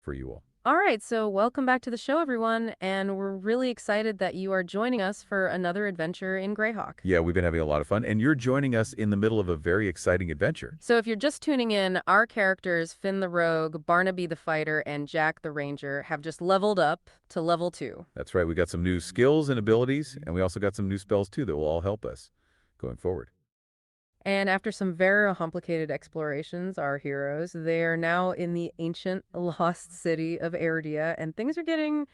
for you all. All right, so welcome back to the show, everyone, and we're really excited that you are joining us for another adventure in Greyhawk. Yeah, we've been having a lot of fun, and you're joining us in the middle of a very exciting adventure. So if you're just tuning in, our characters, Finn the Rogue, Barnaby the Fighter, and Jack the Ranger, have just leveled up to level 2. That's right, we got some new skills and abilities, and we also got some new spells too that will all help us going forward. And after some very complicated explorations, our heroes, they are now in the ancient lost city of Eridia, and things are getting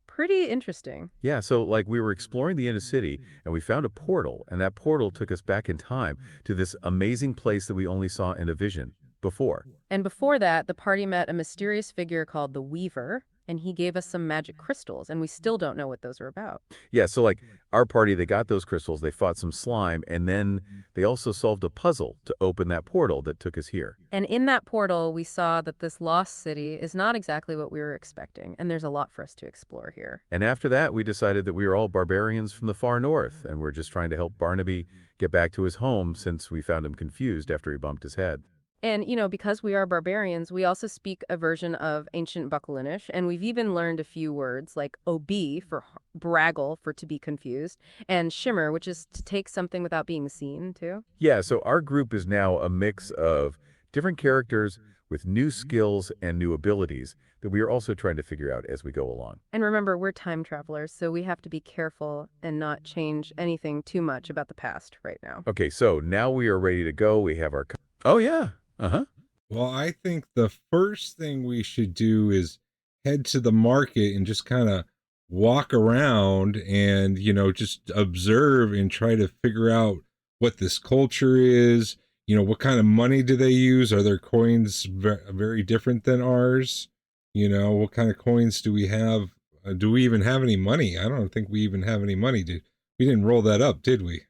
pretty interesting. Yeah, so like we were exploring the inner city and we found a portal, and that portal took us back in time to this amazing place that we only saw in a vision before. And before that, the party met a mysterious figure called the Weaver, and he gave us some magic crystals, and we still don't know what those are about. Yeah, so like our party, they got those crystals, they fought some slime, and then they also solved a puzzle to open that portal that took us here. And in that portal, we saw that this lost city is not exactly what we were expecting, and there's a lot for us to explore here. And after that, we decided that we were all barbarians from the far north, and we're just trying to help Barnaby get back to his home since we found him confused after he bumped his head. And, because we are barbarians, we also speak a version of ancient Buckalinish, and we've even learned a few words like ob for braggle, for to be confused, and shimmer, which is to take something without being seen, too. Yeah, so our group is now a mix of different characters with new skills and new abilities that we are also trying to figure out as we go along. And remember, we're time travelers, so we have to be careful and not change anything too much about the past right now. Okay, so now we are ready to go. We have our... Oh, yeah. Uh-huh. Well, I think the first thing we should do is head to the market and just kind of walk around and, just observe and try to figure out what this culture is. What kind of money do they use? Are their coins very different than ours? What kind of coins do we have? Do we even have any money? I don't think we even have any money. We didn't roll that up, did we?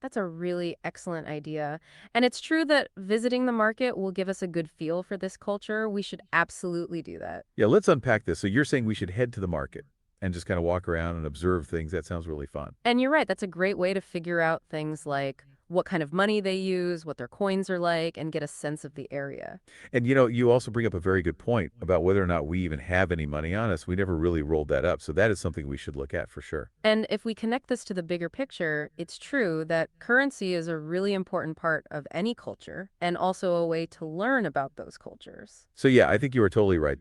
That's a really excellent idea. And it's true that visiting the market will give us a good feel for this culture. We should absolutely do that. Yeah, let's unpack this. So you're saying we should head to the market and just kind of walk around and observe things. That sounds really fun. And you're right, that's a great way to figure out things like what kind of money they use, what their coins are like, and get a sense of the area. And you also bring up a very good point about whether or not we even have any money on us. We never really rolled that up. So that is something we should look at for sure. And if we connect this to the bigger picture, it's true that currency is a really important part of any culture and also a way to learn about those cultures. So yeah, I think you are totally right.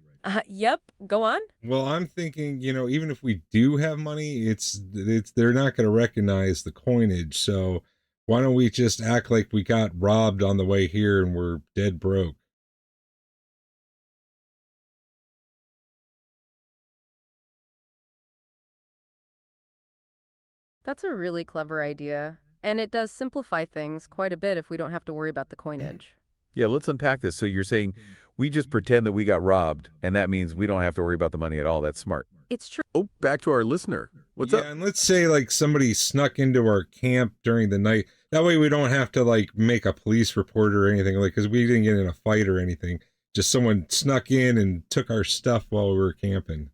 Yep, go on. Well, I'm thinking, even if we do have money, it's they're not going to recognize the coinage. So why don't we just act like we got robbed on the way here and we're dead broke? That's a really clever idea. And it does simplify things quite a bit if we don't have to worry about the coinage. Yeah, let's unpack this. So you're saying we just pretend that we got robbed, and that means we don't have to worry about the money at all. That's smart. It's true. Oh, back to our listener. What's Yeah, up? and let's say like somebody snuck into our camp during the night. That way we don't have to like make a police report or anything, like, because we didn't get in a fight or anything. Just someone snuck in and took our stuff while we were camping.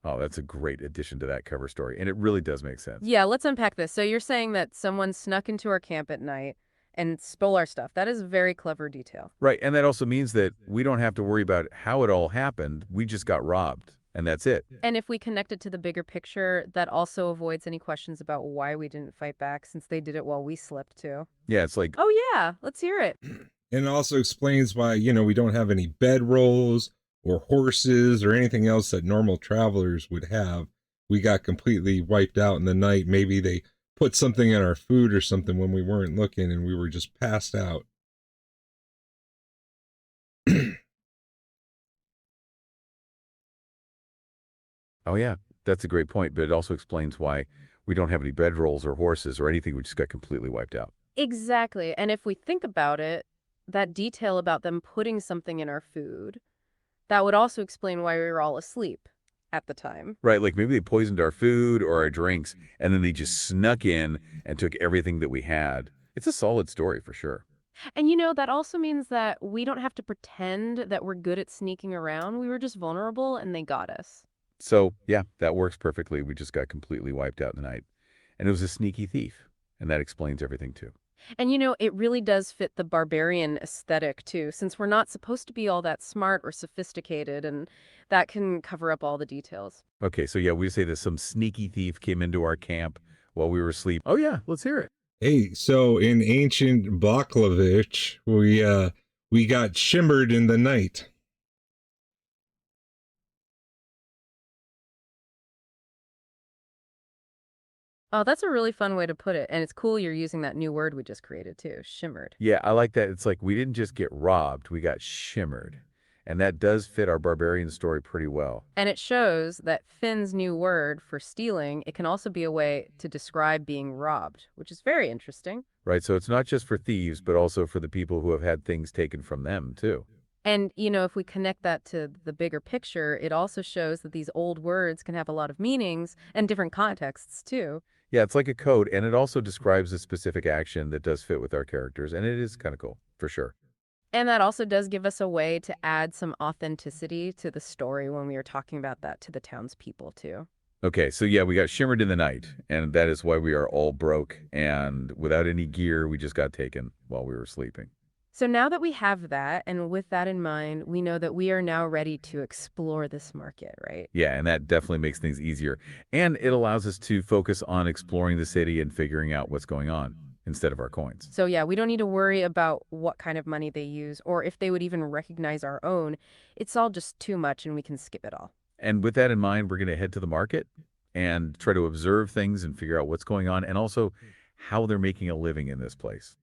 Oh, that's a great addition to that cover story, and it really does make sense. Yeah, let's unpack this. So you're saying that someone snuck into our camp at night and stole our stuff. That is a very clever detail. Right, and that also means that we don't have to worry about how it all happened. We just got robbed, and that's it. And if we connect it to the bigger picture, that also avoids any questions about why we didn't fight back since they did it while we slept too. Yeah, it's like, Oh yeah, let's hear it. And it also explains why, we don't have any bedrolls or horses or anything else that normal travelers would have. We got completely wiped out in the night. Maybe they put something in our food or something when we weren't looking and we were just passed out. oh yeah, that's a great point, but it also explains why we don't have any bedrolls or horses or anything. We just got completely wiped out. Exactly. And if we think about it, that detail about them putting something in our food, that would also explain why we were all asleep at the time. Right, like maybe they poisoned our food or our drinks, and then they just snuck in and took everything that we had. It's a solid story for sure. And that also means that we don't have to pretend that we're good at sneaking around. We were just vulnerable and they got us. So, yeah, that works perfectly. We just got completely wiped out in the night. And it was a sneaky thief. And that explains everything, too. And it really does fit the barbarian aesthetic too, since we're not supposed to be all that smart or sophisticated, and that can cover up all the details. Okay, so yeah, we say that some sneaky thief came into our camp while we were asleep. Oh, yeah, let's hear it. Hey, so in ancient Baklavich, we got shimmered in the night. Oh, that's a really fun way to put it. And it's cool you're using that new word we just created too, shimmered. Yeah, I like that. It's like we didn't just get robbed, we got shimmered. And that does fit our barbarian story pretty well. And it shows that Finn's new word for stealing, it can also be a way to describe being robbed, which is very interesting. Right, so it's not just for thieves, but also for the people who have had things taken from them, too. And, if we connect that to the bigger picture, it also shows that these old words can have a lot of meanings and different contexts too. Yeah, it's like a code, and it also describes a specific action that does fit with our characters, and it is kind of cool, for sure. And that also does give us a way to add some authenticity to the story when we were talking about that to the townspeople too. Okay, so yeah, we got shimmered in the night, and that is why we are all broke, and without any gear, we just got taken while we were sleeping. So now that we have that, and with that in mind, we know that we are now ready to explore this market, right? Yeah, and that definitely makes things easier. And it allows us to focus on exploring the city and figuring out what's going on instead of our coins. So yeah, we don't need to worry about what kind of money they use or if they would even recognize our own. It's all just too much and we can skip it all. And with that in mind, we're going to head to the market and try to observe things and figure out what's going on and also how they're making a living in this place.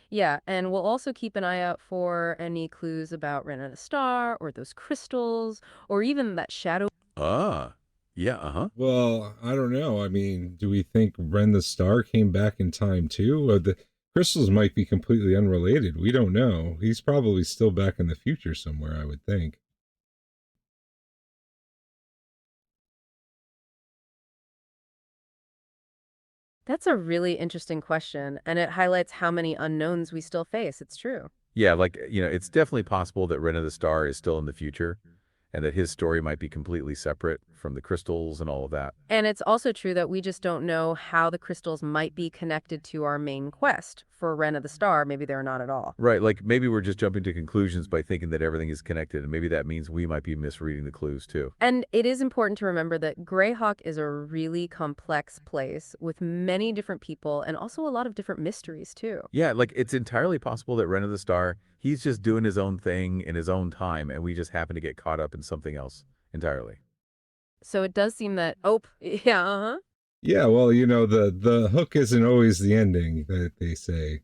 Yeah, and we'll also keep an eye out for any clues about Ren and the Star or those crystals or even that shadow. Ah, yeah, uh-huh. Well, I don't know. I mean, do we think Ren the Star came back in time too? Or the crystals might be completely unrelated. We don't know. He's probably still back in the future somewhere, I would think. That's a really interesting question, and it highlights how many unknowns we still face. It's true. Yeah, like, it's definitely possible that Ren of the Star is still in the future and that his story might be completely separate from the crystals and all of that. And it's also true that we just don't know how the crystals might be connected to our main quest. For Ren of the Star, maybe they're not at all. Right, like maybe we're just jumping to conclusions by thinking that everything is connected, and maybe that means we might be misreading the clues too. And it is important to remember that Greyhawk is a really complex place with many different people and also a lot of different mysteries too. Yeah, like it's entirely possible that Ren of the Star, he's just doing his own thing in his own time, and we just happen to get caught up in something else entirely. So it does seem that, oh, yeah, uh-huh. Yeah, well, the hook isn't always the ending that they say.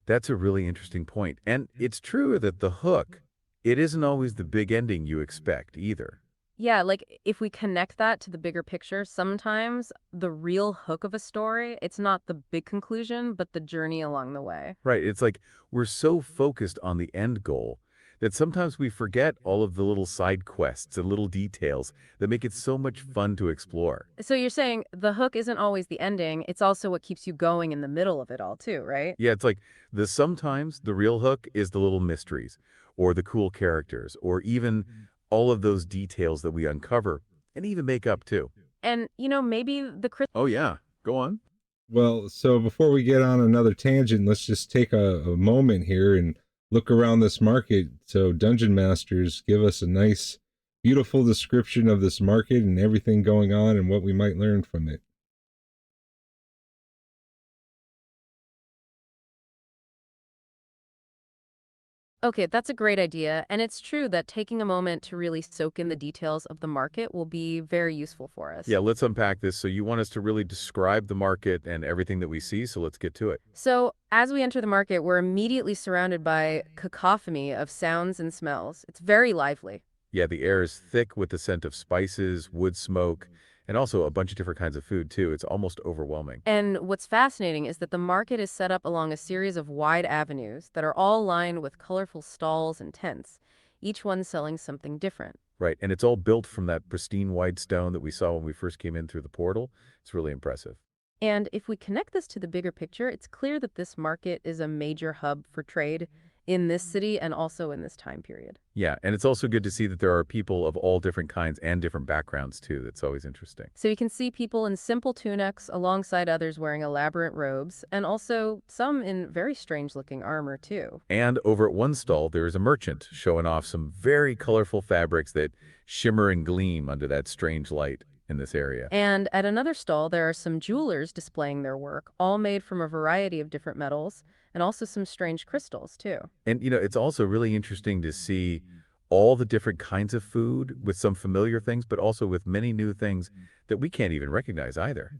That's a really interesting point. And it's true that the hook, it isn't always the big ending you expect either. Yeah, like if we connect that to the bigger picture, sometimes the real hook of a story, it's not the big conclusion, but the journey along the way. Right. It's like we're so focused on the end goal that sometimes we forget all of the little side quests and little details that make it so much fun to explore. So you're saying the hook isn't always the ending, it's also what keeps you going in the middle of it all too, right? Yeah, it's like sometimes the real hook is the little mysteries or the cool characters or even all of those details that we uncover and even make up too. And maybe the Oh yeah, go on. Well, so before we get on another tangent, let's just take a moment here and look around this market. So, Dungeon Masters, give us a nice, beautiful description of this market and everything going on and what we might learn from it. Okay, that's a great idea. And it's true that taking a moment to really soak in the details of the market will be very useful for us. Yeah, let's unpack this. So you want us to really describe the market and everything that we see, so let's get to it. So, as we enter the market, we're immediately surrounded by cacophony of sounds and smells. It's very lively. Yeah, the air is thick with the scent of spices, wood smoke, and also a bunch of different kinds of food too. It's almost overwhelming. And what's fascinating is that the market is set up along a series of wide avenues that are all lined with colorful stalls and tents, each one selling something different. Right, and it's all built from that pristine white stone that we saw when we first came in through the portal. It's really impressive. And if we connect this to the bigger picture, it's clear that this market is a major hub for trade in this city and also in this time period. Yeah, and it's also good to see that there are people of all different kinds and different backgrounds too. That's always interesting. So you can see people in simple tunics alongside others wearing elaborate robes, and also some in very strange looking armor, too. And over at one stall, there is a merchant showing off some very colorful fabrics that shimmer and gleam under that strange light in this area. And at another stall, there are some jewelers displaying their work, all made from a variety of different metals, and also some strange crystals, too. And, it's also really interesting to see all the different kinds of food with some familiar things, but also with many new things that we can't even recognize either.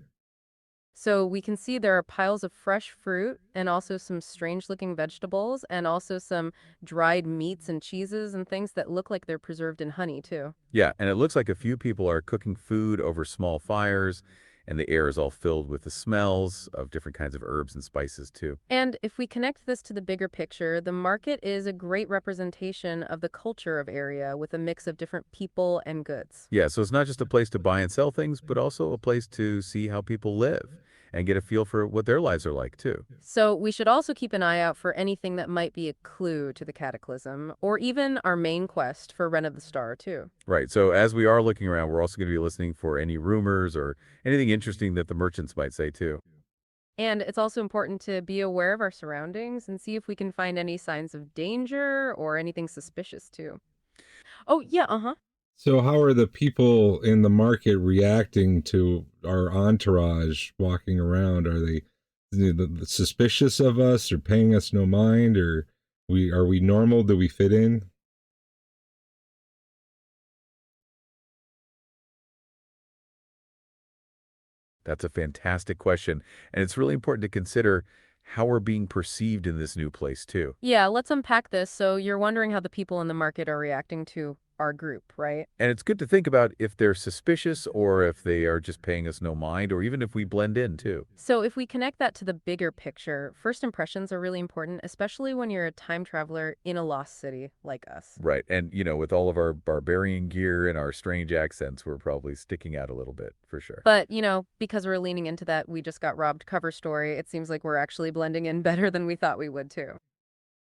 So we can see there are piles of fresh fruit and also some strange looking vegetables and also some dried meats and cheeses and things that look like they're preserved in honey, too. Yeah, and it looks like a few people are cooking food over small fires, and the air is all filled with the smells of different kinds of herbs and spices too. And if we connect this to the bigger picture, the market is a great representation of the culture of area with a mix of different people and goods. Yeah, so it's not just a place to buy and sell things, but also a place to see how people live and get a feel for what their lives are like too. So we should also keep an eye out for anything that might be a clue to the Cataclysm, or even our main quest for Ren of the Star, too. Right, so as we are looking around, we're also going to be listening for any rumors or anything interesting that the merchants might say too. And it's also important to be aware of our surroundings and see if we can find any signs of danger or anything suspicious, too. Oh, yeah, uh-huh. So, how are the people in the market reacting to our entourage walking around? Are they suspicious of us or paying us no mind, or we normal? Do we fit in? That's a fantastic question, and it's really important to consider how we're being perceived in this new place too. Yeah, let's unpack this. So you're wondering how the people in the market are reacting to our group, right? And it's good to think about if they're suspicious or if they are just paying us no mind, or even if we blend in too. So if we connect that to the bigger picture, first impressions are really important, especially when you're a time traveler in a lost city like us. Right. And, with all of our barbarian gear and our strange accents, we're probably sticking out a little bit for sure. But, because we're leaning into that we just got robbed cover story, it seems like we're actually blending in better than we thought we would too.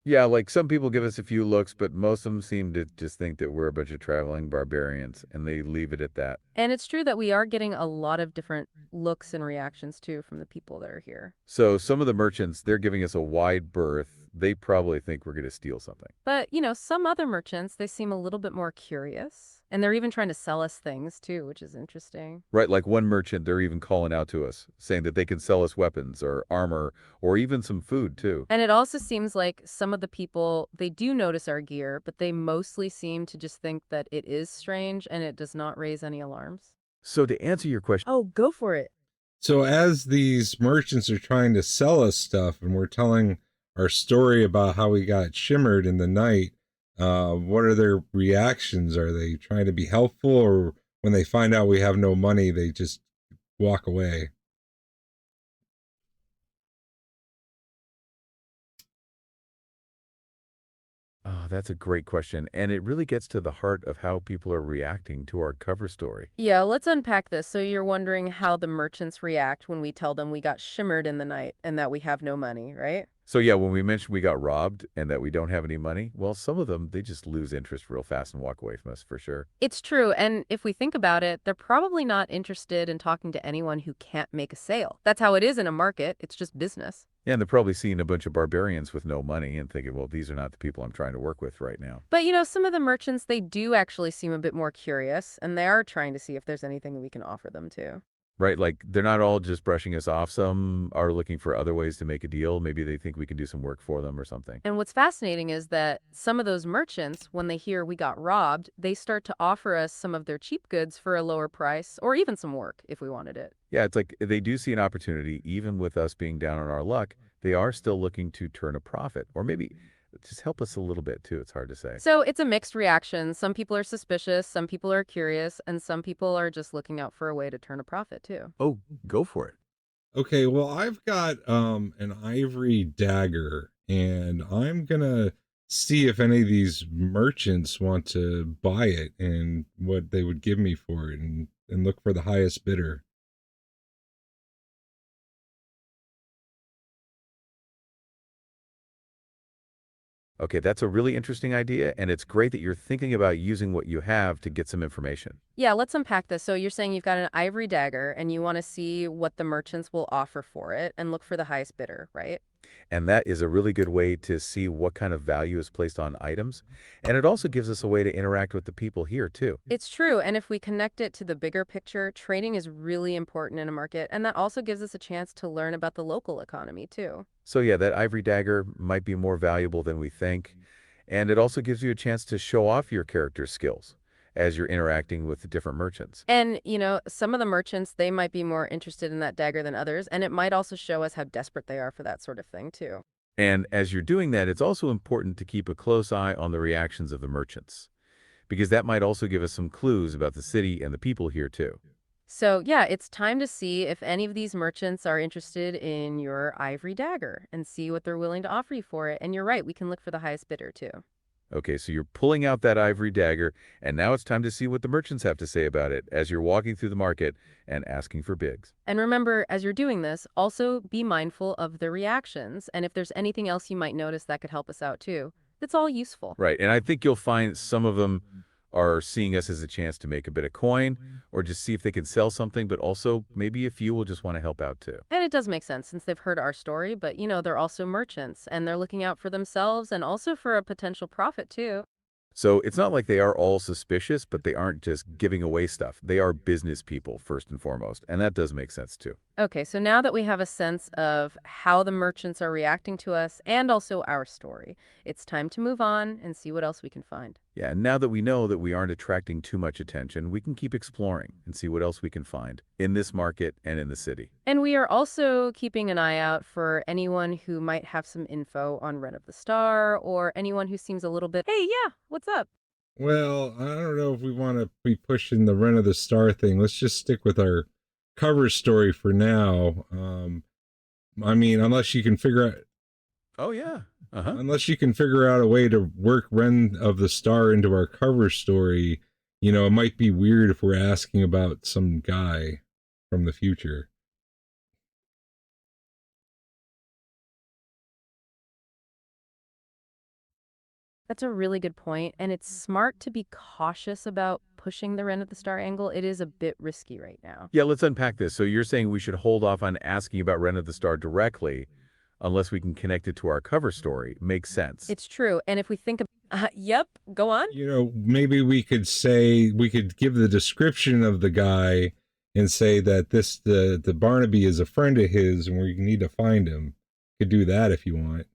Yeah, like some people give us a few looks, but most of them seem to just think that we're a bunch of traveling barbarians and they leave it at that. And it's true that we are getting a lot of different looks and reactions too from the people that are here. So some of the merchants, they're giving us a wide berth. They probably think we're going to steal something. But, some other merchants, they seem a little bit more curious. And they're even trying to sell us things too, which is interesting. Right, like one merchant, they're even calling out to us, saying that they can sell us weapons or armor or even some food too. And it also seems like some of the people, they do notice our gear, but they mostly seem to just think that it is strange and it does not raise any alarms. So to answer your question, Oh, go for it. So, as these merchants are trying to sell us stuff, and we're telling our story about how we got shimmered in the night, what are their reactions? Are they trying to be helpful, or when they find out we have no money, they just walk away? oh, that's a great question. And it really gets to the heart of how people are reacting to our cover story. Yeah, let's unpack this. So you're wondering how the merchants react when we tell them we got shimmered in the night and that we have no money, right? So yeah, when we mentioned we got robbed and that we don't have any money, well, some of them, they just lose interest real fast and walk away from us for sure. It's true. And if we think about it, they're probably not interested in talking to anyone who can't make a sale. That's how it is in a market. It's just business. Yeah, and they're probably seeing a bunch of barbarians with no money and thinking, well, these are not the people I'm trying to work with right now. But some of the merchants, they do actually seem a bit more curious, and they are trying to see if there's anything we can offer them too. Right? Like they're not all just brushing us off. Some are looking for other ways to make a deal. Maybe they think we can do some work for them or something. And what's fascinating is that some of those merchants, when they hear we got robbed, they start to offer us some of their cheap goods for a lower price or even some work if we wanted it. Yeah, it's like they do see an opportunity, even with us being down on our luck, they are still looking to turn a profit or maybe just help us a little bit too. It's hard to say. So it's a mixed reaction. Some people are suspicious, some people are curious, and some people are just looking out for a way to turn a profit too. Oh, go for it. Okay, well, I've got an ivory dagger, and I'm gonna see if any of these merchants want to buy it and what they would give me for it, and look for the highest bidder. Okay, that's a really interesting idea, and it's great that you're thinking about using what you have to get some information. Yeah, let's unpack this. So you're saying you've got an ivory dagger and you want to see what the merchants will offer for it and look for the highest bidder, right? And that is a really good way to see what kind of value is placed on items. And it also gives us a way to interact with the people here, too. It's true. And if we connect it to the bigger picture, trading is really important in a market. And that also gives us a chance to learn about the local economy, too. So yeah, that ivory dagger might be more valuable than we think. And it also gives you a chance to show off your character's skills as you're interacting with the different merchants. And, some of the merchants, they might be more interested in that dagger than others. And it might also show us how desperate they are for that sort of thing, too. And as you're doing that, it's also important to keep a close eye on the reactions of the merchants, because that might also give us some clues about the city and the people here, too. So, yeah, it's time to see if any of these merchants are interested in your ivory dagger and see what they're willing to offer you for it. And you're right, we can look for the highest bidder too. Okay, so you're pulling out that ivory dagger, and now it's time to see what the merchants have to say about it as you're walking through the market and asking for bids. And remember, as you're doing this, also be mindful of the reactions. And if there's anything else you might notice that could help us out too, that's all useful. Right, and I think you'll find some of them are seeing us as a chance to make a bit of coin or just see if they can sell something, but also maybe a few will just want to help out too. And it does make sense since they've heard our story, but they're also merchants and they're looking out for themselves and also for a potential profit too. So it's not like they are all suspicious, but they aren't just giving away stuff. They are business people first and foremost, and that does make sense too. Okay, so now that we have a sense of how the merchants are reacting to us and also our story, it's time to move on and see what else we can find. Yeah, and now that we know that we aren't attracting too much attention, we can keep exploring and see what else we can find in this market and in the city. And we are also keeping an eye out for anyone who might have some info on Ren of the Star or anyone who seems a little bit, hey, yeah, what's up? Well, I don't know if we want to be pushing the Run of the Star thing. Let's just stick with our cover story for now. I mean, Oh, yeah. Uh-huh. unless you can figure out a way to work Ren of the Star into our cover story, it might be weird if we're asking about some guy from the future. That's a really good point, and it's smart to be cautious about pushing the Ren of the Star angle. It is a bit risky right now. Yeah, let's unpack this. So you're saying we should hold off on asking about Ren of the Star directly unless we can connect it to our cover story. Makes sense. It's true, and if we think yep, go on. Maybe we could give the description of the guy and say that the Barnaby is a friend of his and we need to find him. Could do that if you want.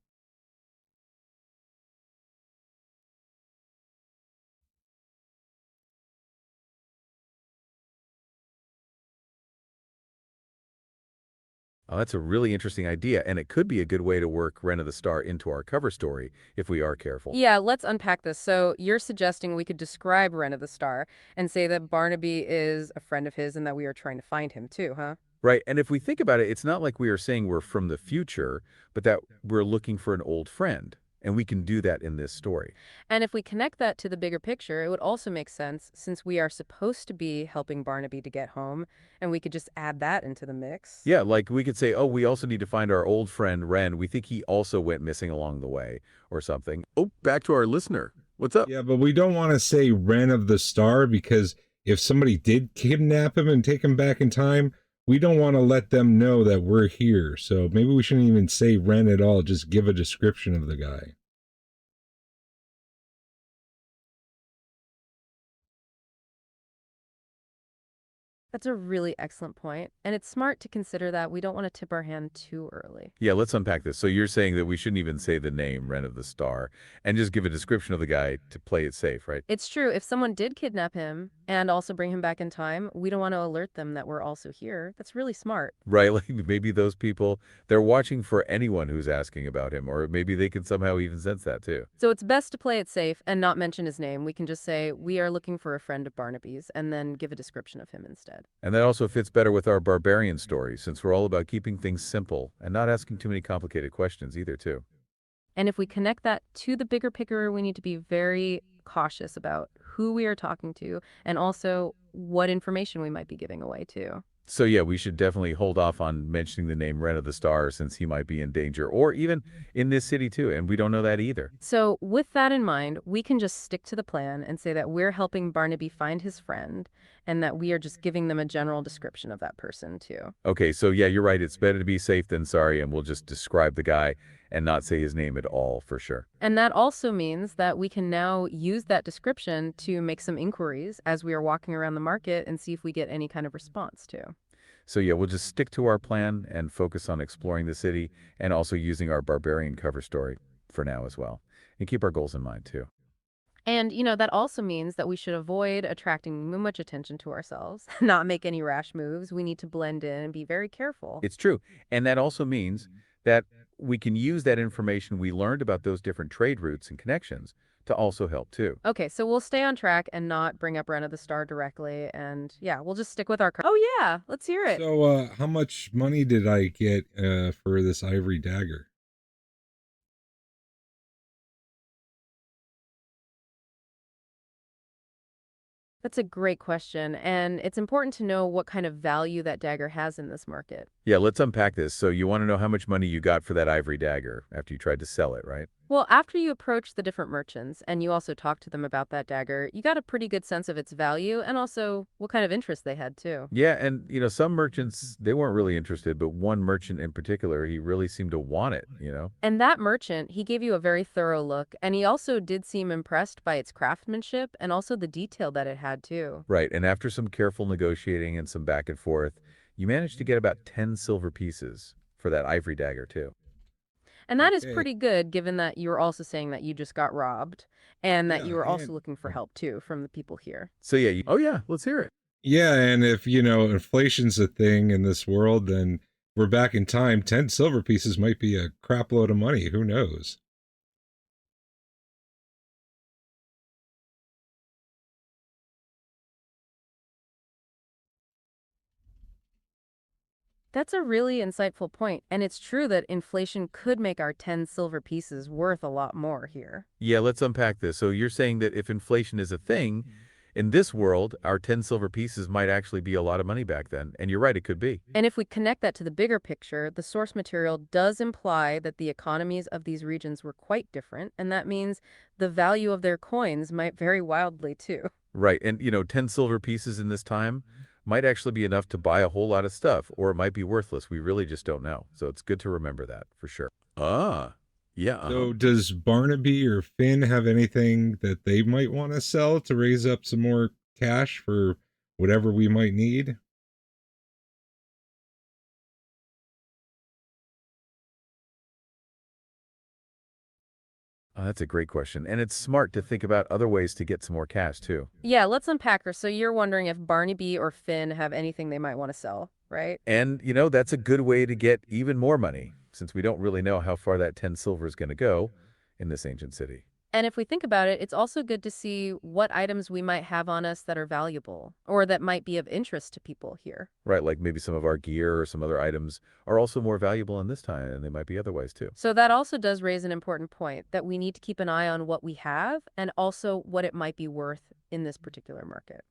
Oh, that's a really interesting idea, and it could be a good way to work Ren of the Star into our cover story if we are careful. Yeah, let's unpack this. So you're suggesting we could describe Ren of the Star and say that Barnaby is a friend of his and that we are trying to find him too, huh? Right, and if we think about it, it's not like we are saying we're from the future, but that we're looking for an old friend, and we can do that in this story. And if we connect that to the bigger picture, it would also make sense since we are supposed to be helping Barnaby to get home, and we could just add that into the mix. Yeah, like we could say, oh, we also need to find our old friend Ren. We think he also went missing along the way or something. Oh, back to our listener. What's up? Yeah, but we don't want to say Ren of the Star because if somebody did kidnap him and take him back in time, we don't want to let them know that we're here. So maybe we shouldn't even say Ren at all. Just give a description of the guy. That's a really excellent point, and it's smart to consider that we don't want to tip our hand too early. Yeah, let's unpack this. So you're saying that we shouldn't even say the name Ren of the Star and just give a description of the guy to play it safe, right? It's true, if someone did kidnap him and also bring him back in time, we don't want to alert them that we're also here. That's really smart. Right, like maybe those people, they're watching for anyone who's asking about him, or maybe they can somehow even sense that too. So it's best to play it safe and not mention his name. We can just say, we are looking for a friend of Barnaby's, and then give a description of him instead. And that also fits better with our barbarian story, since we're all about keeping things simple and not asking too many complicated questions either, too. And if we connect that to the bigger picture, we need to be very cautious about who we are talking to and also what information we might be giving away too. So yeah, we should definitely hold off on mentioning the name Ren of the Star since he might be in danger, or even in this city too, and we don't know that either. So, with that in mind, we can just stick to the plan and say that we're helping Barnaby find his friend and that we are just giving them a general description of that person, too. Okay, so yeah, you're right. It's better to be safe than sorry, and we'll just describe the guy and not say his name at all for sure. And that also means that we can now use that description to make some inquiries as we are walking around the market and see if we get any kind of response, too. So yeah, we'll just stick to our plan and focus on exploring the city and also using our barbarian cover story for now as well. And keep our goals in mind too. And, that also means that we should avoid attracting much attention to ourselves, not make any rash moves. We need to blend in and be very careful. It's true. And that also means that we can use that information we learned about those different trade routes and connections to also help too. Okay, so we'll stay on track and not bring up Ren of the Star directly. And yeah, we'll just stick with our. Oh, yeah, let's hear it. So, how much money did I get for this ivory dagger? That's a great question. And it's important to know what kind of value that dagger has in this market. Yeah, let's unpack this. So you want to know how much money you got for that ivory dagger after you tried to sell it, right? Well, after you approach the different merchants and you also talk to them about that dagger, you got a pretty good sense of its value and also what kind of interest they had too. Yeah, and some merchants, they weren't really interested, but one merchant in particular, he really seemed to want it. And that merchant, he gave you a very thorough look, and he also did seem impressed by its craftsmanship and also the detail that it had too. Right, and after some careful negotiating and some back and forth, you managed to get about 10 silver pieces for that ivory dagger too. And that is Okay. pretty good given that you were also saying that you just got robbed and that you Yeah, were also and looking for help too from the people here. So yeah, oh yeah, let's hear it. yeah, and if inflation's a thing in this world, then we're back in time. 10 silver pieces might be a crap load of money. Who knows? That's a really insightful point, and it's true that inflation could make our 10 silver pieces worth a lot more here. Yeah, let's unpack this. So you're saying that if inflation is a thing, in this world, our 10 silver pieces might actually be a lot of money back then. And you're right, it could be. And if we connect that to the bigger picture, the source material does imply that the economies of these regions were quite different, and that means the value of their coins might vary wildly too. Right, and 10 silver pieces in this time might actually be enough to buy a whole lot of stuff, or it might be worthless. We really just don't know. So it's good to remember that for sure. Ah, yeah, So, does Barnaby or Finn have anything that they might want to sell to raise up some more cash for whatever we might need? That's a great question. And it's smart to think about other ways to get some more cash too. Yeah, let's unpack her. So you're wondering if Barnaby or Finn have anything they might want to sell, right? And, that's a good way to get even more money, since we don't really know how far that 10 silver is going to go in this ancient city. And if we think about it, it's also good to see what items we might have on us that are valuable or that might be of interest to people here. Right, like maybe some of our gear or some other items are also more valuable in this time, and they might be otherwise too. So that also does raise an important point that we need to keep an eye on what we have and also what it might be worth in this particular market.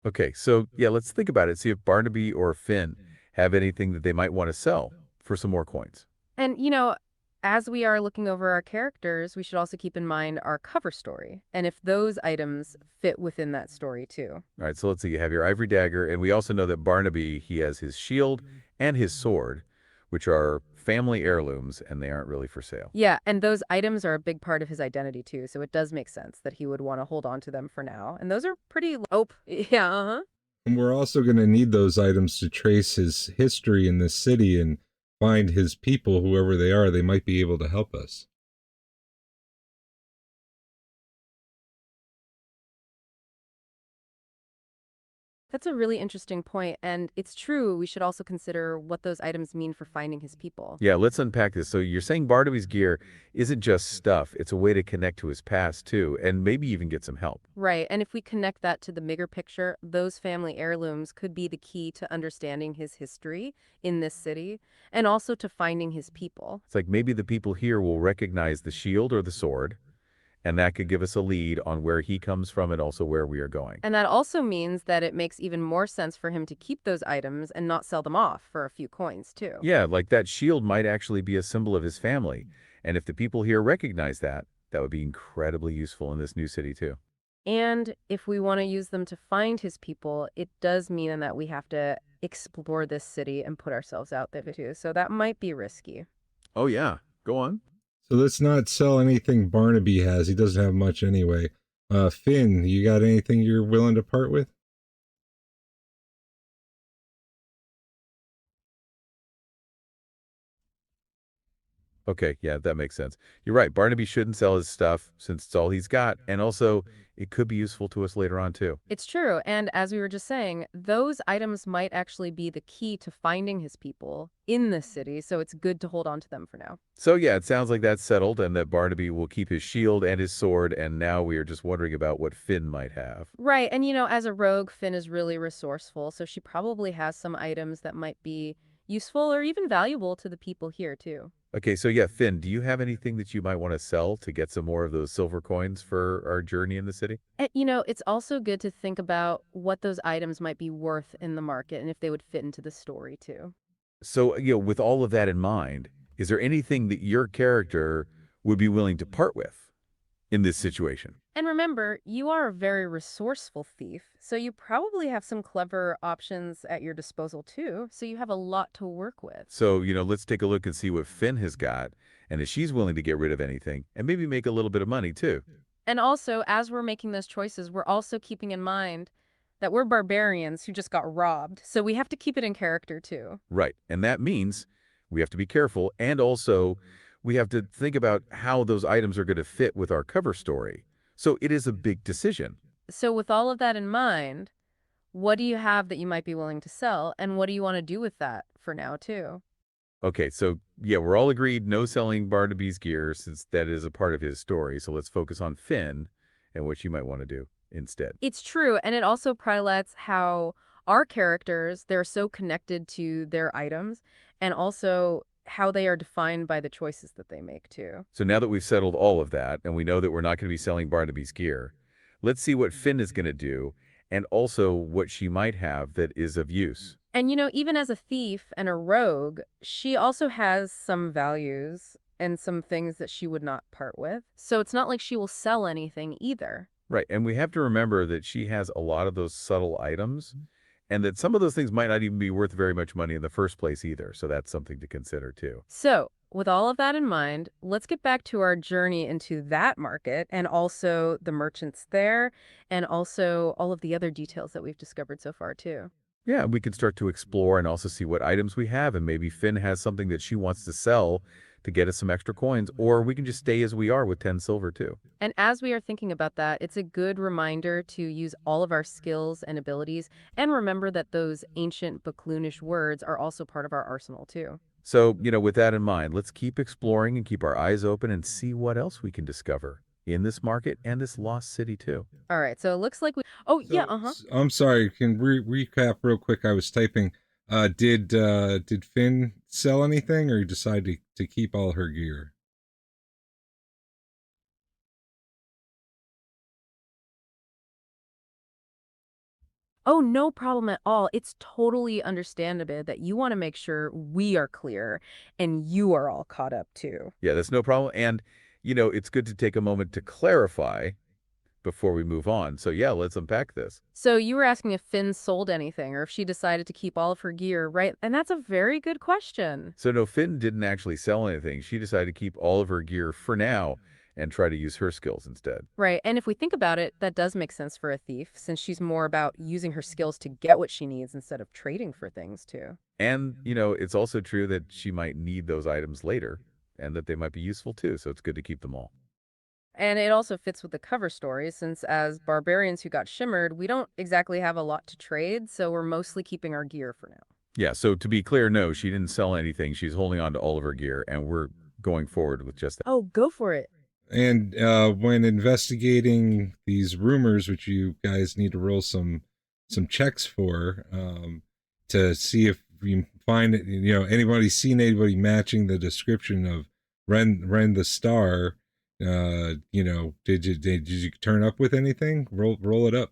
Okay, so yeah, let's think about it. See if Barnaby or Finn have anything that they might want to sell for some more coins. And, as we are looking over our characters, we should also keep in mind our cover story and if those items fit within that story too. All right, so let's see. You have your ivory dagger, and we also know that Barnaby, he has his shield and his sword, which are family heirlooms, and they aren't really for sale. Yeah, and those items are a big part of his identity too, so it does make sense that he would want to hold on to them for now. And those are pretty yeah, uh-huh. And we're also going to need those items to trace his history in this city and find his people, whoever they are. They might be able to help us. That's a really interesting point, and it's true we should also consider what those items mean for finding his people. Yeah, let's unpack this. So you're saying Barnaby's gear isn't just stuff, it's a way to connect to his past too, and maybe even get some help. Right, and if we connect that to the bigger picture, those family heirlooms could be the key to understanding his history in this city and also to finding his people. It's like maybe the people here will recognize the shield or the sword, and that could give us a lead on where he comes from and also where we are going. And that also means that it makes even more sense for him to keep those items and not sell them off for a few coins, too. Yeah, like that shield might actually be a symbol of his family. And if the people here recognize that, that would be incredibly useful in this new city too. And if we want to use them to find his people, it does mean that we have to explore this city and put ourselves out there too. So that might be risky. Oh yeah, go on. So let's not sell anything Barnaby has. He doesn't have much anyway. Finn, you got anything you're willing to part with? Okay, yeah, that makes sense. You're right. Barnaby shouldn't sell his stuff since it's all he's got, and also it could be useful to us later on too. It's true. And as we were just saying, those items might actually be the key to finding his people in this city. So it's good to hold on to them for now. So yeah, it sounds like that's settled and that Barnaby will keep his shield and his sword, and now we are just wondering about what Finn might have. Right. And, as a rogue, Finn is really resourceful. So she probably has some items that might be useful or even valuable to the people here, too. Okay, so yeah, Finn, do you have anything that you might want to sell to get some more of those silver coins for our journey in the city? And, it's also good to think about what those items might be worth in the market and if they would fit into the story, too. So, with all of that in mind, is there anything that your character would be willing to part with in this situation? And remember, you are a very resourceful thief, so you probably have some clever options at your disposal too, so you have a lot to work with. So, let's take a look and see what Finn has got, and if she's willing to get rid of anything, and maybe make a little bit of money too. And also, as we're making those choices, we're also keeping in mind that we're barbarians who just got robbed, so we have to keep it in character too. Right, and that means we have to be careful, and also we have to think about how those items are going to fit with our cover story. So it is a big decision. So with all of that in mind, what do you have that you might be willing to sell, and what do you want to do with that for now too? Okay, so yeah, we're all agreed no selling Barnaby's gear since that is a part of his story. So let's focus on Finn and what you might want to do instead. It's true, and it also highlights how our characters, they're so connected to their items, and also how they are defined by the choices that they make too. So now that we've settled all of that and we know that we're not going to be selling Barnaby's gear, let's see what Finn is going to do and also what she might have that is of use. And even as a thief and a rogue, she also has some values and some things that she would not part with. So it's not like she will sell anything either. Right, and we have to remember that she has a lot of those subtle items and that some of those things might not even be worth very much money in the first place either. So that's something to consider too. So, with all of that in mind, let's get back to our journey into that market and also the merchants there and also all of the other details that we've discovered so far, too. Yeah, we can start to explore and also see what items we have, and maybe Finn has something that she wants to sell to get us some extra coins, or we can just stay as we are with 10 silver too. And as we are thinking about that, it's a good reminder to use all of our skills and abilities and remember that those ancient Bakloonish words are also part of our arsenal, too. So, with that in mind, let's keep exploring and keep our eyes open and see what else we can discover in this market and this lost city too. All right, so it looks like we... Oh, yeah, So, I'm sorry. Can recap real quick? I was typing. Did Finn sell anything, or decide to keep all her gear? Oh, no problem at all. It's totally understandable that you want to make sure we are clear and you are all caught up too. Yeah, that's no problem. And, it's good to take a moment to clarify before we move on. So, yeah, let's unpack this. So you were asking if Finn sold anything or if she decided to keep all of her gear, right? And that's a very good question. So, no, Finn didn't actually sell anything. She decided to keep all of her gear for now and try to use her skills instead. Right. And if we think about it, that does make sense for a thief since she's more about using her skills to get what she needs instead of trading for things too. And, it's also true that she might need those items later and that they might be useful too. So it's good to keep them all. And it also fits with the cover story, since as barbarians who got shimmered, we don't exactly have a lot to trade, so we're mostly keeping our gear for now. Yeah, so to be clear, no, she didn't sell anything. She's holding on to all of her gear, and we're going forward with just that. Oh, go for it. And when investigating these rumors, which you guys need to roll some checks for, to see if you find it, anybody seen anybody matching the description of Ren the Star. Did you turn up with anything? Roll it up.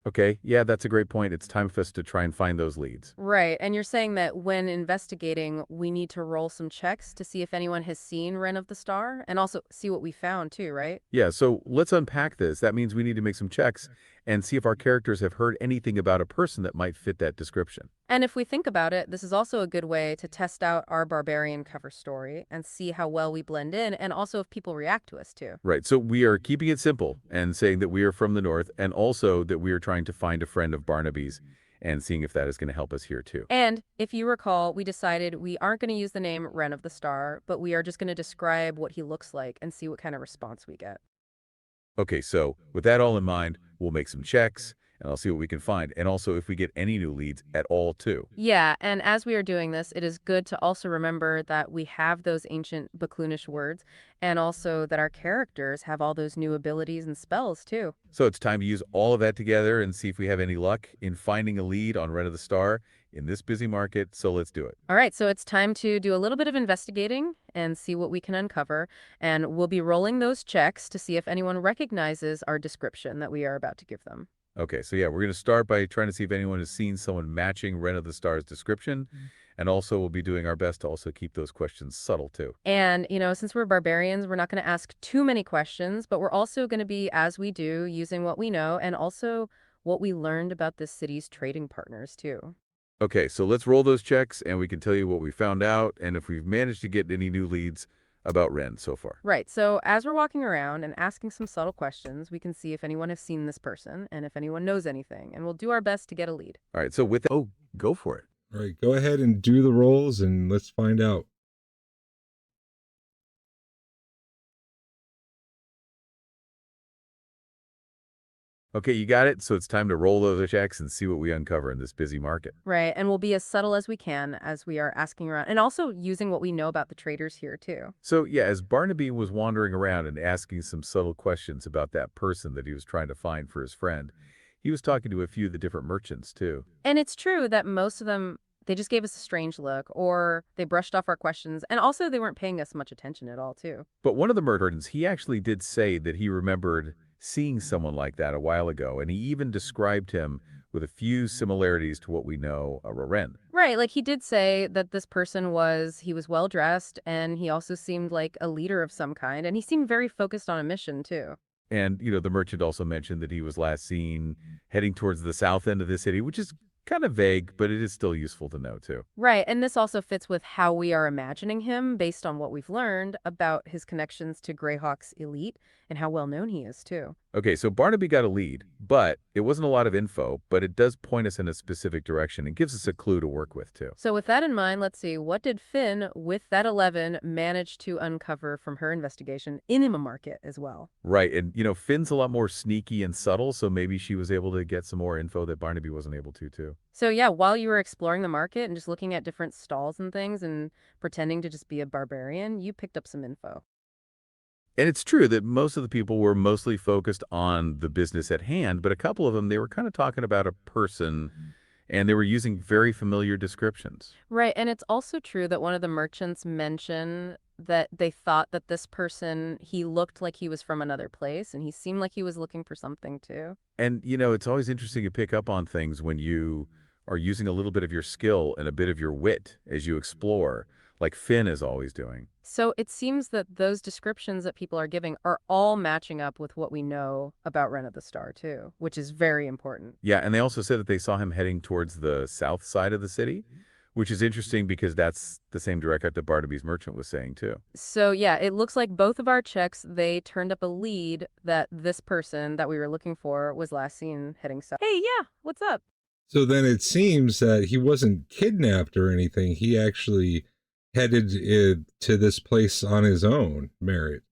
Okay, yeah, that's a great point. It's time for us to try and find those leads. Right, and you're saying that when investigating, we need to roll some checks to see if anyone has seen Wren of the Star, and also see what we found too, right? Yeah, so let's unpack this. That means we need to make some checks and see if our characters have heard anything about a person that might fit that description. And if we think about it, this is also a good way to test out our barbarian cover story and see how well we blend in, and also if people react to us too. Right, so we are keeping it simple and saying that we are from the north, and also that we are trying to find a friend of Barnaby's and seeing if that is going to help us here too. And if you recall, we decided we aren't going to use the name Wren of the Star, but we are just going to describe what he looks like and see what kind of response we get. Okay, so with that all in mind, we'll make some checks, and I'll see what we can find, and also if we get any new leads at all too. Yeah, and as we are doing this, it is good to also remember that we have those ancient Bakloonish words, and also that our characters have all those new abilities and spells too. So it's time to use all of that together and see if we have any luck in finding a lead on Ren of the Star in this busy market, so let's do it. All right, so it's time to do a little bit of investigating and see what we can uncover, and we'll be rolling those checks to see if anyone recognizes our description that we are about to give them. Okay, so yeah, we're going to start by trying to see if anyone has seen someone matching Ren of the Star's description, and also we'll be doing our best to also keep those questions subtle too. And, since we're barbarians, we're not going to ask too many questions, but we're also going to be, as we do, using what we know and also what we learned about this city's trading partners too. Okay, so let's roll those checks, and we can tell you what we found out and if we've managed to get any new leads about Ren so far. Right. So as we're walking around and asking some subtle questions, we can see if anyone has seen this person and if anyone knows anything, and we'll do our best to get a lead. All right, so with that, oh, go for it. All right, go ahead and do the rolls, and let's find out. Okay, you got it. So it's time to roll those checks and see what we uncover in this busy market. Right. And we'll be as subtle as we can as we are asking around and also using what we know about the traders here too. So yeah, as Barnaby was wandering around and asking some subtle questions about that person that he was trying to find for his friend, he was talking to a few of the different merchants too. And it's true that most of them, they just gave us a strange look or they brushed off our questions. And also they weren't paying us much attention at all too. But one of the merchants, he actually did say that he remembered seeing someone like that a while ago, and he even described him with a few similarities to what we know of Ren. Right. Like he did say that this person he was well dressed and he also seemed like a leader of some kind. And he seemed very focused on a mission too. And, the merchant also mentioned that he was last seen heading towards the south end of the city, which is kind of vague, but it is still useful to know too. Right. And this also fits with how we are imagining him based on what we've learned about his connections to Greyhawk's elite and how well known he is too. Okay, so Barnaby got a lead, but it wasn't a lot of info, but it does point us in a specific direction and gives us a clue to work with too. So with that in mind, let's see, what did Finn with that 11 manage to uncover from her investigation in a market as well? Right, and Finn's a lot more sneaky and subtle, so maybe she was able to get some more info that Barnaby wasn't able to too. So yeah, while you were exploring the market and just looking at different stalls and things and pretending to just be a barbarian, you picked up some info. And it's true that most of the people were mostly focused on the business at hand, but a couple of them, they were kind of talking about a person and they were using very familiar descriptions. Right, and it's also true that one of the merchants mentioned that they thought that this person, he looked like he was from another place and he seemed like he was looking for something too. And, it's always interesting to pick up on things when you are using a little bit of your skill and a bit of your wit as you explore, like Finn is always doing. So it seems that those descriptions that people are giving are all matching up with what we know about Ren of the Star too, which is very important. Yeah, and they also said that they saw him heading towards the south side of the city, which is interesting because that's the same direction that Barnaby's merchant was saying too. So yeah, it looks like both of our checks, they turned up a lead that this person that we were looking for was last seen heading south. Hey, yeah, what's up? So then it seems that he wasn't kidnapped or anything. He actually headed to this place on his own merit.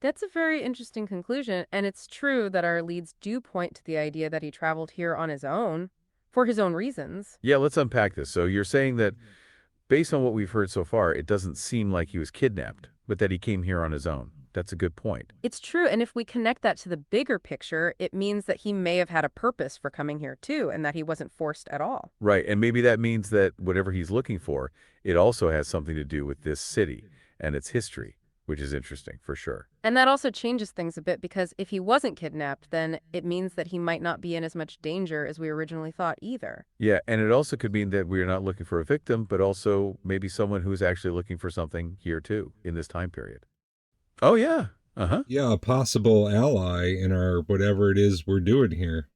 That's a very interesting conclusion, and it's true that our leads do point to the idea that he traveled here on his own, for his own reasons. Yeah, let's unpack this. So you're saying that based on what we've heard so far, it doesn't seem like he was kidnapped, but that he came here on his own. That's a good point. It's true, and if we connect that to the bigger picture, it means that he may have had a purpose for coming here too, and that he wasn't forced at all. Right, and maybe that means that whatever he's looking for, it also has something to do with this city and its history, which is interesting for sure. And that also changes things a bit because if he wasn't kidnapped, then it means that he might not be in as much danger as we originally thought either. Yeah, and it also could mean that we're not looking for a victim, but also maybe someone who's actually looking for something here too, in this time period. Oh, yeah. Uh-huh. Yeah, a possible ally in our whatever it is we're doing here.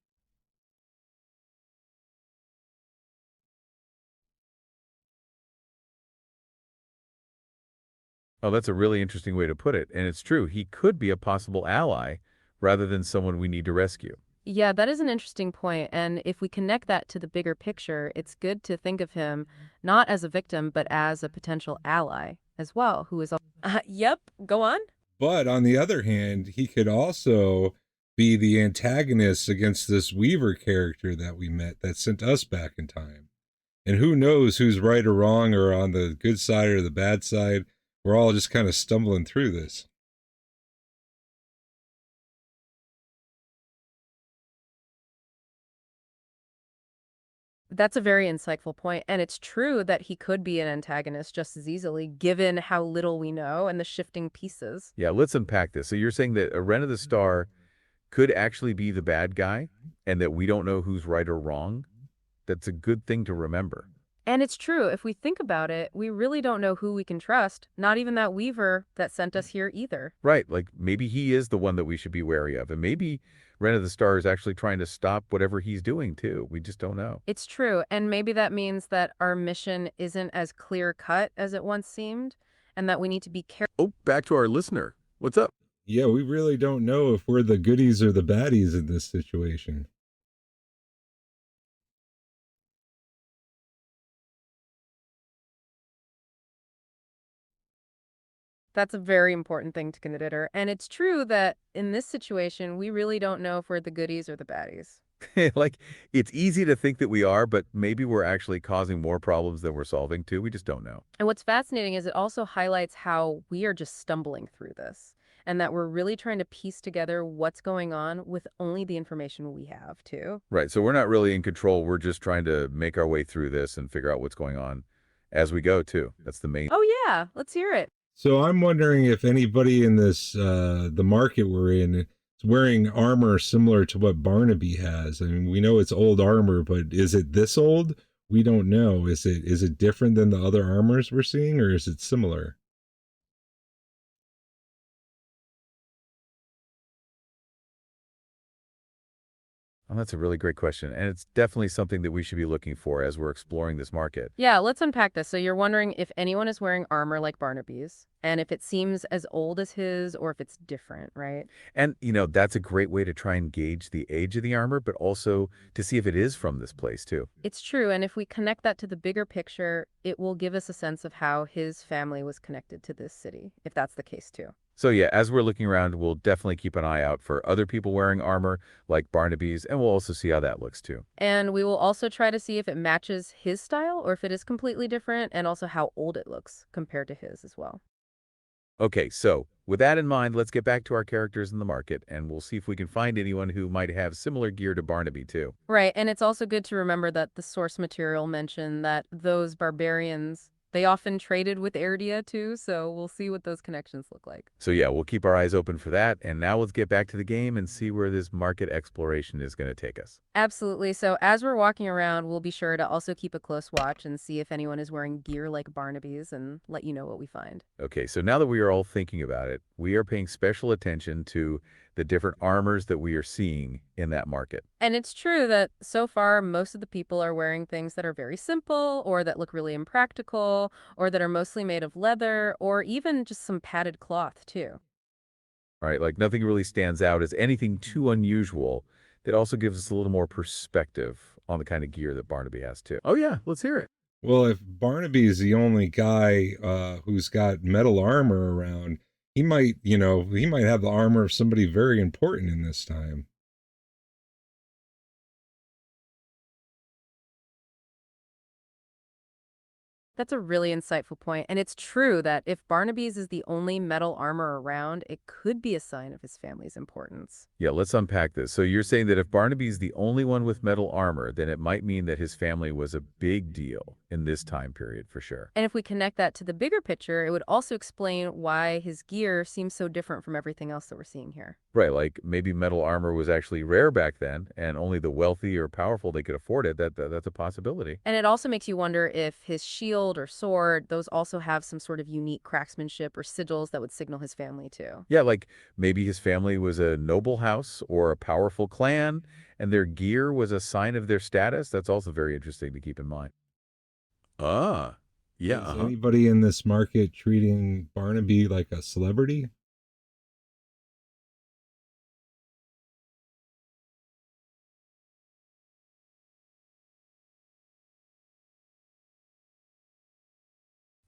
Oh, that's a really interesting way to put it. And it's true. He could be a possible ally rather than someone we need to rescue. Yeah, that is an interesting point. And if we connect that to the bigger picture, it's good to think of him not as a victim, but as a potential ally as well, who is. Yep, go on. But on the other hand, he could also be the antagonist against this Weaver character that we met that sent us back in time. And who knows who's right or wrong or on the good side or the bad side. We're all just kind of stumbling through this. That's a very insightful point, and it's true that he could be an antagonist just as easily, given how little we know and the shifting pieces. Yeah, let's unpack this. So you're saying that a Ren of the Star could actually be the bad guy and that we don't know who's right or wrong? That's a good thing to remember. And it's true, if we think about it, we really don't know who we can trust, not even that Weaver that sent us here either. Right, like maybe he is the one that we should be wary of. And maybe Ren of the Star is actually trying to stop whatever he's doing too. We just don't know. It's true, and maybe that means that our mission isn't as clear cut as it once seemed, and that we need to be careful. Oh, back to our listener. What's up? Yeah, we really don't know if we're the goodies or the baddies in this situation. That's a very important thing to consider. And it's true that in this situation, we really don't know if we're the goodies or the baddies. Like, it's easy to think that we are, but maybe we're actually causing more problems than we're solving too. We just don't know. And what's fascinating is it also highlights how we are just stumbling through this and that we're really trying to piece together what's going on with only the information we have, too. Right, so we're not really in control. We're just trying to make our way through this and figure out what's going on as we go too. That's the main. Oh, yeah, let's hear it. So I'm wondering if anybody in this the market we're in is wearing armor similar to what Barnaby has. I mean, we know it's old armor, but is it this old? We don't know. Is it different than the other armors we're seeing, or is it similar? Oh, that's a really great question. And it's definitely something that we should be looking for as we're exploring this market. Yeah, let's unpack this. So you're wondering if anyone is wearing armor like Barnaby's and if it seems as old as his or if it's different, right? And, that's a great way to try and gauge the age of the armor, but also to see if it is from this place too. It's true, and if we connect that to the bigger picture, it will give us a sense of how his family was connected to this city, if that's the case too. So yeah, as we're looking around, we'll definitely keep an eye out for other people wearing armor like Barnaby's, and we'll also see how that looks too. And we will also try to see if it matches his style or if it is completely different, and also how old it looks compared to his as well. Okay, so with that in mind, let's get back to our characters in the market, and we'll see if we can find anyone who might have similar gear to Barnaby too. Right, and it's also good to remember that the source material mentioned that those barbarians, they often traded with Erdia too, so we'll see what those connections look like. So yeah, we'll keep our eyes open for that, and now let's get back to the game and see where this market exploration is going to take us. Absolutely. So as we're walking around, we'll be sure to also keep a close watch and see if anyone is wearing gear like Barnaby's and let you know what we find. Okay, so now that we are all thinking about it, we are paying special attention to the different armors that we are seeing in that market. And it's true that so far, most of the people are wearing things that are very simple or that look really impractical or that are mostly made of leather or even just some padded cloth, too. Right? Like nothing really stands out as anything too unusual. That also gives us a little more perspective on the kind of gear that Barnaby has too. Oh yeah, let's hear it. Well, if Barnaby is the only guy who's got metal armor around, he might have the armor of somebody very important in this time. That's a really insightful point, and it's true that if Barnaby's is the only metal armor around, it could be a sign of his family's importance. Yeah, let's unpack this. So you're saying that if Barnaby's the only one with metal armor, then it might mean that his family was a big deal in this time period for sure. And if we connect that to the bigger picture, it would also explain why his gear seems so different from everything else that we're seeing here. Right, like maybe metal armor was actually rare back then, and only the wealthy or powerful they could afford it. That's a possibility. And it also makes you wonder if his shield or sword, those also have some sort of unique craftsmanship or sigils that would signal his family too. Yeah, like maybe his family was a noble house or a powerful clan, and their gear was a sign of their status. That's also very interesting to keep in mind. Ah, yeah, Is anybody in this market treating Barnaby like a celebrity?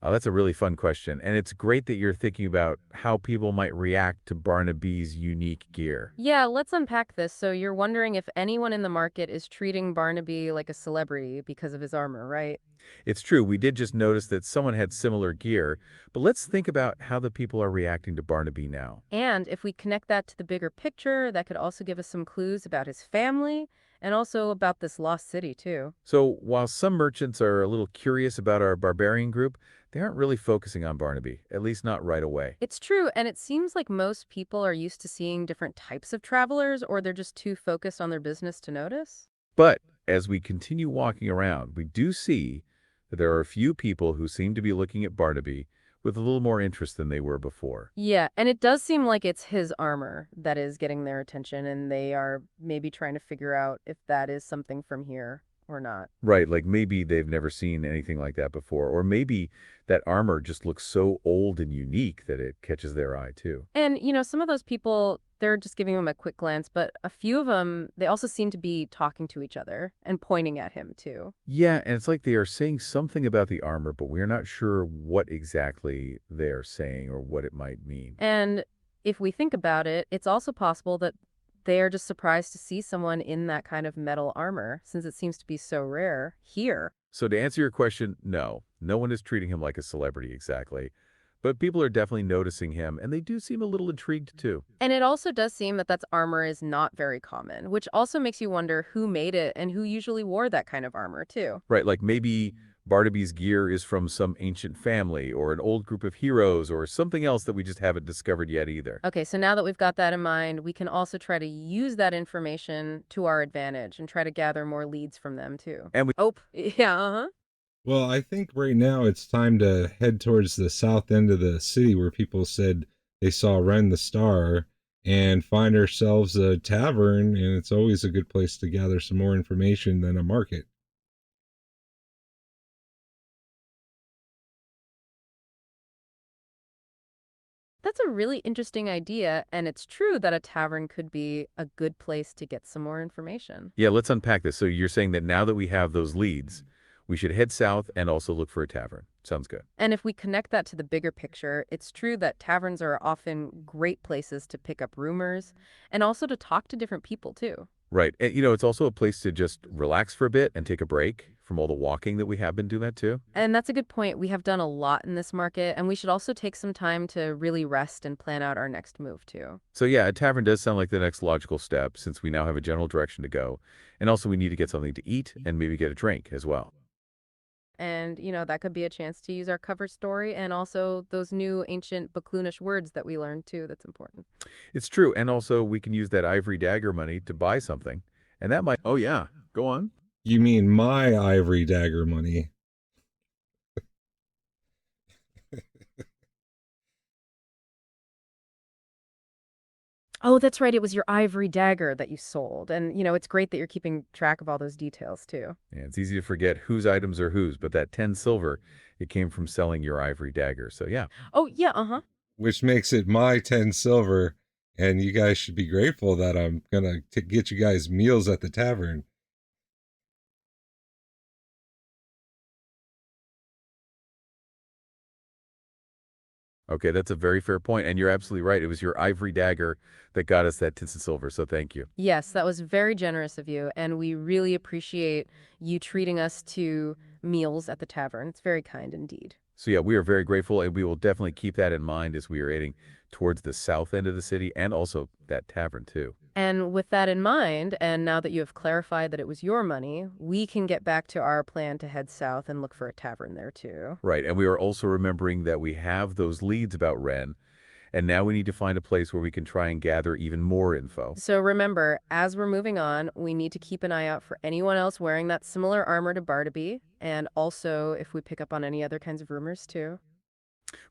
Oh, that's a really fun question. And it's great that you're thinking about how people might react to Barnaby's unique gear. Yeah, let's unpack this. So you're wondering if anyone in the market is treating Barnaby like a celebrity because of his armor, right? It's true, we did just notice that someone had similar gear, but let's think about how the people are reacting to Barnaby now. And if we connect that to the bigger picture, that could also give us some clues about his family and also about this lost city, too. So while some merchants are a little curious about our barbarian group, they aren't really focusing on Barnaby, at least not right away. It's true, and it seems like most people are used to seeing different types of travelers, or they're just too focused on their business to notice. But as we continue walking around, we do see that there are a few people who seem to be looking at Barnaby with a little more interest than they were before. Yeah, and it does seem like it's his armor that is getting their attention, and they are maybe trying to figure out if that is something from here or not. Right, like maybe they've never seen anything like that before, or maybe that armor just looks so old and unique that it catches their eye too. And, some of those people, they're just giving him a quick glance, but a few of them, they also seem to be talking to each other and pointing at him, too. Yeah, and it's like they are saying something about the armor, but we're not sure what exactly they're saying or what it might mean. And if we think about it, it's also possible that they are just surprised to see someone in that kind of metal armor, since it seems to be so rare here. So to answer your question, no, no one is treating him like a celebrity exactly, but people are definitely noticing him, and they do seem a little intrigued too. And it also does seem that that's armor is not very common, which also makes you wonder who made it and who usually wore that kind of armor, too. Right, like maybe Barnaby's gear is from some ancient family or an old group of heroes or something else that we just haven't discovered yet either. Okay, so now that we've got that in mind, we can also try to use that information to our advantage and try to gather more leads from them, too. And we Oh, yeah, uh-huh. Well, I think right now it's time to head towards the south end of the city where people said they saw Ren the Star and find ourselves a tavern, and it's always a good place to gather some more information than a market. That's a really interesting idea, and it's true that a tavern could be a good place to get some more information. Yeah, let's unpack this. So you're saying that now that we have those leads, we should head south and also look for a tavern. Sounds good. And if we connect that to the bigger picture, it's true that taverns are often great places to pick up rumors and also to talk to different people, too. Right. And it's also a place to just relax for a bit and take a break from all the walking that we have been doing that too. And that's a good point. We have done a lot in this market, and we should also take some time to really rest and plan out our next move, too. So yeah, a tavern does sound like the next logical step since we now have a general direction to go. And also we need to get something to eat and maybe get a drink as well. And, that could be a chance to use our cover story and also those new ancient Bakloonish words that we learned, too. That's important. It's true. And also we can use that ivory dagger money to buy something. And that might, oh yeah, go on. You mean my ivory dagger money? Oh, that's right. It was your ivory dagger that you sold. And, it's great that you're keeping track of all those details, too. Yeah, it's easy to forget whose items are whose, but that 10 silver, it came from selling your ivory dagger. So yeah. Oh, yeah, uh-huh. Which makes it my 10 silver. And you guys should be grateful that I'm going to get you guys meals at the tavern. Okay, that's a very fair point, and you're absolutely right. It was your ivory dagger that got us that 10 silver, so thank you. Yes, that was very generous of you, and we really appreciate you treating us to meals at the tavern. It's very kind indeed. So yeah, we are very grateful, and we will definitely keep that in mind as we are heading towards the south end of the city and also that tavern too. And with that in mind, and now that you have clarified that it was your money, we can get back to our plan to head south and look for a tavern there too. Right, and we are also remembering that we have those leads about Ren, and now we need to find a place where we can try and gather even more info. So remember, as we're moving on, we need to keep an eye out for anyone else wearing that similar armor to Barnaby, and also if we pick up on any other kinds of rumors too.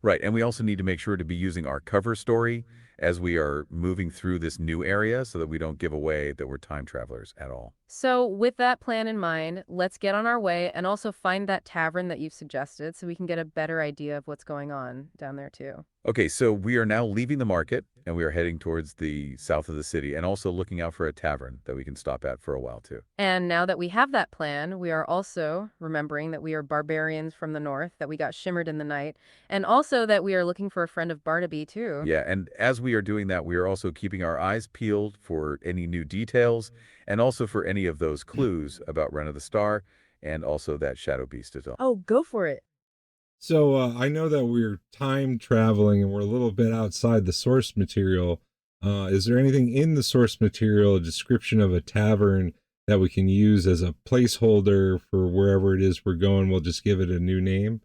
Right, and we also need to make sure to be using our cover story as we are moving through this new area so that we don't give away that we're time travelers at all. So, with that plan in mind, let's get on our way and also find that tavern that you've suggested so we can get a better idea of what's going on down there, too. Okay, so we are now leaving the market and we are heading towards the south of the city and also looking out for a tavern that we can stop at for a while too. And now that we have that plan, we are also remembering that we are barbarians from the north, that we got shimmered in the night, and also that we are looking for a friend of Barnaby, too. Yeah, and as we are doing that, we are also keeping our eyes peeled for any new details and also for any of those clues about Ren of the Star and also that Shadow Beast as well. Oh, go for it. So I know that we're time traveling and we're a little bit outside the source material. Is there anything in the source material, a description of a tavern that we can use as a placeholder for wherever it is we're going? We'll just give it a new name.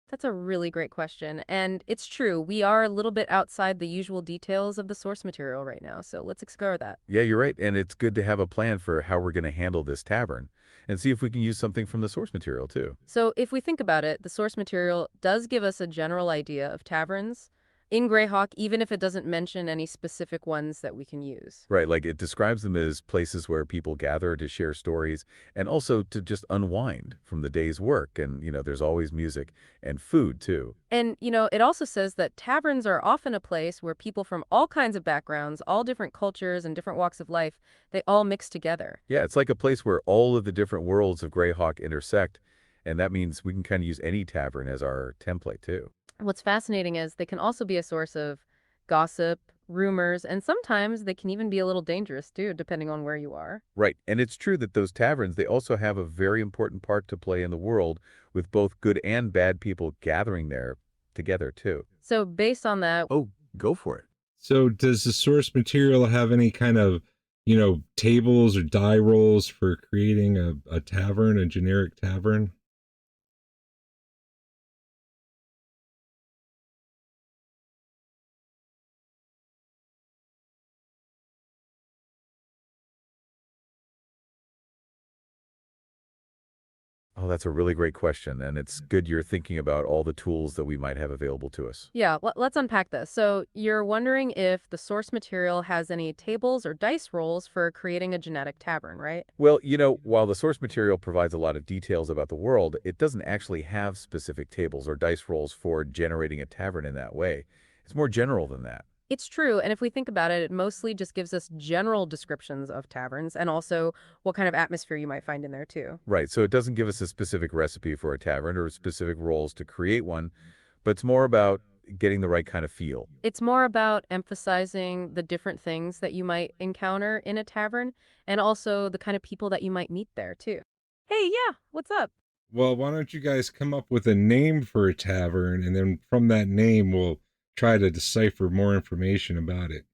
That's a really great question. And it's true, we are a little bit outside the usual details of the source material right now, so let's explore that. Yeah, you're right. And it's good to have a plan for how we're going to handle this tavern and see if we can use something from the source material too. So, if we think about it, the source material does give us a general idea of taverns in Greyhawk, even if it doesn't mention any specific ones that we can use. Right, like it describes them as places where people gather to share stories and also to just unwind from the day's work. And, there's always music and food too. And, it also says that taverns are often a place where people from all kinds of backgrounds, all different cultures and different walks of life, they all mix together. Yeah, it's like a place where all of the different worlds of Greyhawk intersect. And that means we can kind of use any tavern as our template too. What's fascinating is they can also be a source of gossip, rumors, and sometimes they can even be a little dangerous too, depending on where you are. Right, and it's true that those taverns, they also have a very important part to play in the world with both good and bad people gathering there together too. So, based on that, Oh, go for it. So does the source material have any kind of, tables or die rolls for creating a tavern, a generic tavern? Oh, that's a really great question, and it's good you're thinking about all the tools that we might have available to us. yeah, let's unpack this. So, you're wondering if the source material has any tables or dice rolls for creating a genetic tavern, right? Well, while the source material provides a lot of details about the world, it doesn't actually have specific tables or dice rolls for generating a tavern in that way. It's more general than that. It's true, and if we think about it, it mostly just gives us general descriptions of taverns and also what kind of atmosphere you might find in there too. Right, so it doesn't give us a specific recipe for a tavern or specific roles to create one, but it's more about getting the right kind of feel. It's more about emphasizing the different things that you might encounter in a tavern and also the kind of people that you might meet there too. Hey, yeah, what's up? Well, why don't you guys come up with a name for a tavern, and then from that name, we'll try to decipher more information about it.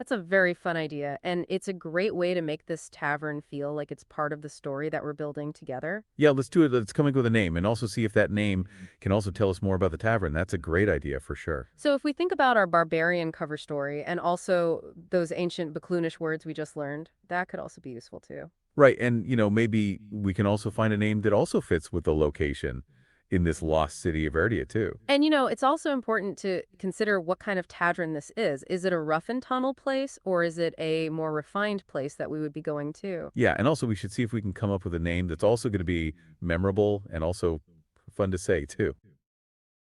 That's a very fun idea, and it's a great way to make this tavern feel like it's part of the story that we're building together. Yeah, let's do it. Let's come up with a name and also see if that name can also tell us more about the tavern. That's a great idea for sure. So if we think about our barbarian cover story and also those ancient Baclunish words we just learned, that could also be useful too. Right, and maybe we can also find a name that also fits with the location in this lost city of Erdia too. And it's also important to consider what kind of tavern this is. Is it a rough and tunnel place or is it a more refined place that we would be going to? Yeah, and also we should see if we can come up with a name that's also going to be memorable and also fun to say too.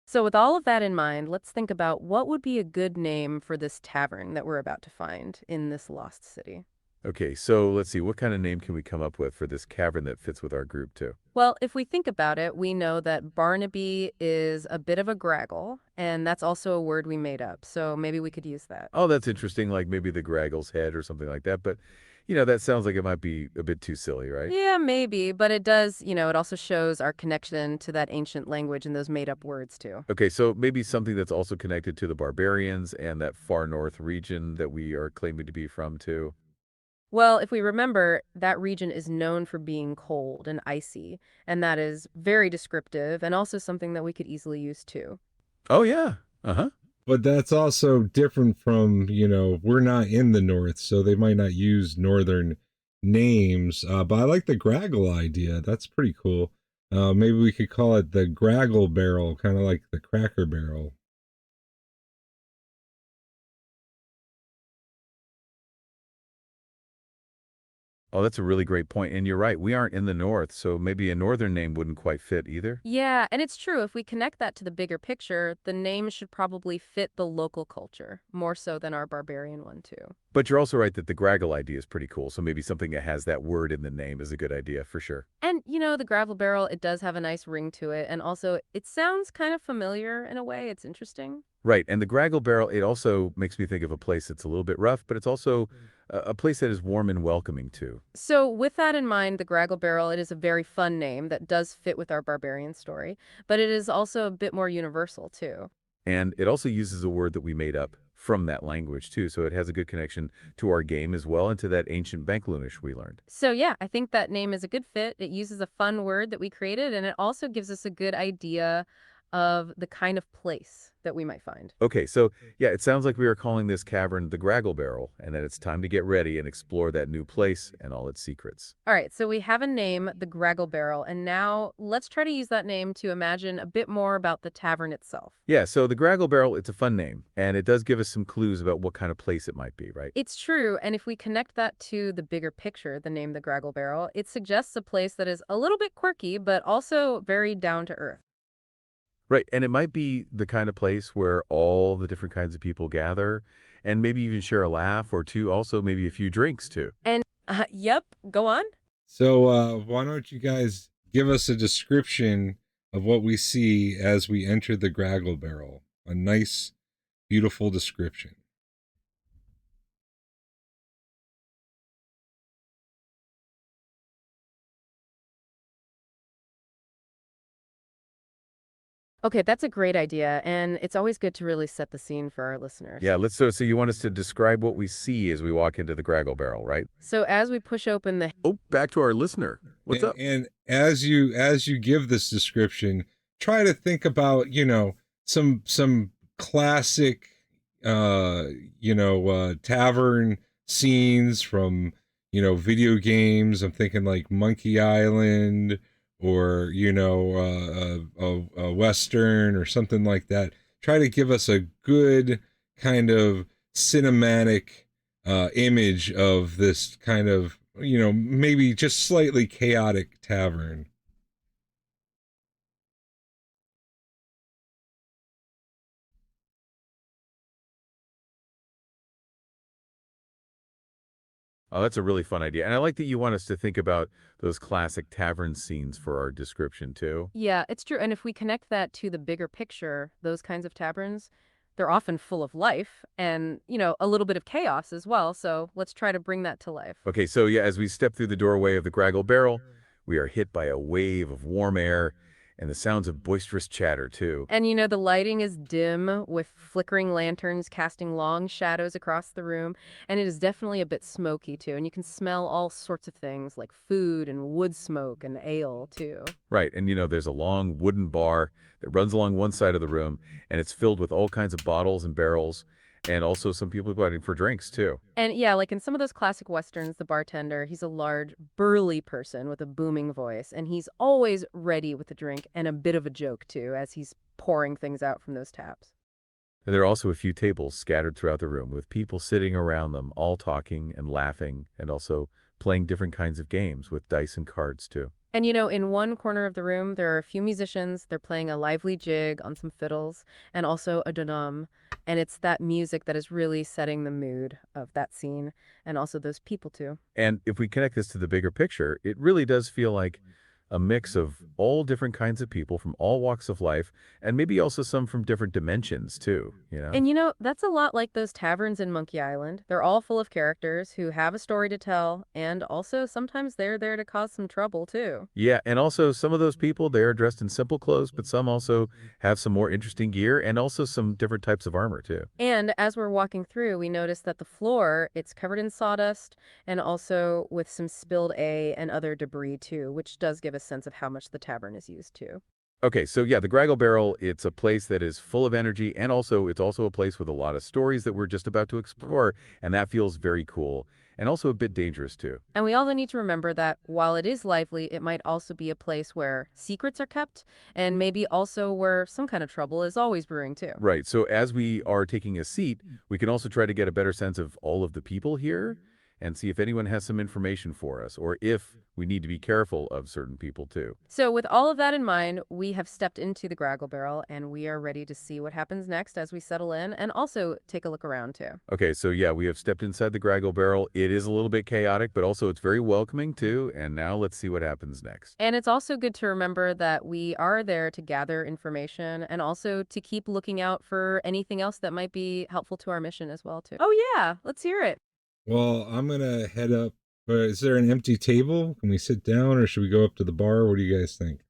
So with all of that in mind, let's think about what would be a good name for this tavern that we're about to find in this lost city. Okay, so let's see, what kind of name can we come up with for this cavern that fits with our group too? Well, if we think about it, we know that Barnaby is a bit of a graggle, and that's also a word we made up. So maybe we could use that. Oh, that's interesting, like maybe the Graggle's head or something like that, but that sounds like it might be a bit too silly, right? Yeah, maybe, but it does, it also shows our connection to that ancient language and those made up words too. Okay, so maybe something that's also connected to the barbarians and that far north region that we are claiming to be from too. Well, if we remember, that region is known for being cold and icy, and that is very descriptive and also something that we could easily use too. Oh yeah. Uh-huh. But that's also different from, we're not in the north, so they might not use northern names. But I like the Graggle idea. That's pretty cool. Maybe we could call it the Graggle Barrel, kind of like the Cracker Barrel. Oh, that's a really great point. And you're right, we aren't in the north, so maybe a northern name wouldn't quite fit either. Yeah, and it's true. If we connect that to the bigger picture, the name should probably fit the local culture, more so than our barbarian one, too. But you're also right that the Graggle idea is pretty cool, so maybe something that has that word in the name is a good idea for sure. And, the gravel barrel, it does have a nice ring to it, and also it sounds kind of familiar in a way. It's interesting. Right, and the Graggle Barrel, it also makes me think of a place that's a little bit rough, but it's also a place that is warm and welcoming too. So, with that in mind, the Graggle Barrel, it is a very fun name that does fit with our barbarian story, but it is also a bit more universal, too. And it also uses a word that we made up from that language too, so it has a good connection to our game as well and to that ancient Banklunish we learned. So, yeah, I think that name is a good fit. It uses a fun word that we created, and it also gives us a good idea of the kind of place that we might find. Okay, so yeah, it sounds like we are calling this cavern the Graggle Barrel, and that it's time to get ready and explore that new place and all its secrets. All right, so we have a name, the Graggle Barrel, and now let's try to use that name to imagine a bit more about the tavern itself. Yeah, so the Graggle Barrel, it's a fun name, and it does give us some clues about what kind of place it might be, right? It's true, and if we connect that to the bigger picture, the name the Graggle Barrel, it suggests a place that is a little bit quirky, but also very down to earth. Right, and it might be the kind of place where all the different kinds of people gather and maybe even share a laugh or two, also maybe a few drinks too. And, yep, go on. So why don't you guys give us a description of what we see as we enter the Graggle Barrel? A nice, beautiful description. Okay, that's a great idea, and it's always good to really set the scene for our listeners. Yeah, so you want us to describe what we see as we walk into the Graggle Barrel, right? So as we push open the Oh, back to our listener. What's and, up? And as you give this description, try to think about some classic tavern scenes from video games. I'm thinking like Monkey Island or a western or something like that. Try to give us a good kind of cinematic image of this kind of maybe just slightly chaotic tavern. Oh, that's a really fun idea. And I like that you want us to think about those classic tavern scenes for our description too. Yeah, it's true. And if we connect that to the bigger picture, those kinds of taverns, they're often full of life and, a little bit of chaos as well. So let's try to bring that to life. Okay, so yeah, as we step through the doorway of the Graggle Barrel, we are hit by a wave of warm air, And the sounds of boisterous chatter, too. And the lighting is dim with flickering lanterns casting long shadows across the room. And it is definitely a bit smoky, too. And you can smell all sorts of things like food and wood smoke and ale, too. Right, and there's a long wooden bar that runs along one side of the room, and it's filled with all kinds of bottles and barrels, and also some people waiting for drinks, too. And yeah, like in some of those classic westerns, the bartender, he's a large, burly person with a booming voice, and he's always ready with a drink and a bit of a joke, too, as he's pouring things out from those taps. And there are also a few tables scattered throughout the room with people sitting around them, all talking and laughing, and also playing different kinds of games with dice and cards, too. And in one corner of the room, there are a few musicians. They're playing a lively jig on some fiddles and also a drum. And it's that music that is really setting the mood of that scene and also those people, too. And if we connect this to the bigger picture, it really does feel like a mix of all different kinds of people from all walks of life, and maybe also some from different dimensions, too. And that's a lot like those taverns in Monkey Island. They're all full of characters who have a story to tell, and also sometimes they're there to cause some trouble, too. Yeah, and also some of those people, they are dressed in simple clothes, but some also have some more interesting gear and also some different types of armor, too. And as we're walking through, we notice that the floor, it's covered in sawdust and also with some spilled hay and other debris too, which does give a sense of how much the tavern is used too. Okay, so yeah, the Graggle Barrel, it's a place that is full of energy, and also it's also a place with a lot of stories that we're just about to explore, and that feels very cool, and also a bit dangerous too. And we also need to remember that while it is lively, it might also be a place where secrets are kept and maybe also where some kind of trouble is always brewing too. Right, so as we are taking a seat, we can also try to get a better sense of all of the people here and see if anyone has some information for us, or if we need to be careful of certain people too. So with all of that in mind, we have stepped into the Graggle Barrel and we are ready to see what happens next as we settle in and also take a look around too. Okay, so yeah, we have stepped inside the Graggle Barrel. It is a little bit chaotic, but also it's very welcoming too, and now let's see what happens next. And it's also good to remember that we are there to gather information and also to keep looking out for anything else that might be helpful to our mission as well too. Oh yeah, let's hear it. Well, I'm gonna head up. Is there an empty table? Can we sit down, or should we go up to the bar? What do you guys think?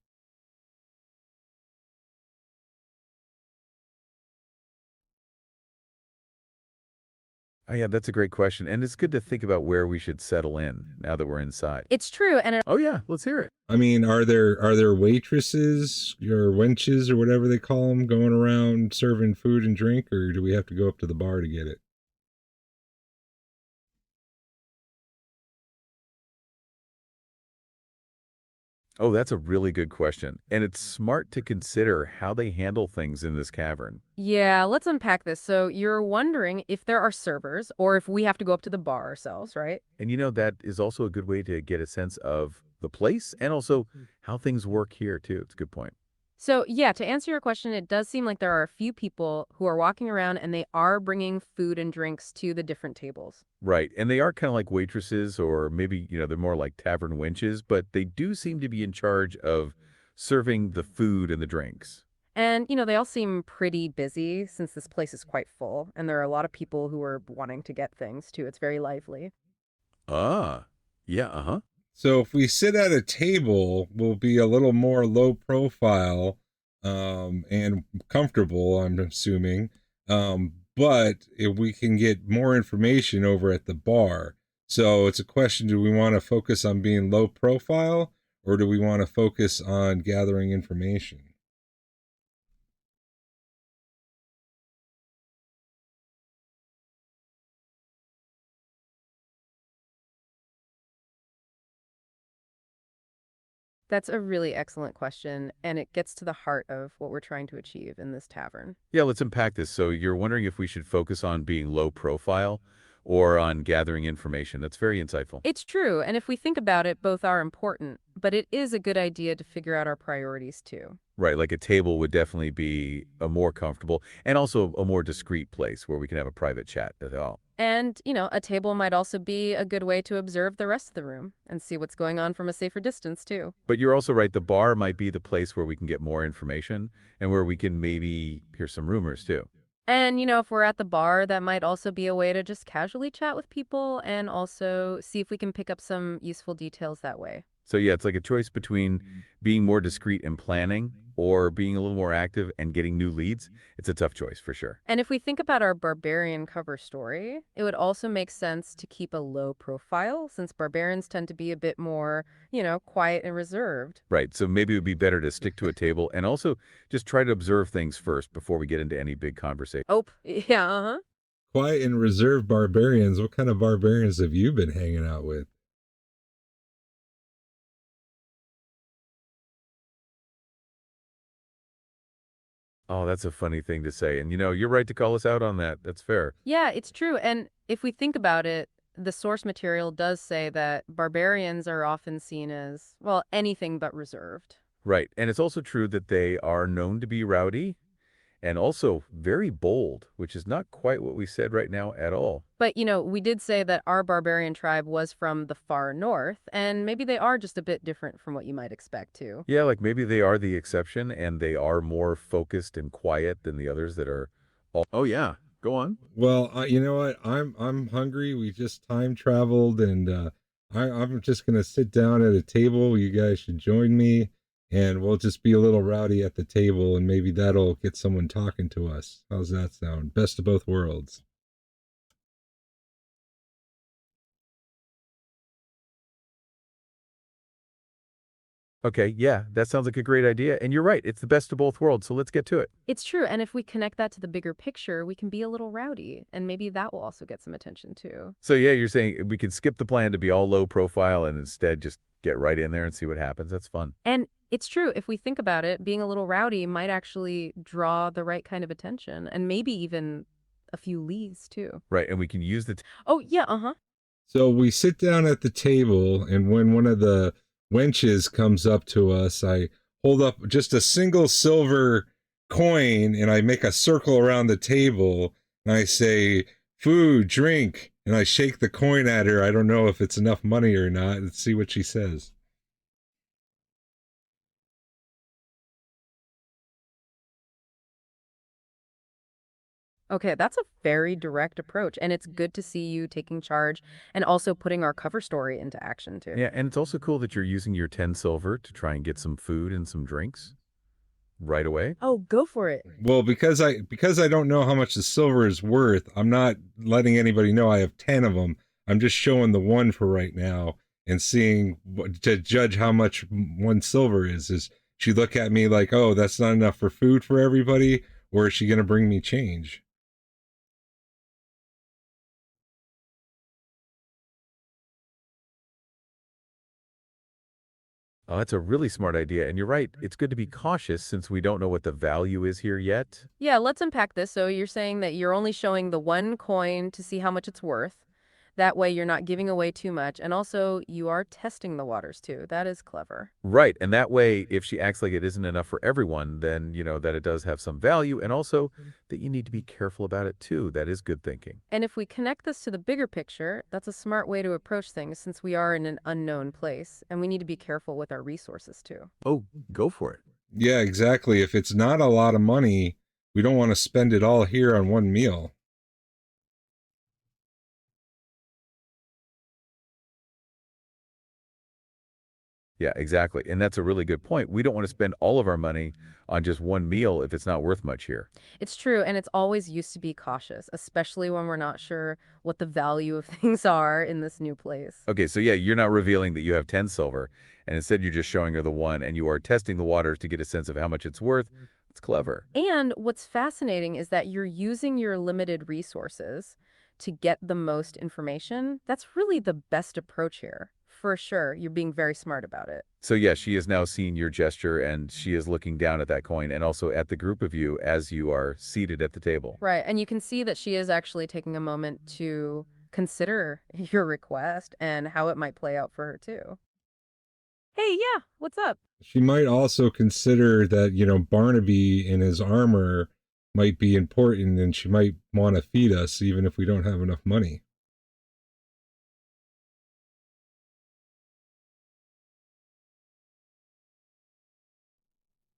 Oh yeah, that's a great question, and it's good to think about where we should settle in now that we're inside. It's true, and Oh yeah, let's hear it. I mean, are there waitresses or wenches or whatever they call them going around serving food and drink, or do we have to go up to the bar to get it? Oh, that's a really good question, and it's smart to consider how they handle things in this cavern. yeah, let's unpack this. So you're wondering if there are servers or if we have to go up to the bar ourselves, right? And that is also a good way to get a sense of the place and also how things work here too. It's a good point. So, yeah, to answer your question, it does seem like there are a few people who are walking around and they are bringing food and drinks to the different tables. Right. And they are kind of like waitresses, or maybe, they're more like tavern wenches, but they do seem to be in charge of serving the food and the drinks. And, they all seem pretty busy since this place is quite full. And there are a lot of people who are wanting to get things too. It's very lively. Ah, yeah, uh-huh. So if we sit at a table, we'll be a little more low profile, and comfortable, I'm assuming. But if we can get more information over at the bar. So it's a question, do we want to focus on being low profile, or do we want to focus on gathering information? That's a really excellent question. And it gets to the heart of what we're trying to achieve in this tavern. Yeah, let's unpack this. So you're wondering if we should focus on being low profile or on gathering information. That's very insightful. It's true. And if we think about it, both are important. But it is a good idea to figure out our priorities too. Right, like a table would definitely be a more comfortable and also a more discreet place where we can have a private chat as well. And, a table might also be a good way to observe the rest of the room and see what's going on from a safer distance, too. But you're also right, the bar might be the place where we can get more information and where we can maybe hear some rumors too. And, if we're at the bar, that might also be a way to just casually chat with people and also see if we can pick up some useful details that way. So yeah, it's like a choice between being more discreet and planning or being a little more active and getting new leads. It's a tough choice for sure. And if we think about our barbarian cover story, it would also make sense to keep a low profile since barbarians tend to be a bit more, quiet and reserved. Right. So maybe it would be better to stick to a table and also just try to observe things first before we get into any big conversation. Oh, yeah, uh-huh. Quiet and reserved barbarians. What kind of barbarians have you been hanging out with? Oh, that's a funny thing to say. And you're right to call us out on that. That's fair. Yeah, it's true. And if we think about it, the source material does say that barbarians are often seen as, well, anything but reserved. Right. And it's also true that they are known to be rowdy and also very bold, which is not quite what we said right now at all. But, we did say that our barbarian tribe was from the far north, and maybe they are just a bit different from what you might expect, too. Yeah, like maybe they are the exception and they are more focused and quiet than the others that are all. Oh, yeah. Go on. Well, you know what? I'm hungry. We just time traveled, and I'm just gonna sit down at a table. You guys should join me, and we'll just be a little rowdy at the table, and maybe that'll get someone talking to us. How's that sound? Best of both worlds. Okay, yeah, that sounds like a great idea. And you're right, it's the best of both worlds. So let's get to it. It's true, and if we connect that to the bigger picture, we can be a little rowdy, and maybe that will also get some attention, too. So yeah, you're saying we could skip the plan to be all low profile and instead just get right in there and see what happens. That's fun. And it's true, if we think about it, being a little rowdy might actually draw the right kind of attention, and maybe even a few leads, too. Right. And we can use the Oh, yeah, uh-huh. So we sit down at the table, and when one of the wenches comes up to us, I hold up just a single silver coin and I make a circle around the table and I say, food, drink, and I shake the coin at her. I don't know if it's enough money or not. Let's see what she says. Okay, that's a very direct approach, and it's good to see you taking charge and also putting our cover story into action, too. Yeah, and it's also cool that you're using your 10 silver to try and get some food and some drinks right away. Oh, go for it. Well, because I don't know how much the silver is worth, I'm not letting anybody know I have 10 of them. I'm just showing the one for right now and seeing to judge how much one silver is. Is she look at me like, "Oh, that's not enough for food for everybody," or is she going to bring me change? Oh, that's a really smart idea. And you're right. It's good to be cautious since we don't know what the value is here yet. Yeah, let's unpack this. So you're saying that you're only showing the one coin to see how much it's worth. That way you're not giving away too much. And also you are testing the waters too. That is clever. Right. And that way, if she acts like it isn't enough for everyone, then, that it does have some value and also that you need to be careful about it too. That is good thinking. And if we connect this to the bigger picture, that's a smart way to approach things since we are in an unknown place and we need to be careful with our resources too. Oh, go for it. Yeah, exactly. If it's not a lot of money, we don't want to spend it all here on one meal. Yeah, exactly. And that's a really good point. We don't want to spend all of our money on just one meal if it's not worth much here. It's true, and it's always used to be cautious, especially when we're not sure what the value of things are in this new place. Okay, so yeah, you're not revealing that you have 10 silver, and instead you're just showing her the one, and you are testing the waters to get a sense of how much it's worth. It's clever. And what's fascinating is that you're using your limited resources to get the most information. That's really the best approach here. For sure, you're being very smart about it. So yeah, she is now seeing your gesture, and she is looking down at that coin and also at the group of you as you are seated at the table. Right, and you can see that she is actually taking a moment to consider your request and how it might play out for her too. Hey, yeah, what's up? She might also consider that, Barnaby and his armor might be important and she might want to feed us even if we don't have enough money.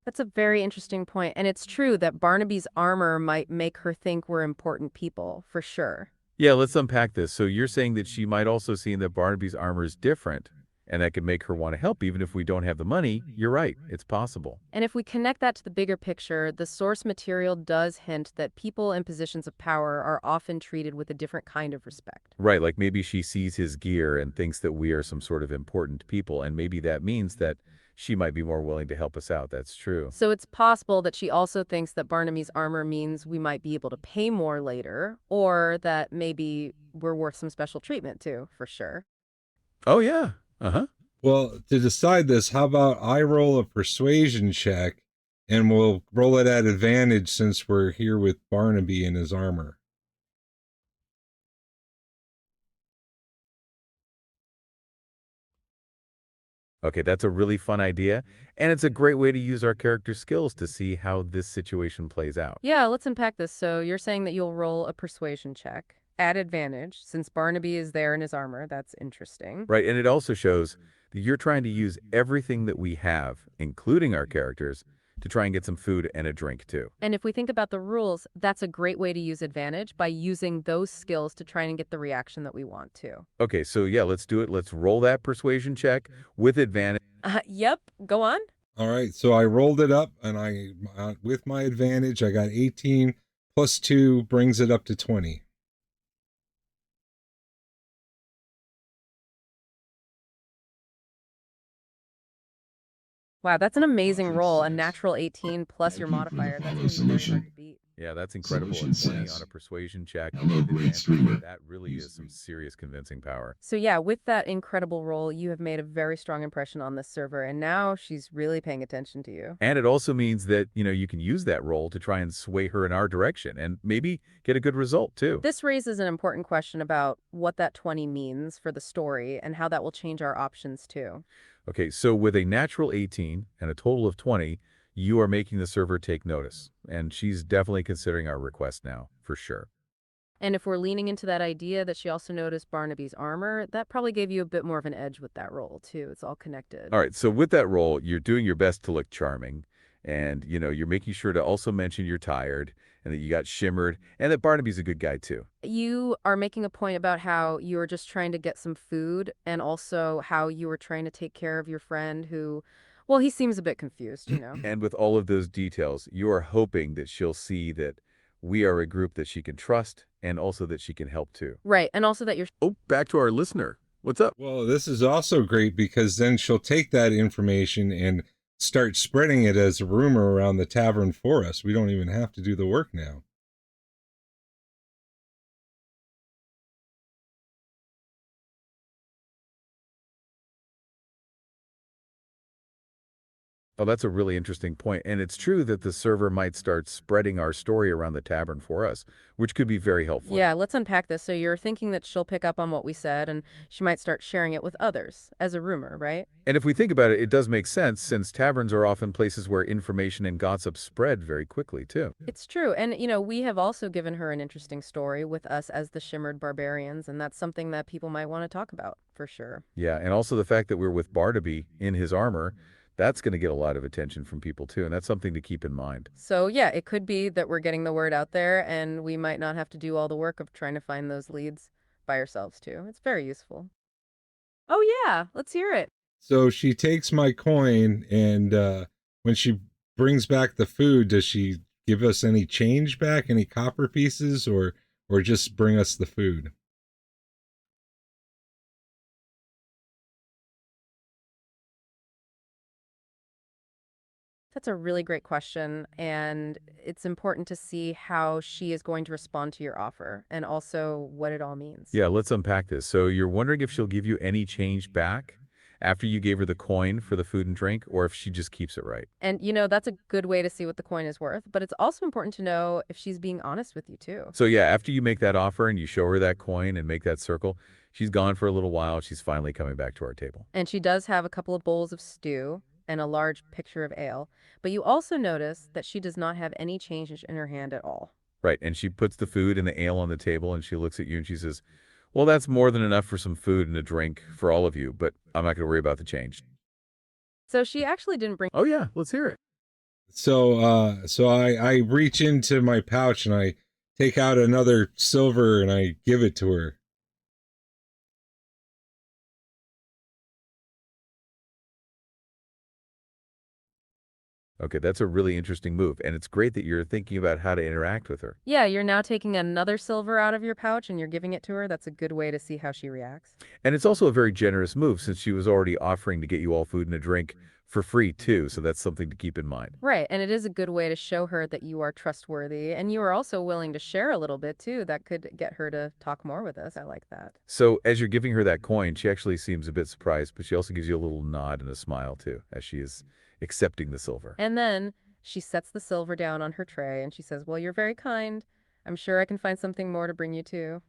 That's a very interesting point, and it's true that Barnaby's armor might make her think we're important people, for sure. Yeah, let's unpack this. So you're saying that she might also see that Barnaby's armor is different, And that could make her want to help even if we don't have the money. You're right. It's possible. And if we connect that to the bigger picture, the source material does hint that people in positions of power are often treated with a different kind of respect. Right, like maybe she sees his gear and thinks that we are some sort of important people, and maybe that means that she might be more willing to help us out. That's true. So it's possible that she also thinks that Barnaby's armor means we might be able to pay more later, or that maybe we're worth some special treatment too, for sure. Oh, yeah. Uh-huh. Well, to decide this, how about I roll a persuasion check and we'll roll it at advantage since we're here with Barnaby in his armor. Okay, that's a really fun idea, and it's a great way to use our character skills to see how this situation plays out. Yeah, let's unpack this. So you're saying that you'll roll a persuasion check at advantage since Barnaby is there in his armor. That's interesting. Right, and it also shows that you're trying to use everything that we have, including our characters, to try and get some food and a drink too. And if we think about the rules, that's a great way to use advantage by using those skills to try and get the reaction that we want to. Okay, so yeah, let's do it. Let's roll that persuasion check with advantage. Yep, go on. All right, so I rolled it up, and with my advantage, I got 18 plus 2 brings it up to 20. Wow, that's an amazing roll. A natural 18 plus your modifier. That's going to be very hard to beat. Yeah, that's incredible. A 20 on a persuasion check. Hello, great streamer. That really is some serious convincing power. So yeah, with that incredible roll, you have made a very strong impression on this server, and now she's really paying attention to you. And it also means that, you can use that role to try and sway her in our direction and maybe get a good result too. This raises an important question about what that 20 means for the story and how that will change our options too. Okay, so with a natural 18 and a total of 20, you are making the server take notice. And she's definitely considering our request now, for sure. And if we're leaning into that idea that she also noticed Barnaby's armor, that probably gave you a bit more of an edge with that role too. It's all connected. All right, so with that role, you're doing your best to look charming. And, you're making sure to also mention you're tired and that you got shimmered and that Barnaby's a good guy too. You are making a point about how you were just trying to get some food and also how you were trying to take care of your friend who, well, he seems a bit confused, you know. And with all of those details, you are hoping that she'll see that we are a group that she can trust and also that she can help too. Right, and also that you're Oh, back to our listener. What's up? Well, this is also great because then she'll take that information and start spreading it as a rumor around the tavern for us. We don't even have to do the work now. Oh, that's a really interesting point. And it's true that the server might start spreading our story around the tavern for us, which could be very helpful. Yeah, let's unpack this. So you're thinking that she'll pick up on what we said and she might start sharing it with others as a rumor, right? And if we think about it, it does make sense since taverns are often places where information and gossip spread very quickly, too. It's true. And, we have also given her an interesting story with us as the Shimmered Barbarians, and that's something that people might want to talk about, for sure. Yeah, and also the fact that we're with Barnaby in his armor, that's going to get a lot of attention from people, too, and that's something to keep in mind. So, yeah, it could be that we're getting the word out there, and we might not have to do all the work of trying to find those leads by ourselves, too. It's very useful. Oh, yeah, let's hear it. So she takes my coin, and when she brings back the food, does she give us any change back, any copper pieces, or just bring us the food? That's a really great question, and it's important to see how she is going to respond to your offer and also what it all means. Yeah, let's unpack this. So you're wondering if she'll give you any change back after you gave her the coin for the food and drink, or if she just keeps it right. And, that's a good way to see what the coin is worth, but it's also important to know if she's being honest with you, too. So yeah, after you make that offer and you show her that coin and make that circle, she's gone for a little while. She's finally coming back to our table. And she does have a couple of bowls of stew and a large pitcher of ale, but you also notice that she does not have any change in her hand at all. Right, and she puts the food and the ale on the table and she looks at you and she says, well, that's more than enough for some food and a drink for all of you, but I'm not going to worry about the change. So she actually didn't bring... Oh yeah, let's hear it. So I reach into my pouch and I take out another silver and I give it to her. Okay, that's a really interesting move, and it's great that you're thinking about how to interact with her. Yeah, you're now taking another silver out of your pouch and you're giving it to her. That's a good way to see how she reacts. And it's also a very generous move since she was already offering to get you all food and a drink for free too, so that's something to keep in mind. Right, and it is a good way to show her that you are trustworthy and you are also willing to share a little bit too. That could get her to talk more with us. I like that. So as you're giving her that coin, she actually seems a bit surprised, but she also gives you a little nod and a smile too, as she is accepting the silver. And then she sets the silver down on her tray and she says, "Well, you're very kind. I'm sure I can find something more to bring you too."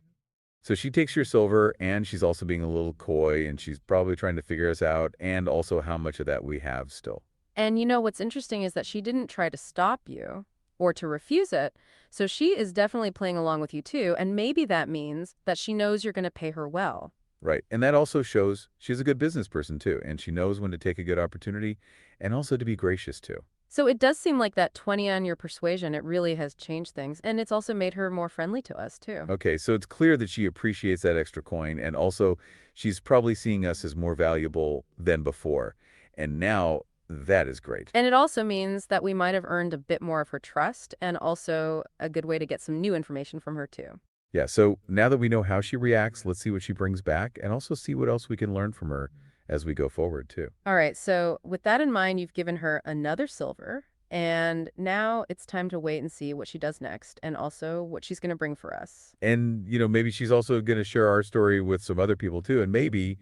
So she takes your silver, and she's also being a little coy, and she's probably trying to figure us out, and also how much of that we have still. And you know what's interesting is that she didn't try to stop you or to refuse it. So she is definitely playing along with you too. And maybe that means that she knows you're going to pay her well. Right. And that also shows she's a good business person too, and she knows when to take a good opportunity and also to be gracious too. So it does seem like that 20 on your persuasion, it really has changed things. And it's also made her more friendly to us too. Okay, so it's clear that she appreciates that extra coin, and also she's probably seeing us as more valuable than before. And now that is great. And it also means that we might have earned a bit more of her trust and also a good way to get some new information from her too. Yeah, so now that we know how she reacts, let's see what she brings back and also see what else we can learn from her as we go forward too. All right, so with that in mind, you've given her another silver, and now it's time to wait and see what she does next and also what she's going to bring for us. And, maybe she's also going to share our story with some other people too. And maybe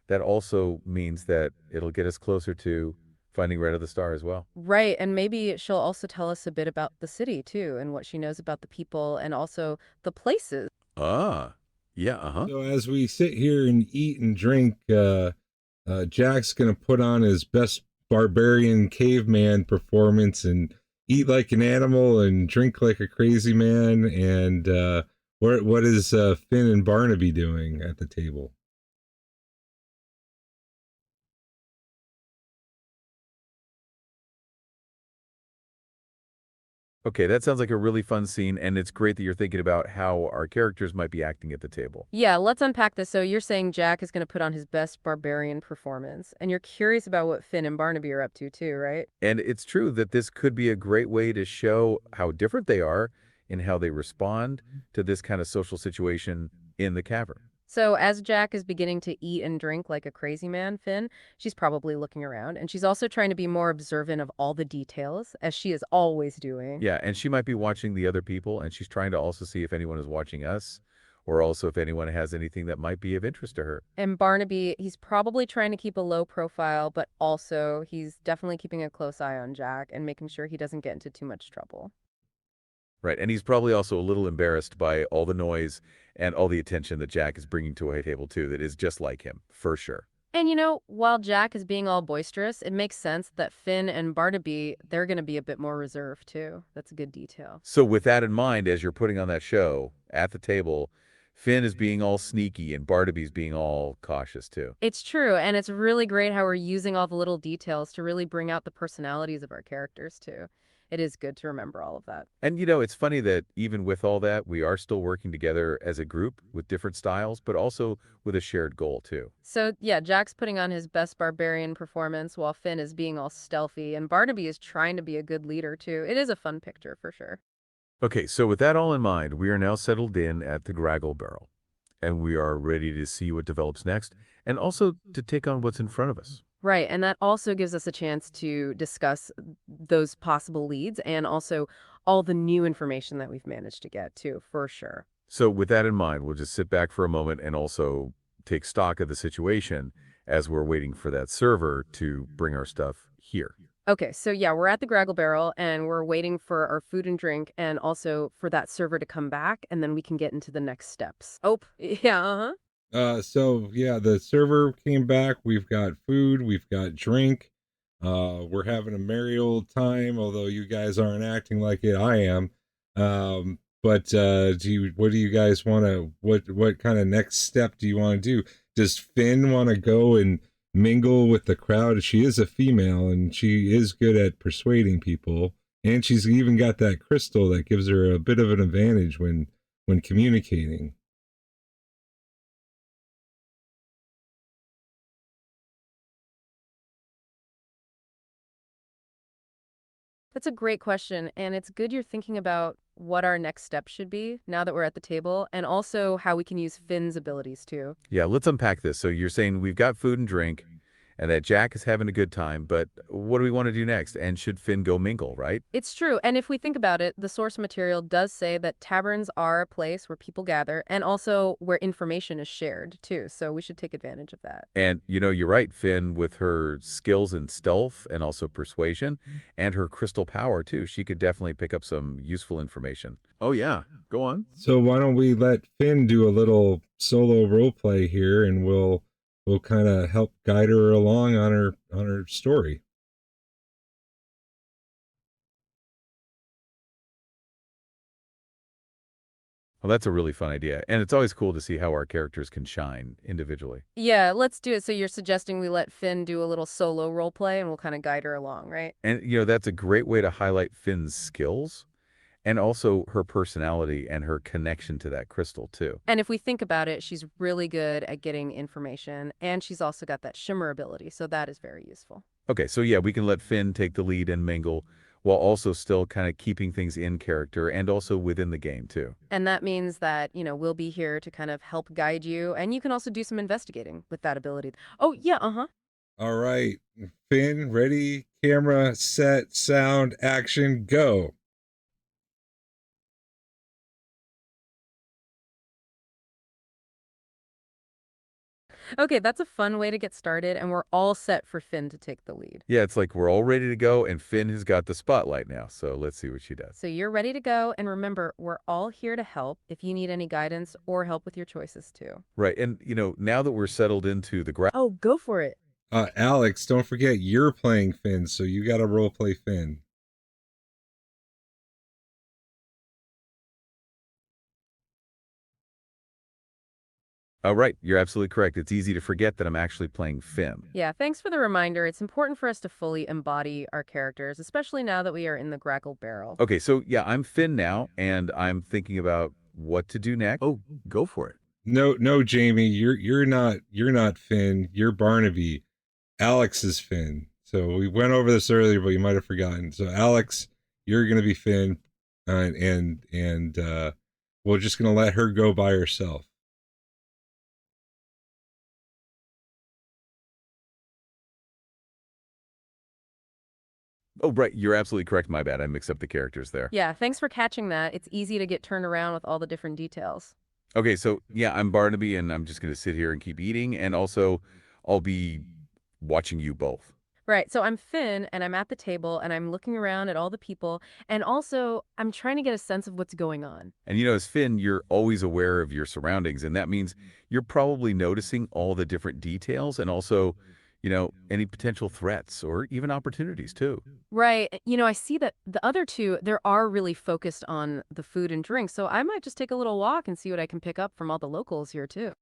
that also means that it'll get us closer to finding Red of the Star as well. Right, and maybe she'll also tell us a bit about the city too and what she knows about the people and also the places. Ah, yeah, uh-huh. So as we sit here and eat and drink, Jack's gonna put on his best barbarian caveman performance and eat like an animal and drink like a crazy man. And what is Finn and Barnaby doing at the table? Okay, that sounds like a really fun scene, and it's great that you're thinking about how our characters might be acting at the table. Yeah, let's unpack this. So you're saying Jack is going to put on his best barbarian performance, and you're curious about what Finn and Barnaby are up to too, right? And it's true that this could be a great way to show how different they are in how they respond to this kind of social situation in the cavern. So as Jack is beginning to eat and drink like a crazy man, Finn, she's probably looking around, and she's also trying to be more observant of all the details, as she is always doing. Yeah, and she might be watching the other people, and she's trying to also see if anyone is watching us, or also if anyone has anything that might be of interest to her. And Barnaby, he's probably trying to keep a low profile, but also he's definitely keeping a close eye on Jack and making sure he doesn't get into too much trouble. Right, and he's probably also a little embarrassed by all the noise and all the attention that Jack is bringing to a table too, that is just like him, for sure. And you know, while Jack is being all boisterous, it makes sense that Finn and Barnaby, they're going to be a bit more reserved too. That's a good detail. So with that in mind, as you're putting on that show at the table, Finn is being all sneaky and Barnaby's being all cautious too. It's true, and it's really great how we're using all the little details to really bring out the personalities of our characters too. It is good to remember all of that. And it's funny that even with all that, we are still working together as a group with different styles, but also with a shared goal too. So, yeah, Jack's putting on his best barbarian performance while Finn is being all stealthy, and Barnaby is trying to be a good leader too. It is a fun picture for sure. Okay, so with that all in mind, we are now settled in at the Graggle Barrel, and we are ready to see what develops next, and also to take on what's in front of us. Right, and that also gives us a chance to discuss those possible leads and also all the new information that we've managed to get too, for sure. So with that in mind, we'll just sit back for a moment and also take stock of the situation as we're waiting for that server to bring our stuff here. Okay, so yeah, we're at the Graggle Barrel and we're waiting for our food and drink and also for that server to come back and then we can get into the next steps. Oh, yeah, uh-huh. So yeah, the server came back. We've got food, we've got drink. We're having a merry old time, although you guys aren't acting like it. I am. But what do you guys want to? What kind of next step do you want to do? Does Finn want to go and mingle with the crowd? She is a female, and she is good at persuading people, and she's even got that crystal that gives her a bit of an advantage when communicating. That's a great question, and it's good you're thinking about what our next step should be now that we're at the table, and also how we can use Finn's abilities too. Yeah, let's unpack this. So you're saying we've got food and drink, and that Jack is having a good time, but what do we want to do next? And should Finn go mingle, right? It's true, and if we think about it, the source material does say that taverns are a place where people gather, and also where information is shared too, so we should take advantage of that. And, you're right, Finn, with her skills in stealth and also persuasion and her crystal power, too. She could definitely pick up some useful information. Oh, yeah. Go on. So why don't we let Finn do a little solo role play here, and we'll kind of help guide her along on her story. Well, that's a really fun idea. And it's always cool to see how our characters can shine individually. Yeah, let's do it. So you're suggesting we let Finn do a little solo role play and we'll kind of guide her along, right? And, that's a great way to highlight Finn's skills and also her personality and her connection to that crystal, too. And if we think about it, she's really good at getting information, and she's also got that shimmer ability, so that is very useful. Okay, so yeah, we can let Finn take the lead and mingle while also still kind of keeping things in character and also within the game, too. And that means that, we'll be here to kind of help guide you, and you can also do some investigating with that ability. Oh, yeah, uh-huh. All right, Finn, ready, camera, set, sound, action, go. Okay, that's a fun way to get started, and we're all set for Finn to take the lead. Yeah, it's like we're all ready to go, and Finn has got the spotlight now, so let's see what she does. So you're ready to go, and remember, we're all here to help if you need any guidance or help with your choices too. Right, and, now that we're settled into the ground. Oh, go for it. Alex, don't forget you're playing Finn, so you got to role play Finn. Oh, right, you're absolutely correct. It's easy to forget that I'm actually playing Finn. Yeah, thanks for the reminder. It's important for us to fully embody our characters, especially now that we are in the Grackle Barrel. Okay, so yeah, I'm Finn now, and I'm thinking about what to do next. Oh, go for it. No, no, Jamie, you're not Finn. You're Barnaby. Alex is Finn. So we went over this earlier, but you might have forgotten. So Alex, you're gonna be Finn, and we're just gonna let her go by herself. Oh, right, you're absolutely correct. My bad. I mixed up the characters there. Yeah, thanks for catching that. It's easy to get turned around with all the different details. Okay, so yeah, I'm Barnaby, and I'm just going to sit here and keep eating, and also I'll be watching you both. Right, so I'm Finn, and I'm at the table, and I'm looking around at all the people, and also I'm trying to get a sense of what's going on. And as Finn, you're always aware of your surroundings, and that means you're probably noticing all the different details and also, any potential threats or even opportunities too. Right, I see that the other two, they are really focused on the food and drink, so I might just take a little walk and see what I can pick up from all the locals here too.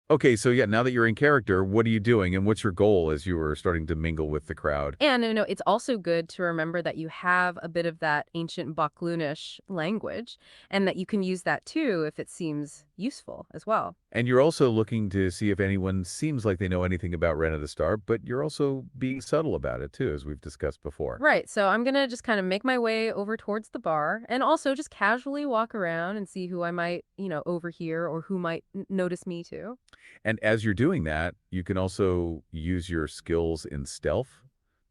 Okay, so yeah, now that you're in character, what are you doing, and what's your goal as you were starting to mingle with the crowd? And it's also good to remember that you have a bit of that ancient Baklunish language, and that you can use that too if it seems useful as well. And you're also looking to see if anyone seems like they know anything about Ren of the Star, but you're also being subtle about it too, as we've discussed before. Right, so I'm gonna just kind of make my way over towards the bar, and also just casually walk around and see who I might, overhear or who might notice me too. And as you're doing that, you can also use your skills in stealth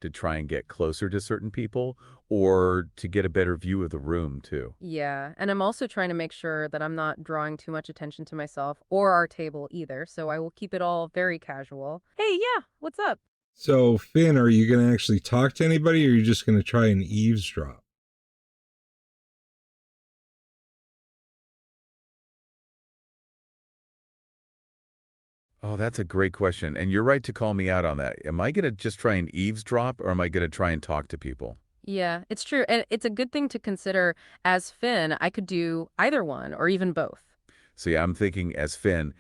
to try and get closer to certain people or to get a better view of the room too. Yeah, and I'm also trying to make sure that I'm not drawing too much attention to myself or our table either, so I will keep it all very casual. Hey, yeah, what's up? So Finn, are you gonna actually talk to anybody, or are you just gonna try and eavesdrop? Oh, that's a great question. And you're right to call me out on that. Am I going to just try and eavesdrop or am I going to try and talk to people? Yeah, it's true. And it's a good thing to consider as Finn. I could do either one or even both. So yeah, I'm thinking as Finn.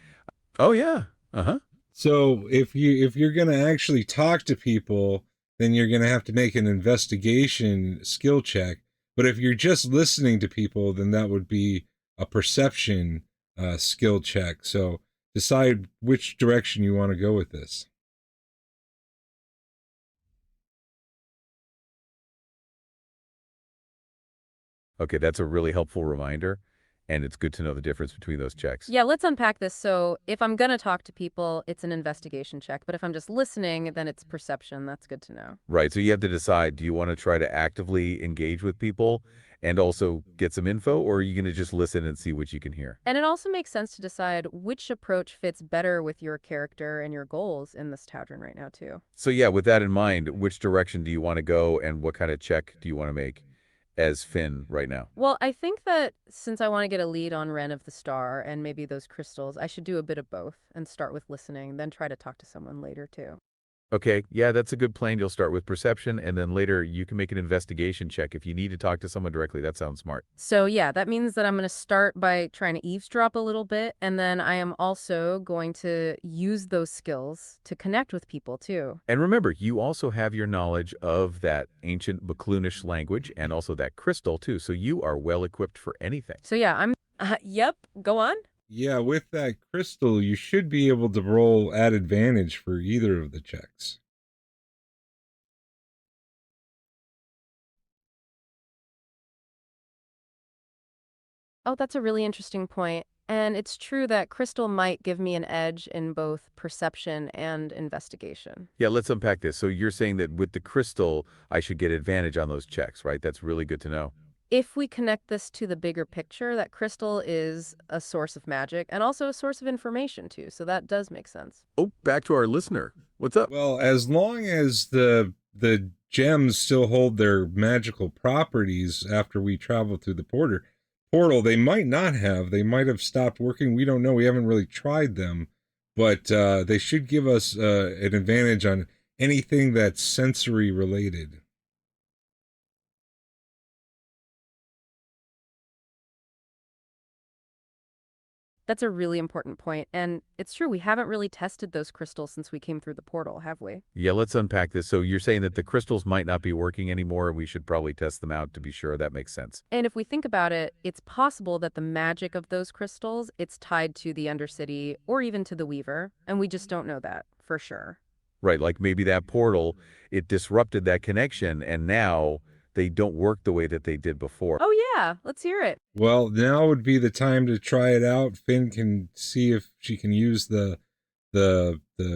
Oh yeah. Uh-huh. So if you're gonna actually talk to people, then you're gonna have to make an investigation skill check. But if you're just listening to people, then that would be a perception skill check. So decide which direction you want to go with this. Okay, that's a really helpful reminder, and it's good to know the difference between those checks. Yeah, let's unpack this. So if I'm going to talk to people, it's an investigation check. But if I'm just listening, then it's perception. That's good to know. Right, so you have to decide, do you want to try to actively engage with people and also get some info, or are you going to just listen and see what you can hear? And it also makes sense to decide which approach fits better with your character and your goals in this tavern right now, too. So yeah, with that in mind, which direction do you want to go and what kind of check do you want to make as Finn right now? Well, I think that since I want to get a lead on Ren of the Star and maybe those crystals, I should do a bit of both and start with listening, then try to talk to someone later, too. Okay, yeah, that's a good plan. You'll start with perception, and then later you can make an investigation check if you need to talk to someone directly. That sounds smart. So yeah, that means that I'm going to start by trying to eavesdrop a little bit, and then I am also going to use those skills to connect with people too. And remember, you also have your knowledge of that ancient Bakloonish language and also that crystal too, so you are well equipped for anything. So yeah, yep, go on. Yeah, with that crystal, you should be able to roll at advantage for either of the checks. Oh, that's a really interesting point. And it's true that crystal might give me an edge in both perception and investigation. Yeah, let's unpack this. So you're saying that with the crystal, I should get advantage on those checks, right? That's really good to know. If we connect this to the bigger picture, that crystal is a source of magic and also a source of information too. So that does make sense. Oh, back to our listener. What's up? Well, as long as the gems still hold their magical properties after we travel through the portal, they might not have. They might have stopped working. We don't know. We haven't really tried them, but they should give us an advantage on anything that's sensory related. That's a really important point. And it's true, we haven't really tested those crystals since we came through the portal, have we? Yeah, let's unpack this. So you're saying that the crystals might not be working anymore, and we should probably test them out to be sure. That makes sense. And if we think about it, it's possible that the magic of those crystals, it's tied to the Undercity or even to the Weaver, and we just don't know that for sure. Right, like maybe that portal, it disrupted that connection, and now they don't work the way that they did before. Oh yeah, let's hear it. Well, now would be the time to try it out. Finn can see if she can use the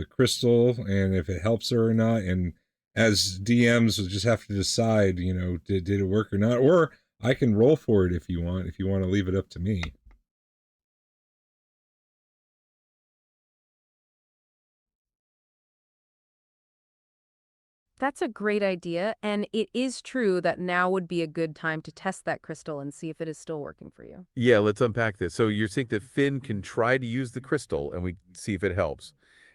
crystal and if it helps her or not. And as DMs, we'll just have to decide, did it work or not? Or I can roll for it if you want to leave it up to me. That's a great idea, and it is true that now would be a good time to test that crystal and see if it is still working for you. Yeah, let's unpack this. So you're saying that Finn can try to use the crystal, and we see if it helps.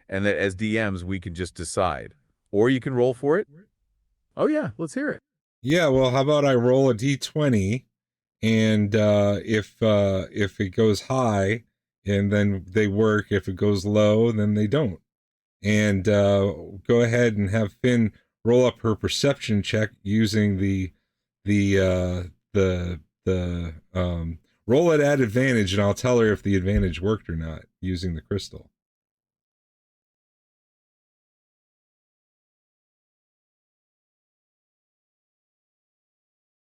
And that as DMs, we can just decide. Or you can roll for it. Oh, yeah, let's hear it. Yeah, well, how about I roll a d20, and if it goes high, and then they work. If it goes low, then they don't. And go ahead and have Finn roll up her perception check using the roll it at advantage, and I'll tell her if the advantage worked or not using the crystal.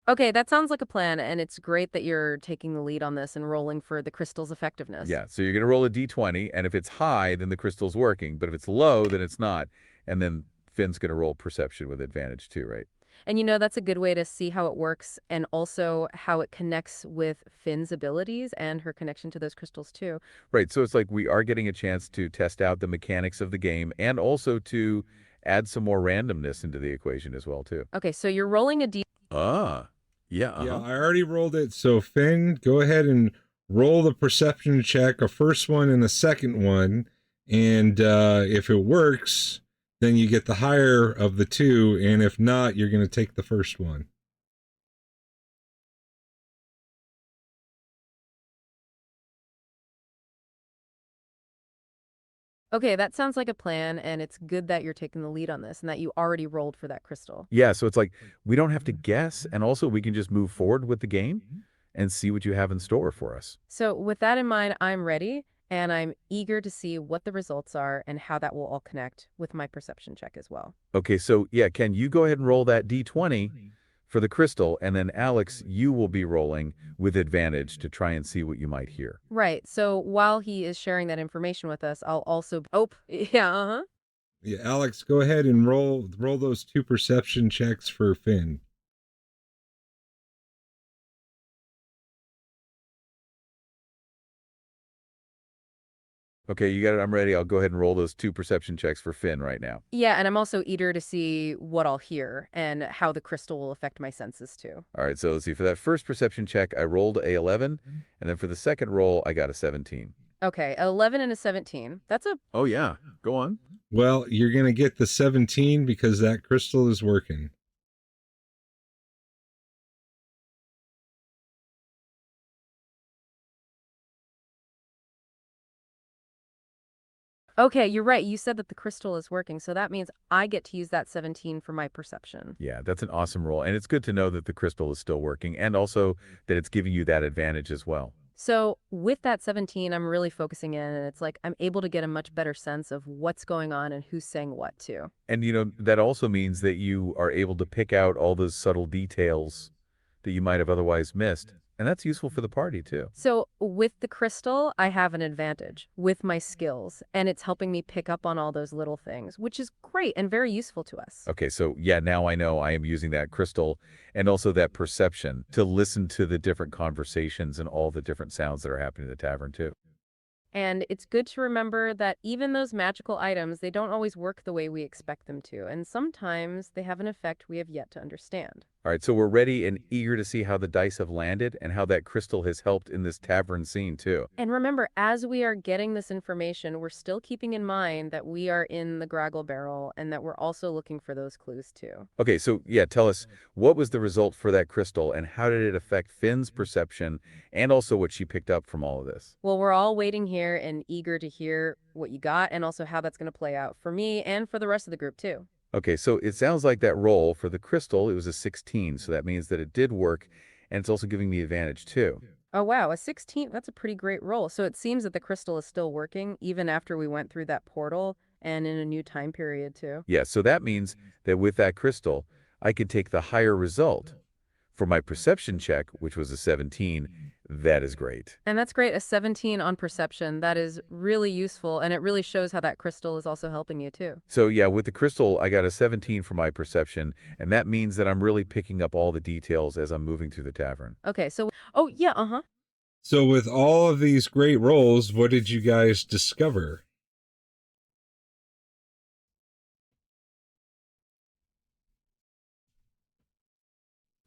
Okay, that sounds like a plan, and it's great that you're taking the lead on this and rolling for the crystal's effectiveness. Yeah, so you're going to roll a d20, and if it's high, then the crystal's working. But if it's low, then it's not. And then Finn's going to roll perception with advantage too, right? And that's a good way to see how it works and also how it connects with Finn's abilities and her connection to those crystals too. Right, so it's like we are getting a chance to test out the mechanics of the game and also to add some more randomness into the equation as well, too. Okay, so you're rolling a D. Ah, yeah, Yeah, I already rolled it. So Finn, go ahead and roll the perception check, a first one and a second one, and if it works, then you get the higher of the two, and if not, you're going to take the first one. Okay, that sounds like a plan, and it's good that you're taking the lead on this and that you already rolled for that crystal. Yeah, so it's like we don't have to guess, and also we can just move forward with the game and see what you have in store for us. So with that in mind, I'm ready, and I'm eager to see what the results are and how that will all connect with my perception check as well. Okay, so yeah, Ken, you go ahead and roll that d20 for the crystal, and then Alex, you will be rolling with advantage to try and see what you might hear. Right. So while he is sharing that information with us, I'll also. Oh, yeah. Uh-huh. Yeah, Alex, go ahead and roll those 2 perception checks for Finn. Okay, you got it. I'm ready. I'll go ahead and roll those 2 perception checks for Finn right now. Yeah, and I'm also eager to see what I'll hear and how the crystal will affect my senses too. All right, so let's see. For that first perception check, I rolled a 11, and then for the second roll, I got a 17. Okay, 11 and a 17. That's a. Oh, yeah. Go on. Well, you're going to get the 17 because that crystal is working. Okay, you're right. You said that the crystal is working, so that means I get to use that 17 for my perception. Yeah, that's an awesome roll. And it's good to know that the crystal is still working and also that it's giving you that advantage as well. So with that 17, I'm really focusing in, and it's like I'm able to get a much better sense of what's going on and who's saying what too. And, that also means that you are able to pick out all those subtle details that you might have otherwise missed. And that's useful for the party, too. So with the crystal, I have an advantage with my skills, and it's helping me pick up on all those little things, which is great and very useful to us. Okay, so yeah, now I know I am using that crystal and also that perception to listen to the different conversations and all the different sounds that are happening in the tavern, too. And it's good to remember that even those magical items, they don't always work the way we expect them to, and sometimes they have an effect we have yet to understand. All right, so we're ready and eager to see how the dice have landed and how that crystal has helped in this tavern scene, too. And remember, as we are getting this information, we're still keeping in mind that we are in the Graggle Barrel and that we're also looking for those clues too. Okay, so yeah, tell us, what was the result for that crystal and how did it affect Finn's perception and also what she picked up from all of this? Well, we're all waiting here and eager to hear what you got and also how that's going to play out for me and for the rest of the group too. Okay, so it sounds like that roll for the crystal, it was a 16, so that means that it did work, and it's also giving me advantage too. Oh, wow, a 16, that's a pretty great roll. So it seems that the crystal is still working even after we went through that portal and in a new time period too. Yeah, so that means that with that crystal, I could take the higher result. For my perception check, which was a 17, that is great. And that's great, a 17 on perception. That is really useful, and it really shows how that crystal is also helping you too. So yeah, with the crystal, I got a 17 for my perception, and that means that I'm really picking up all the details as I'm moving through the tavern. Okay, so, oh, yeah, uh-huh. So with all of these great rolls, what did you guys discover?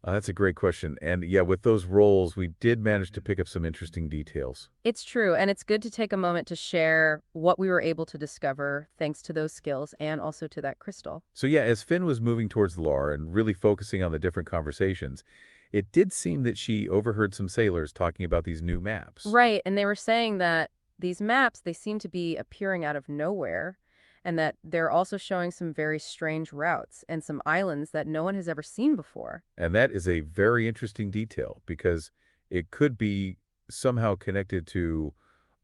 That's a great question. And yeah, with those rolls, we did manage to pick up some interesting details. It's true, and it's good to take a moment to share what we were able to discover thanks to those skills and also to that crystal. So yeah, as Finn was moving towards the Lar and really focusing on the different conversations, it did seem that she overheard some sailors talking about these new maps. Right, and they were saying that these maps, they seem to be appearing out of nowhere, and that they're also showing some very strange routes and some islands that no one has ever seen before. And that is a very interesting detail because it could be somehow connected to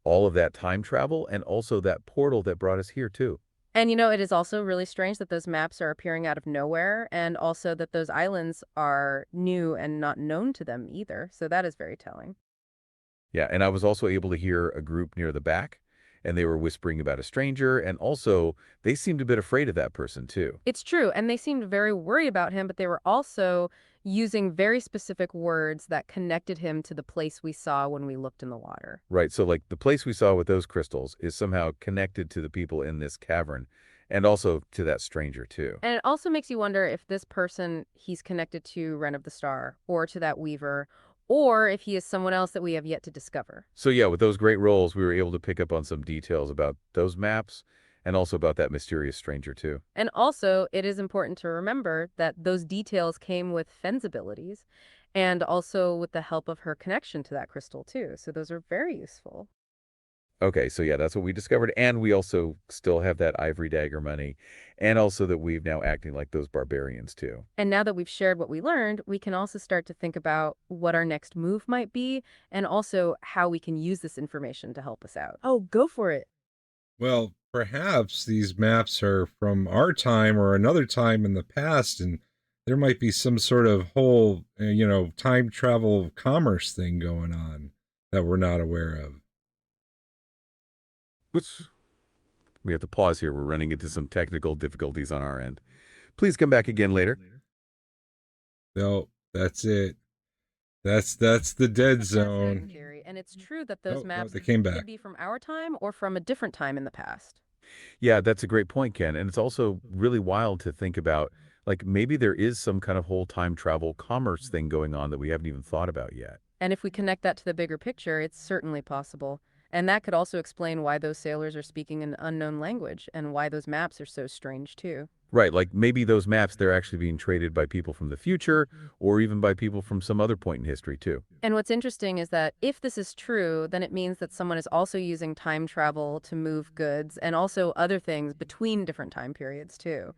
all of that time travel and also that portal that brought us here too. And it is also really strange that those maps are appearing out of nowhere, and also that those islands are new and not known to them either. So that is very telling. Yeah, and I was also able to hear a group near the back, and they were whispering about a stranger, and also they seemed a bit afraid of that person too. It's true, and they seemed very worried about him, but they were also using very specific words that connected him to the place we saw when we looked in the water. Right, so like the place we saw with those crystals is somehow connected to the people in this cavern, and also to that stranger too. And it also makes you wonder if this person, he's connected to Ren of the Star, or to that Weaver, or if he is someone else that we have yet to discover. So yeah, with those great rolls, we were able to pick up on some details about those maps, and also about that mysterious stranger too. And also, it is important to remember that those details came with Fen's abilities, and also with the help of her connection to that crystal too. So those are very useful. Okay, so yeah, that's what we discovered, and we also still have that ivory dagger money, and also that we've now acting like those barbarians too. And now that we've shared what we learned, we can also start to think about what our next move might be, and also how we can use this information to help us out. Oh, go for it. Well, perhaps these maps are from our time or another time in the past, and there might be some sort of whole, time travel commerce thing going on that we're not aware of. Which we have to pause here. We're running into some technical difficulties on our end. Please come back again later. No, that's it. That's the dead A fascinating zone. theory, and it's true that those Oh, no, maps they came could back. be from our time or from a different time in the past. Yeah, that's a great point, Ken. And it's also really wild to think about, like maybe there is some kind of whole time travel commerce thing going on that we haven't even thought about yet. And if we connect that to the bigger picture, it's certainly possible. And that could also explain why those sailors are speaking an unknown language and why those maps are so strange, too. Right, like maybe those maps, they're actually being traded by people from the future or even by people from some other point in history, too. And what's interesting is that if this is true, then it means that someone is also using time travel to move goods and also other things between different time periods, too.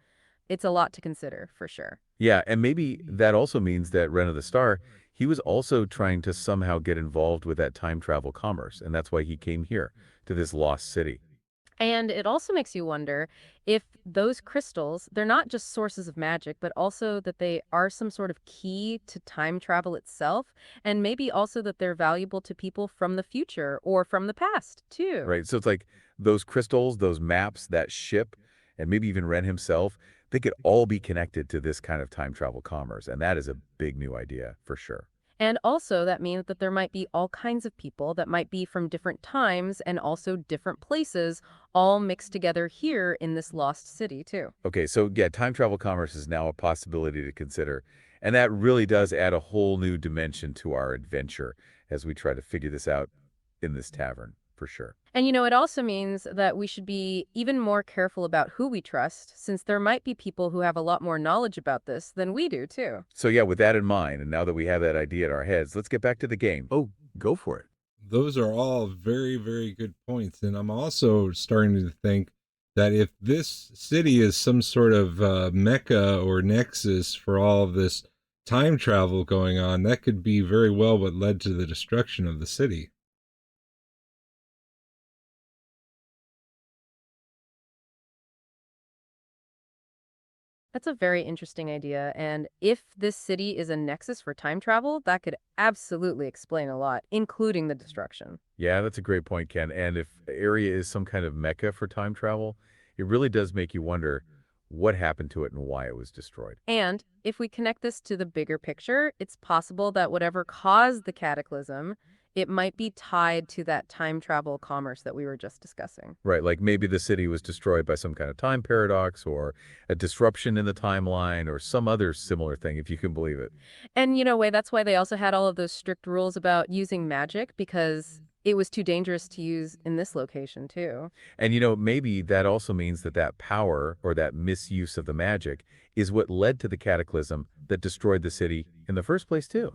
It's a lot to consider, for sure. Yeah, and maybe that also means that Ren of the Star, he was also trying to somehow get involved with that time travel commerce, and that's why he came here to this lost city. And it also makes you wonder if those crystals, they're not just sources of magic, but also that they are some sort of key to time travel itself, and maybe also that they're valuable to people from the future or from the past, too. Right? So it's like those crystals, those maps, that ship, and maybe even Ren himself, they could all be connected to this kind of time travel commerce. And that is a big new idea for sure. And also, that means that there might be all kinds of people that might be from different times and also different places, all mixed together here in this lost city, too. Okay, so yeah, time travel commerce is now a possibility to consider. And that really does add a whole new dimension to our adventure as we try to figure this out in this tavern, for sure. And it also means that we should be even more careful about who we trust, since there might be people who have a lot more knowledge about this than we do, too. So yeah, with that in mind, and now that we have that idea in our heads, let's get back to the game. Oh, go for it. Those are all very, very good points. And I'm also starting to think that if this city is some sort of mecca or nexus for all of this time travel going on, that could be very well what led to the destruction of the city. That's a very interesting idea, and if this city is a nexus for time travel, that could absolutely explain a lot, including the destruction. Yeah, that's a great point, Ken. And if the area is some kind of mecca for time travel, it really does make you wonder what happened to it and why it was destroyed. And if we connect this to the bigger picture, it's possible that whatever caused the cataclysm, it might be tied to that time travel commerce that we were just discussing. Right, like maybe the city was destroyed by some kind of time paradox or a disruption in the timeline or some other similar thing, if you can believe it. And that's why they also had all of those strict rules about using magic because it was too dangerous to use in this location too. And maybe that also means that that power or that misuse of the magic is what led to the cataclysm that destroyed the city in the first place, too.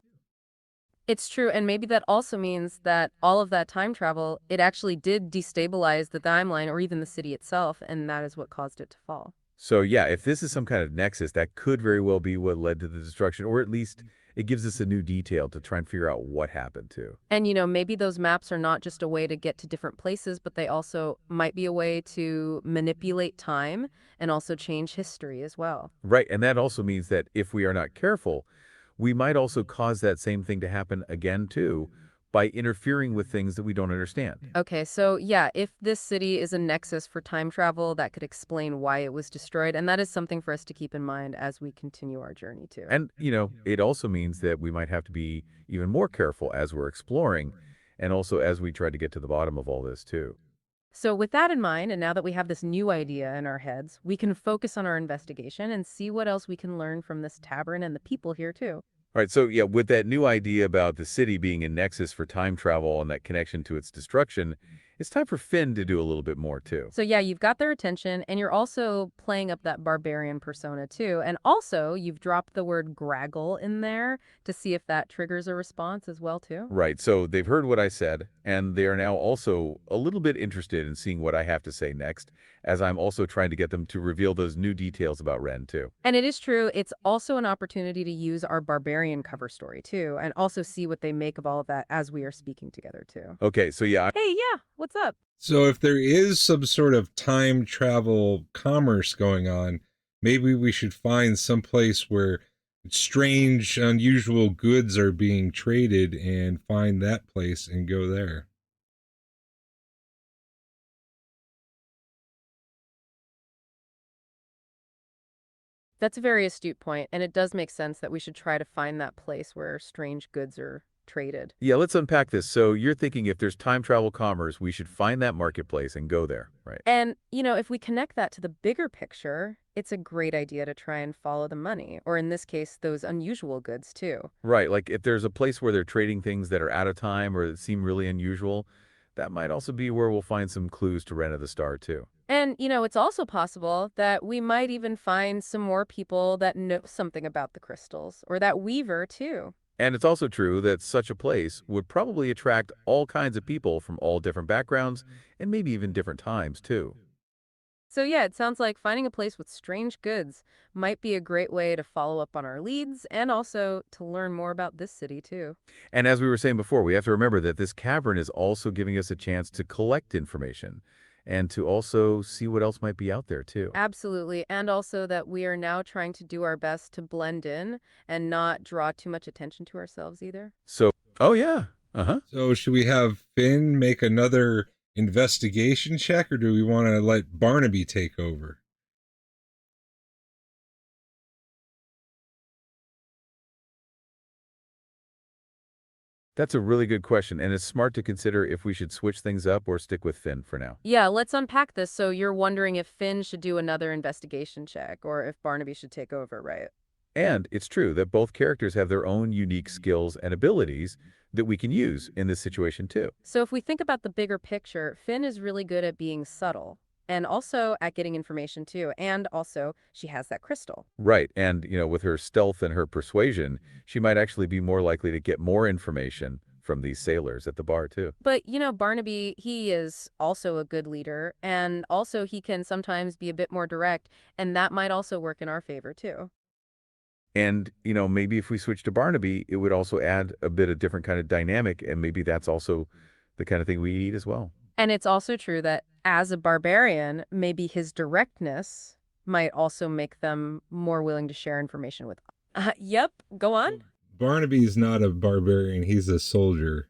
It's true, and maybe that also means that all of that time travel, it actually did destabilize the timeline or even the city itself, and that is what caused it to fall. So, yeah, if this is some kind of nexus, that could very well be what led to the destruction, or at least it gives us a new detail to try and figure out what happened to. And maybe those maps are not just a way to get to different places, but they also might be a way to manipulate time and also change history as well. Right, and that also means that if we are not careful, we might also cause that same thing to happen again, too, by interfering with things that we don't understand. Okay, so yeah, if this city is a nexus for time travel, that could explain why it was destroyed, and that is something for us to keep in mind as we continue our journey too. And, it also means that we might have to be even more careful as we're exploring and also as we try to get to the bottom of all this, too. So with that in mind, and now that we have this new idea in our heads, we can focus on our investigation and see what else we can learn from this tavern and the people here too. All right, so yeah, with that new idea about the city being a nexus for time travel and that connection to its destruction, it's time for Finn to do a little bit more too. So yeah, you've got their attention and you're also playing up that barbarian persona too. And also you've dropped the word graggle in there to see if that triggers a response as well too. Right, so they've heard what I said, and they are now also a little bit interested in seeing what I have to say next, as I'm also trying to get them to reveal those new details about Ren too. And it is true, it's also an opportunity to use our barbarian cover story too, and also see what they make of all of that as we are speaking together too. Okay, so yeah, Hey, yeah, what's up? So if there is some sort of time travel commerce going on, maybe we should find some place where strange, unusual goods are being traded and find that place and go there. That's a very astute point, and it does make sense that we should try to find that place where strange goods are traded. Yeah, let's unpack this. So you're thinking if there's time travel commerce, we should find that marketplace and go there, right? And, if we connect that to the bigger picture, it's a great idea to try and follow the money, or in this case, those unusual goods too. Right, like if there's a place where they're trading things that are out of time or that seem really unusual, that might also be where we'll find some clues to Ren of the Star too. And, it's also possible that we might even find some more people that know something about the crystals, or that weaver too. And it's also true that such a place would probably attract all kinds of people from all different backgrounds and maybe even different times too. So yeah, it sounds like finding a place with strange goods might be a great way to follow up on our leads and also to learn more about this city too. And as we were saying before, we have to remember that this cavern is also giving us a chance to collect information and to also see what else might be out there too. Absolutely. And also that we are now trying to do our best to blend in and not draw too much attention to ourselves either. So, oh yeah. Uh-huh. So, should we have Finn make another investigation check, or do we want to let Barnaby take over? That's a really good question, and it's smart to consider if we should switch things up or stick with Finn for now. Yeah, let's unpack this. So you're wondering if Finn should do another investigation check or if Barnaby should take over, right? And it's true that both characters have their own unique skills and abilities that we can use in this situation too. So if we think about the bigger picture, Finn is really good at being subtle and also at getting information too. And also she has that crystal. Right, and with her stealth and her persuasion, she might actually be more likely to get more information from these sailors at the bar too. But, Barnaby, he is also a good leader and also he can sometimes be a bit more direct and that might also work in our favor too. And, maybe if we switch to Barnaby, it would also add a bit of different kind of dynamic, and maybe that's also the kind of thing we need as well. And it's also true that as a barbarian, maybe his directness might also make them more willing to share information with. Yep, go on. Barnaby's not a barbarian, he's a soldier.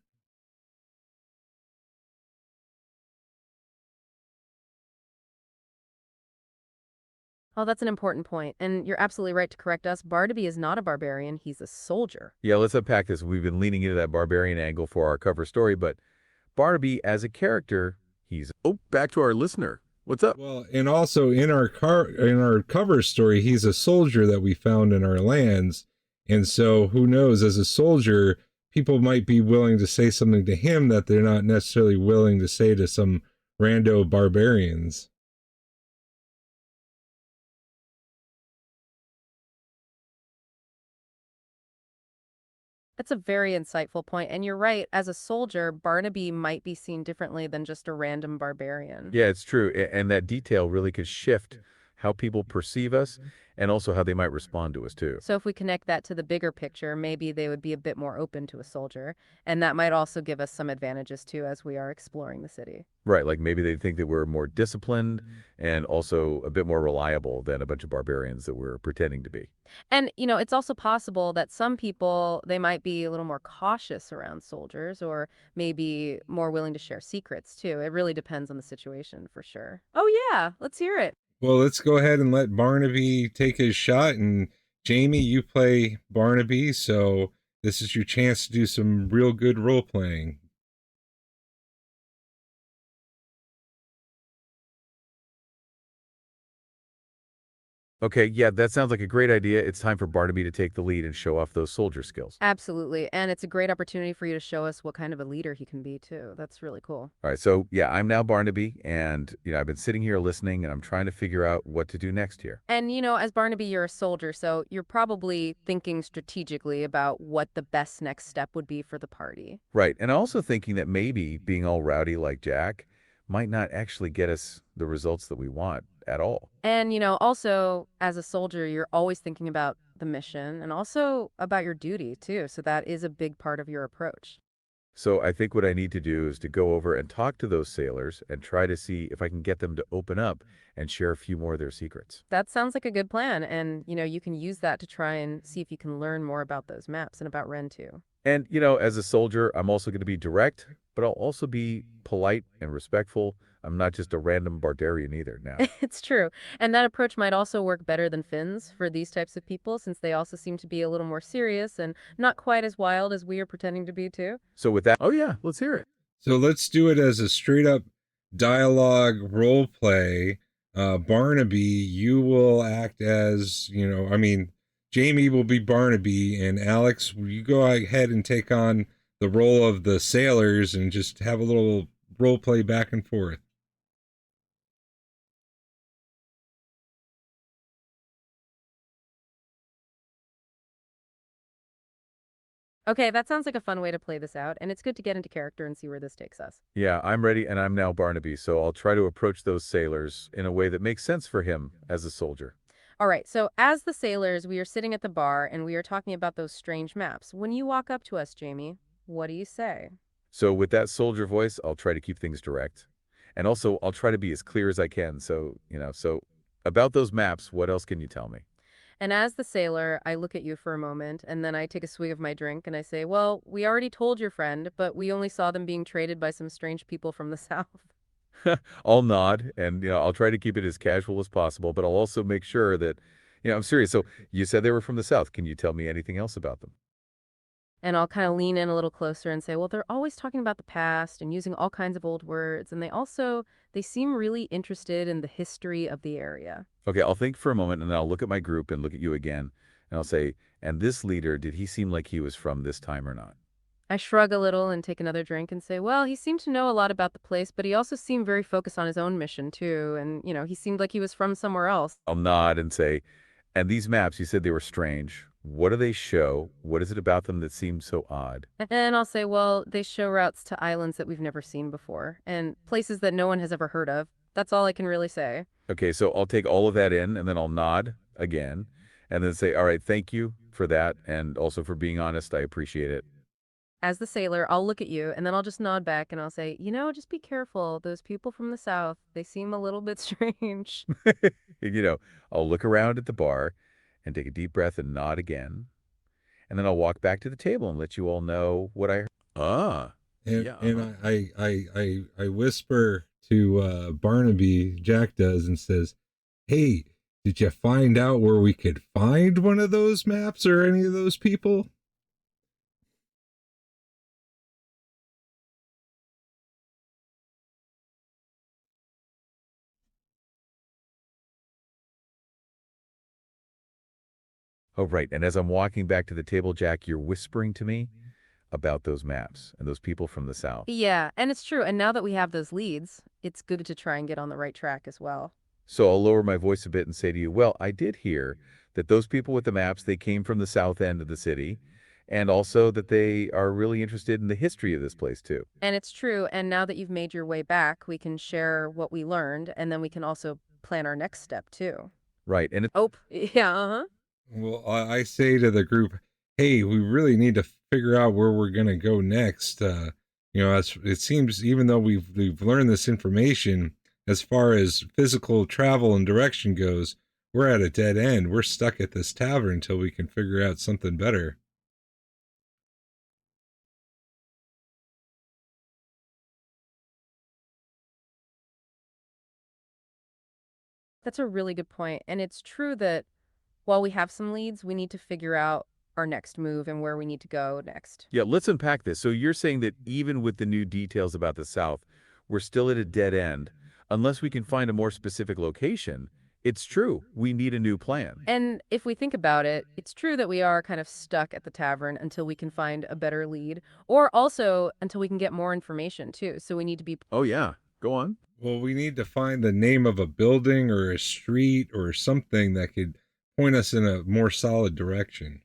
Oh, that's an important point. And you're absolutely right to correct us. Barnaby is not a barbarian, he's a soldier. Yeah, let's unpack this. We've been leaning into that barbarian angle for our cover story, but Barnaby as a character, he's... Oh, back to our listener. What's up? Well, and also in our cover story, he's a soldier that we found in our lands. And so who knows, as a soldier, people might be willing to say something to him that they're not necessarily willing to say to some rando barbarians. That's a very insightful point. And you're right, as a soldier, Barnaby might be seen differently than just a random barbarian. Yeah, it's true. And that detail really could shift how people perceive us and also how they might respond to us too. So if we connect that to the bigger picture, maybe they would be a bit more open to a soldier. And that might also give us some advantages too as we are exploring the city. Right, like maybe they think that we're more disciplined and also a bit more reliable than a bunch of barbarians that we're pretending to be. And, it's also possible that some people, they might be a little more cautious around soldiers or maybe more willing to share secrets too. It really depends on the situation for sure. Oh yeah, let's hear it. Well, let's go ahead and let Barnaby take his shot. And Jamie, you play Barnaby, so this is your chance to do some real good role playing. Okay, yeah, that sounds like a great idea. It's time for Barnaby to take the lead and show off those soldier skills. Absolutely. And it's a great opportunity for you to show us what kind of a leader he can be too. That's really cool. All right, so yeah, I'm now Barnaby, and I've been sitting here listening, and I'm trying to figure out what to do next here. And, as Barnaby, you're a soldier, so you're probably thinking strategically about what the best next step would be for the party. Right, and also thinking that maybe being all rowdy like Jack might not actually get us the results that we want at all. And, also as a soldier, you're always thinking about the mission and also about your duty too. So that is a big part of your approach. So I think what I need to do is to go over and talk to those sailors and try to see if I can get them to open up and share a few more of their secrets. That sounds like a good plan, and, you can use that to try and see if you can learn more about those maps and about Ren too. And, as a soldier, I'm also going to be direct, but I'll also be polite and respectful. I'm not just a random barbarian either now. It's true. And that approach might also work better than Finn's for these types of people, since they also seem to be a little more serious and not quite as wild as we are pretending to be too. So with that, oh yeah, let's hear it. So let's do it as a straight up dialogue role play. Barnaby, you will act as, Jamie will be Barnaby, and Alex, you go ahead and take on the role of the sailors and just have a little role play back and forth. Okay, that sounds like a fun way to play this out, and it's good to get into character and see where this takes us. Yeah, I'm ready, and I'm now Barnaby, so I'll try to approach those sailors in a way that makes sense for him as a soldier. All right, so as the sailors, we are sitting at the bar and we are talking about those strange maps. When you walk up to us, Jamie, what do you say? So with that soldier voice, I'll try to keep things direct. And also, I'll try to be as clear as I can. So about those maps, what else can you tell me? And as the sailor, I look at you for a moment and then I take a swig of my drink and I say, well, we already told your friend, but we only saw them being traded by some strange people from the South. I'll nod and, I'll try to keep it as casual as possible, but I'll also make sure that, I'm serious. So you said they were from the South. Can you tell me anything else about them? And I'll kind of lean in a little closer and say, well, they're always talking about the past and using all kinds of old words. And they seem really interested in the history of the area. Okay, I'll think for a moment and then I'll look at my group and look at you again. And I'll say, and this leader, did he seem like he was from this time or not? I shrug a little and take another drink and say, well, he seemed to know a lot about the place, but he also seemed very focused on his own mission, too. And, he seemed like he was from somewhere else. I'll nod and say, and these maps, you said they were strange. What do they show? What is it about them that seems so odd? And I'll say, well, they show routes to islands that we've never seen before and places that no one has ever heard of. That's all I can really say. Okay, so I'll take all of that in and then I'll nod again and then say, all right, thank you for that. And also for being honest, I appreciate it. As the sailor, I'll look at you and then I'll just nod back and I'll say, just be careful. Those people from the South, they seem a little bit strange. you know, I'll look around at the bar and take a deep breath and nod again. And then I'll walk back to the table and let you all know what I heard. Ah, And yeah. and I whisper to Barnaby, Jack does, and says, "Hey, did you find out where we could find one of those maps or any of those people?" Oh, right. And as I'm walking back to the table, Jack, you're whispering to me about those maps and those people from the South. Yeah, and it's true. And now that we have those leads, it's good to try and get on the right track as well. So I'll lower my voice a bit and say to you, well, I did hear that those people with the maps, they came from the south end of the city, and also that they are really interested in the history of this place too. And it's true. And now that you've made your way back, we can share what we learned and then we can also plan our next step too. Right. And Oh, yeah, uh-huh. Well, I say to the group, "Hey, we really need to figure out where we're gonna go next." As it seems, even though we've learned this information, as far as physical travel and direction goes, we're at a dead end. We're stuck at this tavern until we can figure out something better. That's a really good point. And it's true that while we have some leads, we need to figure out our next move and where we need to go next. yeah, let's unpack this. So you're saying that even with the new details about the South, we're still at a dead end unless we can find a more specific location. It's true. We need a new plan. And if we think about it, it's true that we are kind of stuck at the tavern until we can find a better lead, or also until we can get more information too. So we need to be. Oh, yeah. Go on. Well, we need to find the name of a building or a street or something that could point us in a more solid direction.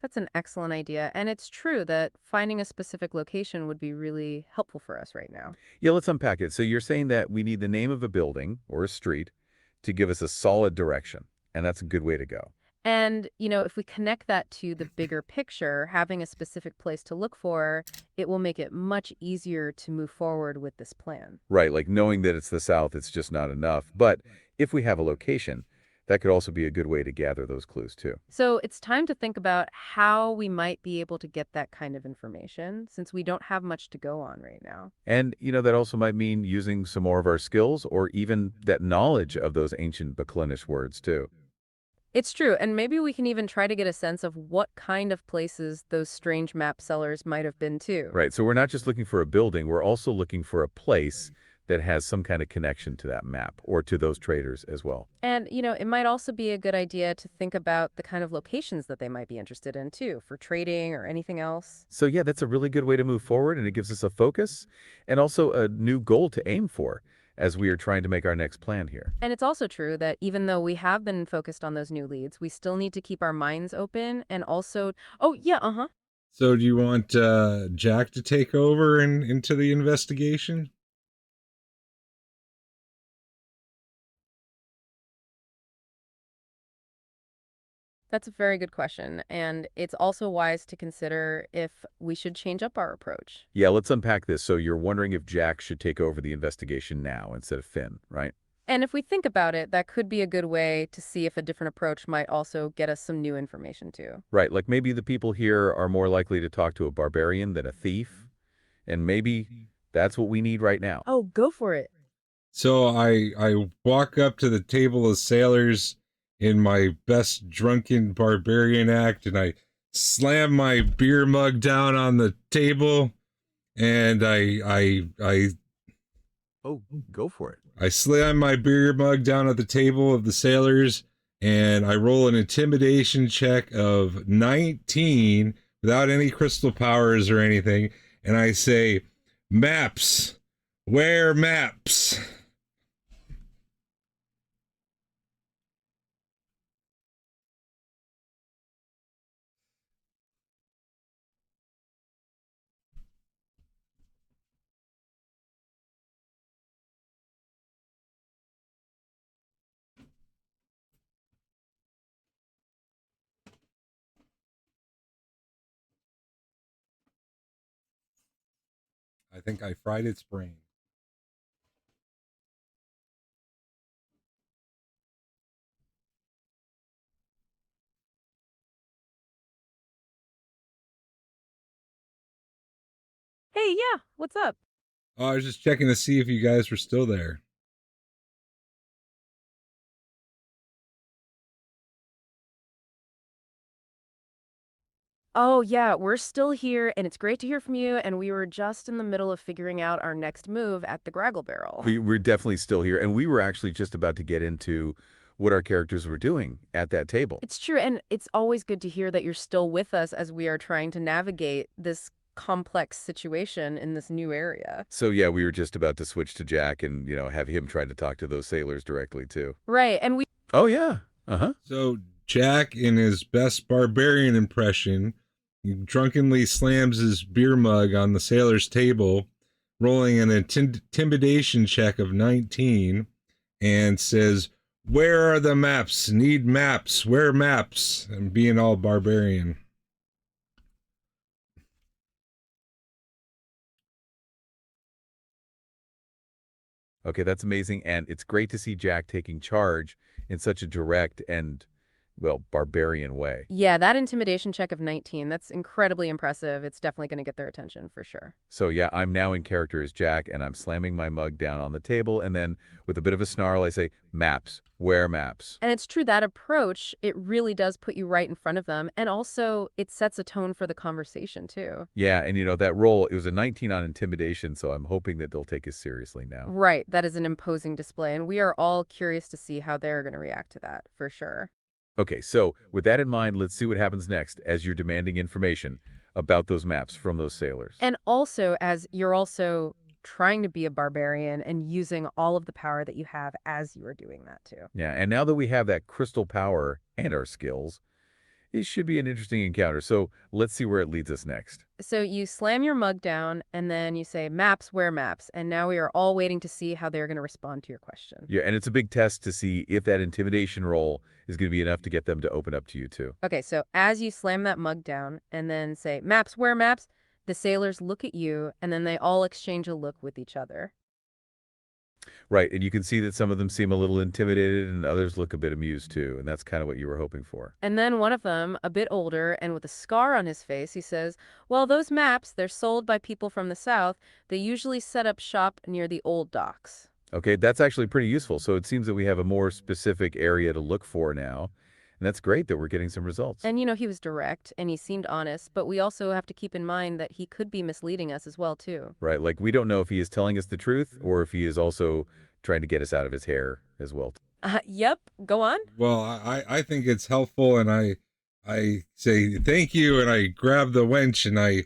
That's an excellent idea. And it's true that finding a specific location would be really helpful for us right now. Yeah, let's unpack it. So you're saying that we need the name of a building or a street to give us a solid direction, and that's a good way to go. And, if we connect that to the bigger picture, having a specific place to look for, it will make it much easier to move forward with this plan. Right, like knowing that it's the South, it's just not enough. But if we have a location, that could also be a good way to gather those clues too. So it's time to think about how we might be able to get that kind of information since we don't have much to go on right now. And, that also might mean using some more of our skills or even that knowledge of those ancient Baclinish words too. It's true, and maybe we can even try to get a sense of what kind of places those strange map sellers might have been too. Right, so we're not just looking for a building, we're also looking for a place that has some kind of connection to that map or to those traders as well. And, it might also be a good idea to think about the kind of locations that they might be interested in too, for trading or anything else. So yeah, that's a really good way to move forward, and it gives us a focus and also a new goal to aim for as we are trying to make our next plan here. And it's also true that even though we have been focused on those new leads, we still need to keep our minds open and also, oh, yeah, uh-huh. So do you want Jack to take over and into the investigation? That's a very good question. And it's also wise to consider if we should change up our approach. Yeah, let's unpack this. So you're wondering if Jack should take over the investigation now instead of Finn, right? And if we think about it, that could be a good way to see if a different approach might also get us some new information too. Right, like maybe the people here are more likely to talk to a barbarian than a thief, and maybe that's what we need right now. Oh, go for it. So I walk up to the table of sailors in my best drunken barbarian act, and I slam my beer mug down on the table, and Oh, go for it. I slam my beer mug down at the table of the sailors, and I roll an intimidation check of 19 without any crystal powers or anything, and I say, "Maps, where maps?" I think I fried its brain. Hey, yeah, what's up? Oh, I was just checking to see if you guys were still there. Oh, yeah, we're still here, and it's great to hear from you. And we were just in the middle of figuring out our next move at the Graggle Barrel. We're definitely still here, and we were actually just about to get into what our characters were doing at that table. It's true, and it's always good to hear that you're still with us as we are trying to navigate this complex situation in this new area. So yeah, we were just about to switch to Jack and, have him try to talk to those sailors directly too. Right, and we Oh yeah. Uh-huh. So Jack, in his best barbarian impression, drunkenly slams his beer mug on the sailor's table, rolling an intimidation check of 19, and says, "Where are the maps? Need maps. Where maps?" And being all barbarian. Okay, that's amazing, and it's great to see Jack taking charge in such a direct and, well, barbarian way. Yeah, that intimidation check of 19, that's incredibly impressive. It's definitely going to get their attention for sure. So yeah, I'm now in character as Jack, and I'm slamming my mug down on the table, and then with a bit of a snarl, I say, "Maps. Where maps?" And it's true, that approach, it really does put you right in front of them. And also, it sets a tone for the conversation, too. Yeah, and that roll, it was a 19 on intimidation, so I'm hoping that they'll take us seriously now. Right, that is an imposing display. And we are all curious to see how they're going to react to that, for sure. Okay, so with that in mind, let's see what happens next as you're demanding information about those maps from those sailors. And also, as you're also trying to be a barbarian and using all of the power that you have as you are doing that, too. Yeah, and now that we have that crystal power and our skills, It should be an interesting encounter. So let's see where it leads us next. So you slam your mug down, and then you say, maps, where maps? And now we are all waiting to see how they're going to respond to your question. Yeah, and it's a big test to see if that intimidation roll is going to be enough to get them to open up to you too. Okay, so as you slam that mug down and then say, maps, where maps? The sailors look at you, and then they all exchange a look with each other. Right, and you can see that some of them seem a little intimidated and others look a bit amused too, and that's kind of what you were hoping for. And then one of them, a bit older and with a scar on his face, he says, well, those maps, they're sold by people from the South. They usually set up shop near the old docks. Okay, that's actually pretty useful. So it seems that we have a more specific area to look for now, and that's great that we're getting some results. And, he was direct and he seemed honest, but we also have to keep in mind that he could be misleading us as well, too. Right, like we don't know if he is telling us the truth or if he is also trying to get us out of his hair as well. Yep, go on. Well, I think it's helpful, and I say thank you, and I grab the wench and I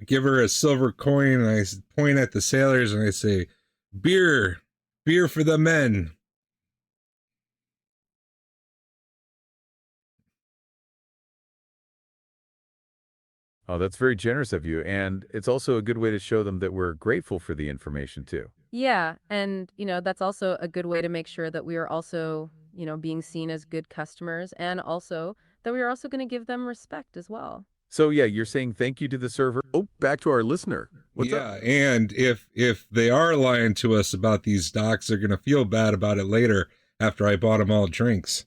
give her a silver coin, and I point at the sailors and I say, beer, beer for the men. Oh, that's very generous of you, and it's also a good way to show them that we're grateful for the information too. Yeah, and, that's also a good way to make sure that we are also, being seen as good customers and also that we are also going to give them respect as well. So yeah, you're saying thank you to the server. Oh, back to our listener. What's up? And if they are lying to us about these docks, they're gonna feel bad about it later after I bought them all drinks.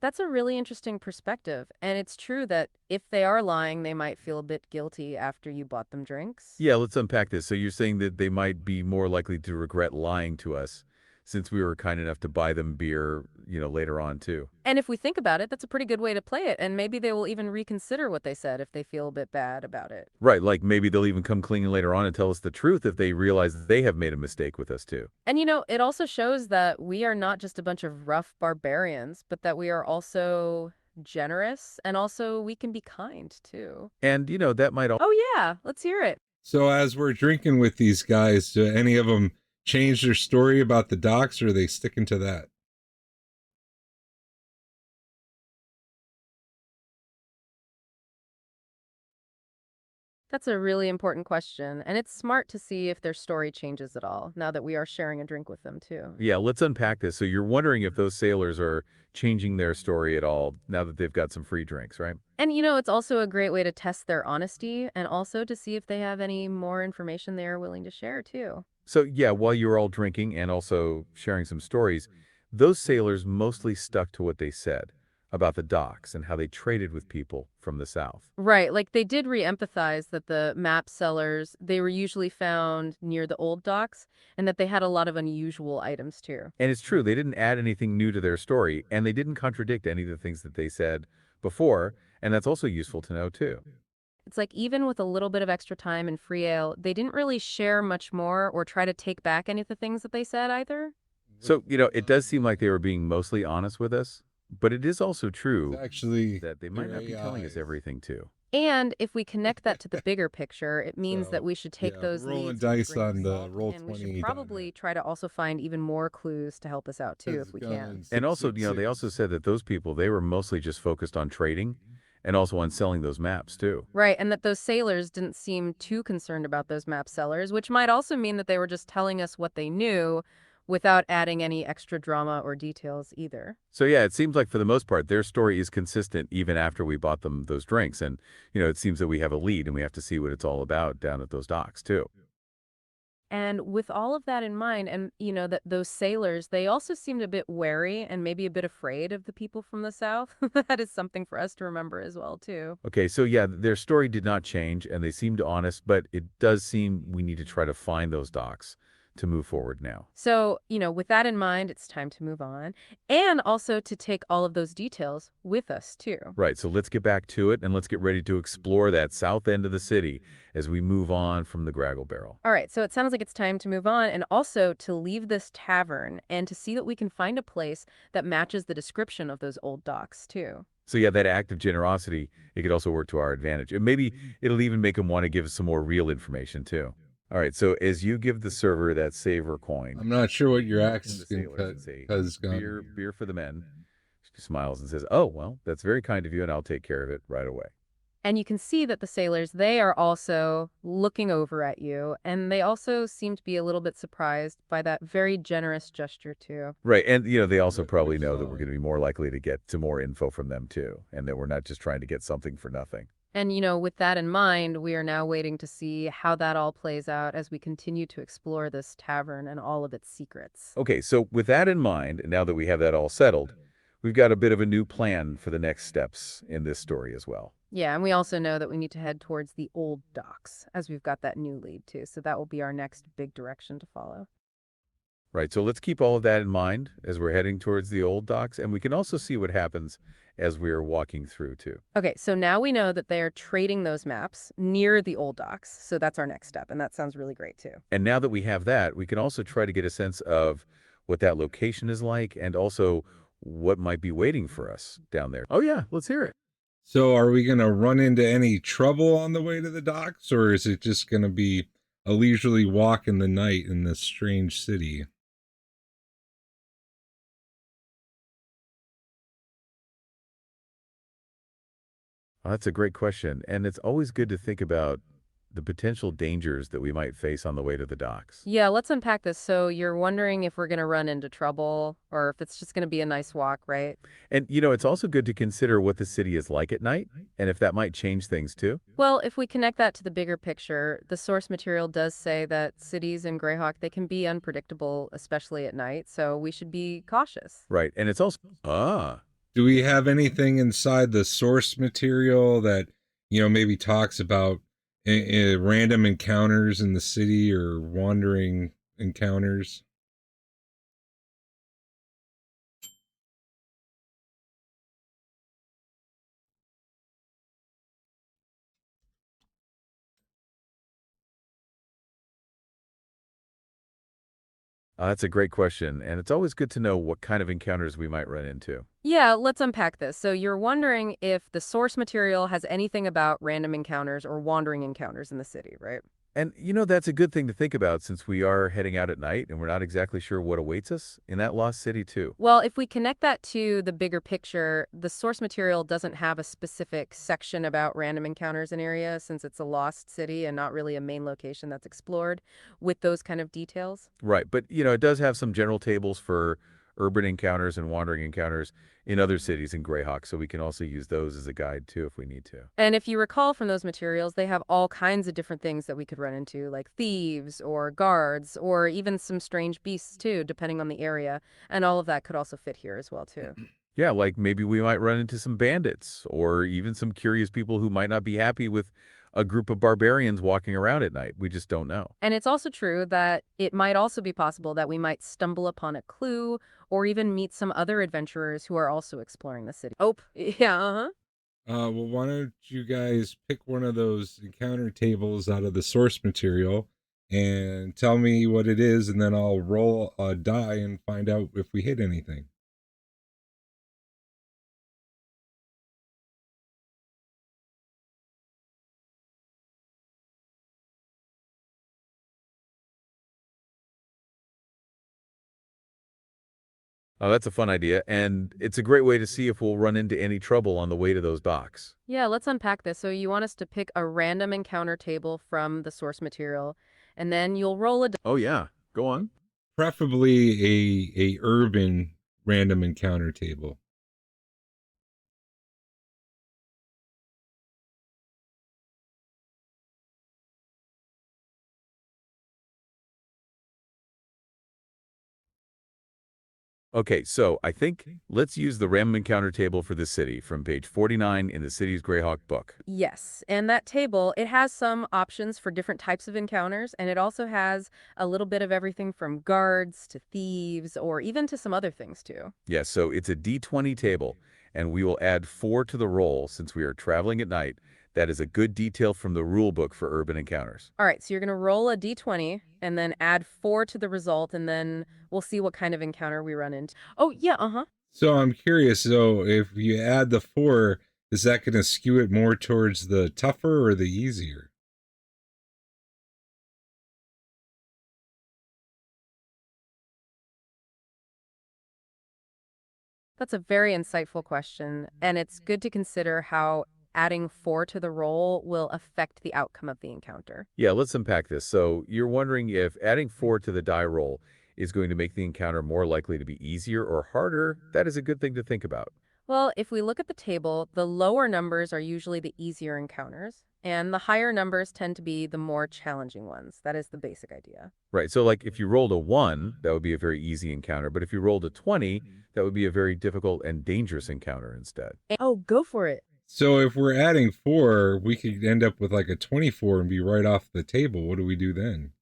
That's a really interesting perspective. And it's true that if they are lying, they might feel a bit guilty after you bought them drinks. Yeah, let's unpack this. So you're saying that they might be more likely to regret lying to us since we were kind enough to buy them beer, later on too. And if we think about it, that's a pretty good way to play it. And maybe they will even reconsider what they said if they feel a bit bad about it. Right, like maybe they'll even come clean later on and tell us the truth if they realize that they have made a mistake with us too. And it also shows that we are not just a bunch of rough barbarians, but that we are also generous and also we can be kind too. And, that might all. Oh, yeah. Let's hear it. So as we're drinking with these guys, do any of them change their story about the docks, or are they sticking to that? That's a really important question. And it's smart to see if their story changes at all now that we are sharing a drink with them too. Yeah, let's unpack this. So you're wondering if those sailors are changing their story at all now that they've got some free drinks, right? And it's also a great way to test their honesty and also to see if they have any more information they are willing to share too. So yeah, while you were all drinking and also sharing some stories, those sailors mostly stuck to what they said about the docks and how they traded with people from the South. Right, like they did re-emphasize that the map sellers, they were usually found near the old docks and that they had a lot of unusual items too. And it's true, they didn't add anything new to their story, and they didn't contradict any of the things that they said before, and that's also useful to know too. It's like even with a little bit of extra time and free ale, they didn't really share much more or try to take back any of the things that they said either. So, it does seem like they were being mostly honest with us, but it is also true Actually, that they might not be telling us everything too. And if we connect that to the bigger picture, it means So, that we should take yeah, those rolling leads with a dice grain of on the salt, roll and we 20 should on probably that. try to also find even more clues to help us out too if we can. And also, they also said that those people, they were mostly just focused on trading and also on selling those maps too. Right, and that those sailors didn't seem too concerned about those map sellers, which might also mean that they were just telling us what they knew without adding any extra drama or details either. So yeah, it seems like for the most part, their story is consistent even after we bought them those drinks. And, it seems that we have a lead and we have to see what it's all about down at those docks too. And with all of that in mind, and that those sailors, they also seemed a bit wary and maybe a bit afraid of the people from the South. That is something for us to remember as well, too. Okay, so yeah, their story did not change and they seemed honest, but it does seem we need to try to find those docks to move forward now. So, with that in mind, it's time to move on and also to take all of those details with us, too. Right, so let's get back to it and let's get ready to explore that south end of the city as we move on from the Graggle Barrel. All right, so it sounds like it's time to move on and also to leave this tavern and to see that we can find a place that matches the description of those old docks, too. So yeah, that act of generosity, it could also work to our advantage. And maybe it'll even make them want to give us some more real information too. All right, so as you give the server that saver I'm coin, not sure what you're and the asking, sailors and say, cuz gun. beer for the men, she smiles and says, "Oh, well, that's very kind of you, and I'll take care of it right away." And you can see that the sailors, they are also looking over at you, and they also seem to be a little bit surprised by that very generous gesture, too. Right, and, they also probably know that we're gonna be more likely to get to more info from them too, and that we're not just trying to get something for nothing. And, with that in mind, we are now waiting to see how that all plays out as we continue to explore this tavern and all of its secrets. Okay, so with that in mind, and now that we have that all settled, we've got a bit of a new plan for the next steps in this story as well. Yeah, and we also know that we need to head towards the old docks as we've got that new lead, too. So that will be our next big direction to follow. Right, so let's keep all of that in mind as we're heading towards the old docks, and we can also see what happens as we are walking through too. Okay, so now we know that they are trading those maps near the old docks. So that's our next step, and that sounds really great, too. And now that we have that, we can also try to get a sense of what that location is like and also what might be waiting for us down there. Oh yeah, let's hear it. So are we going to run into any trouble on the way to the docks, or is it just going to be a leisurely walk in the night in this strange city? Oh, that's a great question, and it's always good to think about the potential dangers that we might face on the way to the docks. Yeah, let's unpack this. So you're wondering if we're going to run into trouble or if it's just going to be a nice walk, right? And it's also good to consider what the city is like at night and if that might change things too. Well, if we connect that to the bigger picture, the source material does say that cities in Greyhawk, they can be unpredictable, especially at night. So we should be cautious. Right, and it's also Do we have anything inside the source material that, maybe talks about random encounters in the city or wandering encounters? that's a great question, and it's always good to know what kind of encounters we might run into. Yeah, let's unpack this. So you're wondering if the source material has anything about random encounters or wandering encounters in the city, right? And that's a good thing to think about since we are heading out at night and we're not exactly sure what awaits us in that lost city too. Well, if we connect that to the bigger picture, the source material doesn't have a specific section about random encounters in area since it's a lost city and not really a main location that's explored with those kind of details. Right, but it does have some general tables for urban encounters and wandering encounters in other cities in Greyhawk, so we can also use those as a guide too if we need to. And if you recall from those materials, they have all kinds of different things that we could run into, like thieves or guards or even some strange beasts too, depending on the area. And all of that could also fit here as well too. Yeah, like maybe we might run into some bandits or even some curious people who might not be happy with a group of barbarians walking around at night. We just don't know. And it's also true that it might also be possible that we might stumble upon a clue or even meet some other adventurers who are also exploring the city. Oh, yeah, uh-huh. Well, why don't you guys pick one of those encounter tables out of the source material and tell me what it is, and then I'll roll a die and find out if we hit anything. Oh, that's a fun idea, and it's a great way to see if we'll run into any trouble on the way to those docks. Yeah, let's unpack this. So you want us to pick a random encounter table from the source material, and then you'll roll a Oh yeah, go on. Preferably a urban random encounter table. Okay, so I think let's use the random encounter table for the city from page 49 in the city's Greyhawk book. Yes, and that table, it has some options for different types of encounters, and it also has a little bit of everything from guards to thieves or even to some other things too. Yes, so it's a D20 table, and we will add 4 to the roll since we are traveling at night. That is a good detail from the rule book for urban encounters. All right, so you're going to roll a d20 and then add 4 to the result, and then we'll see what kind of encounter we run into. Oh, yeah, uh-huh. So I'm curious. So if you add the 4, is that going to skew it more towards the tougher or the easier? That's a very insightful question, and it's good to consider how adding 4 to the roll will affect the outcome of the encounter. Yeah, let's unpack this. So you're wondering if adding 4 to the die roll is going to make the encounter more likely to be easier or harder. That is a good thing to think about. Well, if we look at the table, the lower numbers are usually the easier encounters, and the higher numbers tend to be the more challenging ones. That is the basic idea. Right. So like if you rolled a 1, that would be a very easy encounter, but if you rolled a 20, that would be a very difficult and dangerous encounter instead. Oh, go for it. So if we're adding 4, we could end up with like a 24 and be right off the table. What do we do then?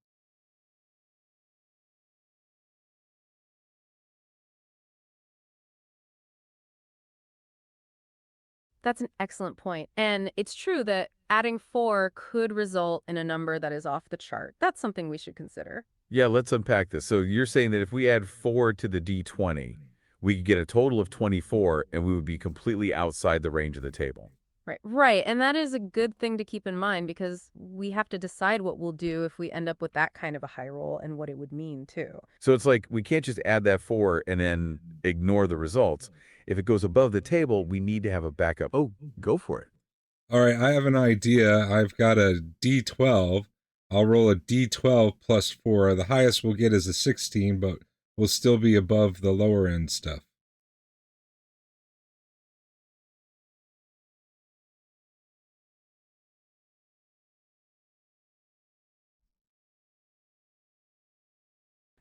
That's an excellent point. And it's true that adding 4 could result in a number that is off the chart. That's something we should consider. Yeah, let's unpack this. So you're saying that if we add 4 to the D20, we could get a total of 24 and we would be completely outside the range of the table. Right, right. And that is a good thing to keep in mind because we have to decide what we'll do if we end up with that kind of a high roll and what it would mean too. So it's like we can't just add that 4 and then ignore the results. If it goes above the table, we need to have a backup. Oh, go for it. All right, I have an idea. I've got a D12. I'll roll a D12 plus 4. The highest we'll get is a 16, but we'll still be above the lower end stuff.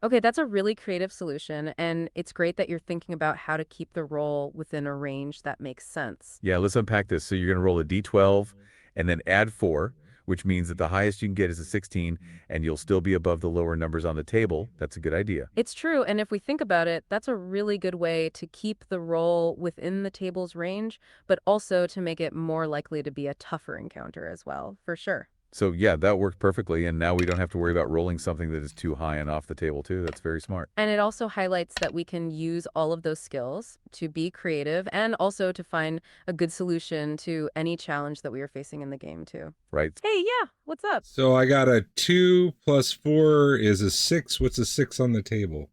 Okay, that's a really creative solution, and it's great that you're thinking about how to keep the roll within a range that makes sense. Yeah, let's unpack this. So you're going to roll a D12 and then add 4, which means that the highest you can get is a 16, and you'll still be above the lower numbers on the table. That's a good idea. It's true, and if we think about it, that's a really good way to keep the roll within the table's range, but also to make it more likely to be a tougher encounter as well, for sure. So yeah, that worked perfectly, and now we don't have to worry about rolling something that is too high and off the table too. That's very smart. And it also highlights that we can use all of those skills to be creative and also to find a good solution to any challenge that we are facing in the game too. Right? Hey, yeah, what's up? So I got a 2 plus 4 is a 6. What's a 6 on the table?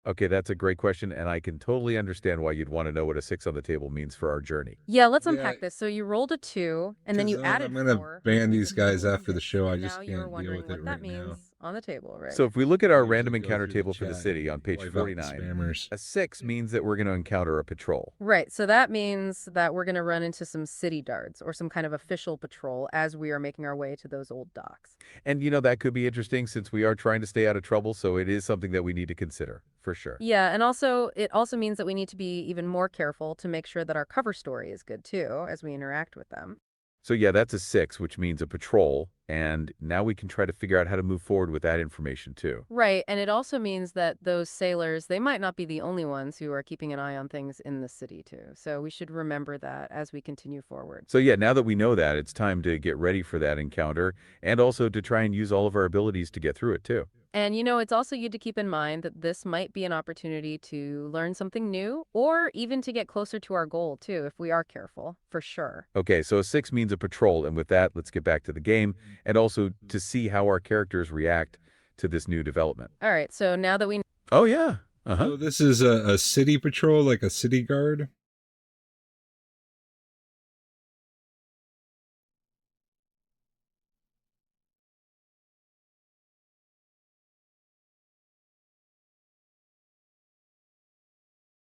Okay, that's a great question, and I can totally understand why you'd want to know what a 6 on the table means for our journey. Yeah, let's Yeah, unpack this. So you rolled a 2, and then 'cause you added I'm gonna 4, ban which these means guys a after the 6. show. I And just now you're can't deal wondering with it what that right now. means on the table, right? So if we look at our Usually random go encounter through the table for the chat city and on page wipe out the 49, spammers. a 6 means that we're going to encounter a patrol. Right, so that means that we're going to run into some city guards or some kind of official patrol as we are making our way to those old docks. And that could be interesting since we are trying to stay out of trouble, so it is something that we need to consider, for sure. Yeah, and also it also means that we need to be even more careful to make sure that our cover story is good too as we interact with them. So yeah, that's a 6, which means a patrol, and now we can try to figure out how to move forward with that information too. Right, and it also means that those sailors, they might not be the only ones who are keeping an eye on things in the city too. So we should remember that as we continue forward. So yeah, now that we know that, it's time to get ready for that encounter and also to try and use all of our abilities to get through it too. And it's also good to keep in mind that this might be an opportunity to learn something new or even to get closer to our goal too, if we are careful, for sure. Okay, so a 6 means a patrol, and with that, let's get back to the game and also to see how our characters react to this new development. All right, so now that we Oh yeah. Uh-huh. So this is a city patrol, like a city guard.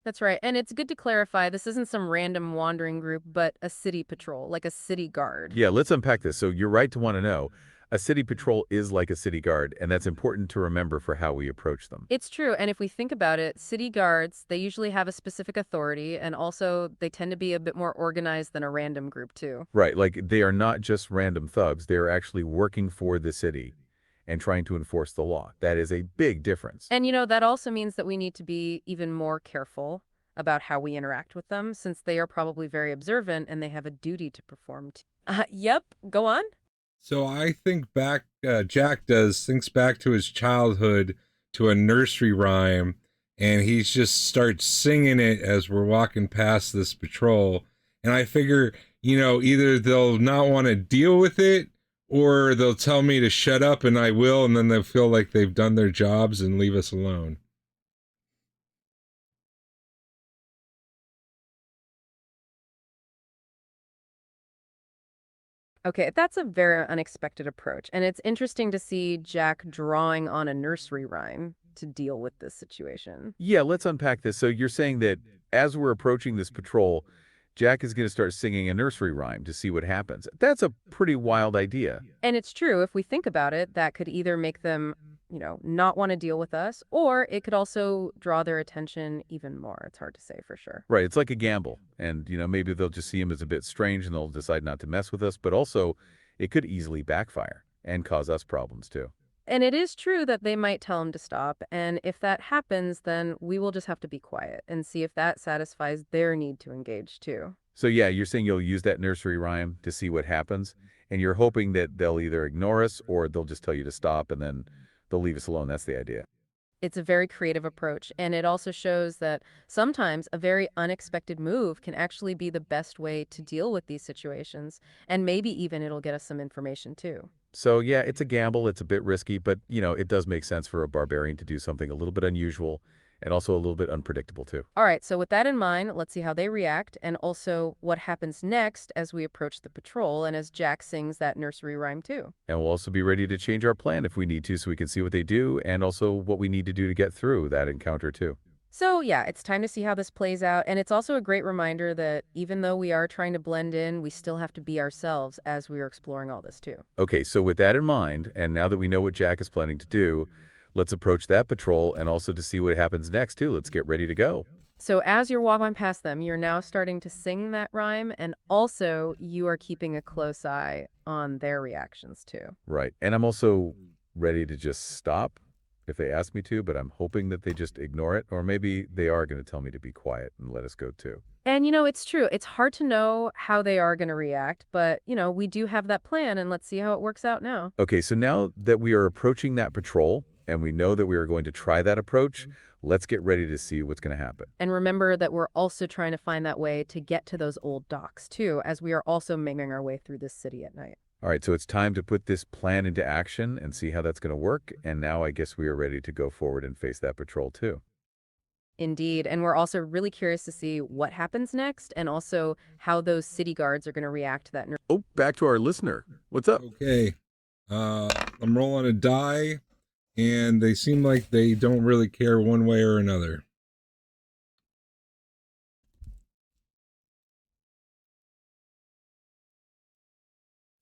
That's right. And it's good to clarify this isn't some random wandering group, but a city patrol, like a city guard. Yeah, let's unpack this. So you're right to want to know. A city patrol is like a city guard, and that's important to remember for how we approach them. It's true. And if we think about it, city guards, they usually have a specific authority, and also they tend to be a bit more organized than a random group, too. Right, like they are not just random thugs. They are actually working for the city and trying to enforce the law. That is a big difference. And, that also means that we need to be even more careful about how we interact with them, since they are probably very observant and they have a duty to perform. Yep. Go on. So I think back, Jack thinks back to his childhood to a nursery rhyme, and he just starts singing it as we're walking past this patrol. And I figure, either they'll not want to deal with it or they'll tell me to shut up and I will, and then they'll feel like they've done their jobs and leave us alone. Okay, that's a very unexpected approach, and it's interesting to see Jack drawing on a nursery rhyme to deal with this situation. Yeah, let's unpack this. So you're saying that as we're approaching this patrol, Jack is going to start singing a nursery rhyme to see what happens. That's a pretty wild idea. And it's true, if we think about it, that could either make them, not want to deal with us, or it could also draw their attention even more. It's hard to say for sure. Right, it's like a gamble. And, maybe they'll just see him as a bit strange and they'll decide not to mess with us, but also it could easily backfire and cause us problems too. And it is true that they might tell him to stop, and if that happens, then we will just have to be quiet and see if that satisfies their need to engage too. So yeah, you're saying you'll use that nursery rhyme to see what happens, and you're hoping that they'll either ignore us or they'll just tell you to stop and then they'll leave us alone. That's the idea. It's a very creative approach, and it also shows that sometimes a very unexpected move can actually be the best way to deal with these situations, and maybe even it'll get us some information too. So yeah, it's a gamble, it's a bit risky, but it does make sense for a barbarian to do something a little bit unusual and also a little bit unpredictable too. All right, so with that in mind, let's see how they react and also what happens next as we approach the patrol and as Jack sings that nursery rhyme too. And we'll also be ready to change our plan if we need to so we can see what they do and also what we need to do to get through that encounter too. So yeah, it's time to see how this plays out, and it's also a great reminder that even though we are trying to blend in, we still have to be ourselves as we are exploring all this too. Okay, so with that in mind, and now that we know what Jack is planning to do, let's approach that patrol and also to see what happens next too. Let's get ready to go. So as you're walking past them, you're now starting to sing that rhyme, and also you are keeping a close eye on their reactions too. Right. And I'm also ready to just stop if they ask me to, but I'm hoping that they just ignore it, or maybe they are going to tell me to be quiet and let us go too. And it's true. It's hard to know how they are going to react, but we do have that plan, and let's see how it works out now. Okay, so now that we are approaching that patrol and we know that we are going to try that approach, let's get ready to see what's going to happen. And remember that we're also trying to find that way to get to those old docks too, as we are also making our way through this city at night. All right, so it's time to put this plan into action and see how that's going to work. And now I guess we are ready to go forward and face that patrol too. Indeed. And we're also really curious to see what happens next and also how those city guards are going to react to that. Oh, back to our listener. What's up? Okay. I'm rolling a die, and they seem like they don't really care one way or another.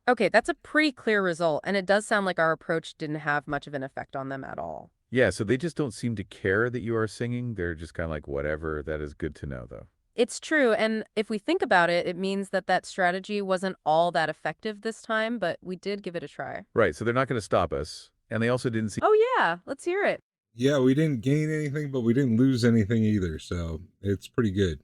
Okay, that's a pretty clear result, and it does sound like our approach didn't have much of an effect on them at all. Yeah, so they just don't seem to care that you are singing. They're just kind of like, whatever. That is good to know, though. It's true, and if we think about it, it means that that strategy wasn't all that effective this time, but we did give it a try. Right, so they're not going to stop us. And they also didn't see. Oh yeah, let's hear it. Yeah, we didn't gain anything, but we didn't lose anything either, so it's pretty good.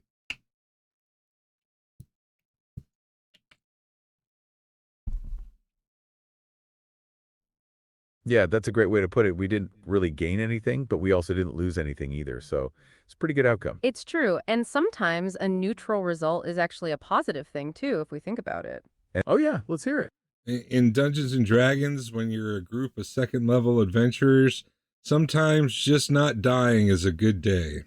Yeah, that's a great way to put it. We didn't really gain anything, but we also didn't lose anything either. So it's a pretty good outcome. It's true, and sometimes a neutral result is actually a positive thing too, if we think about it. And, oh, yeah, let's hear it. In Dungeons and Dragons, when you're a group of second level adventurers, sometimes just not dying is a good day.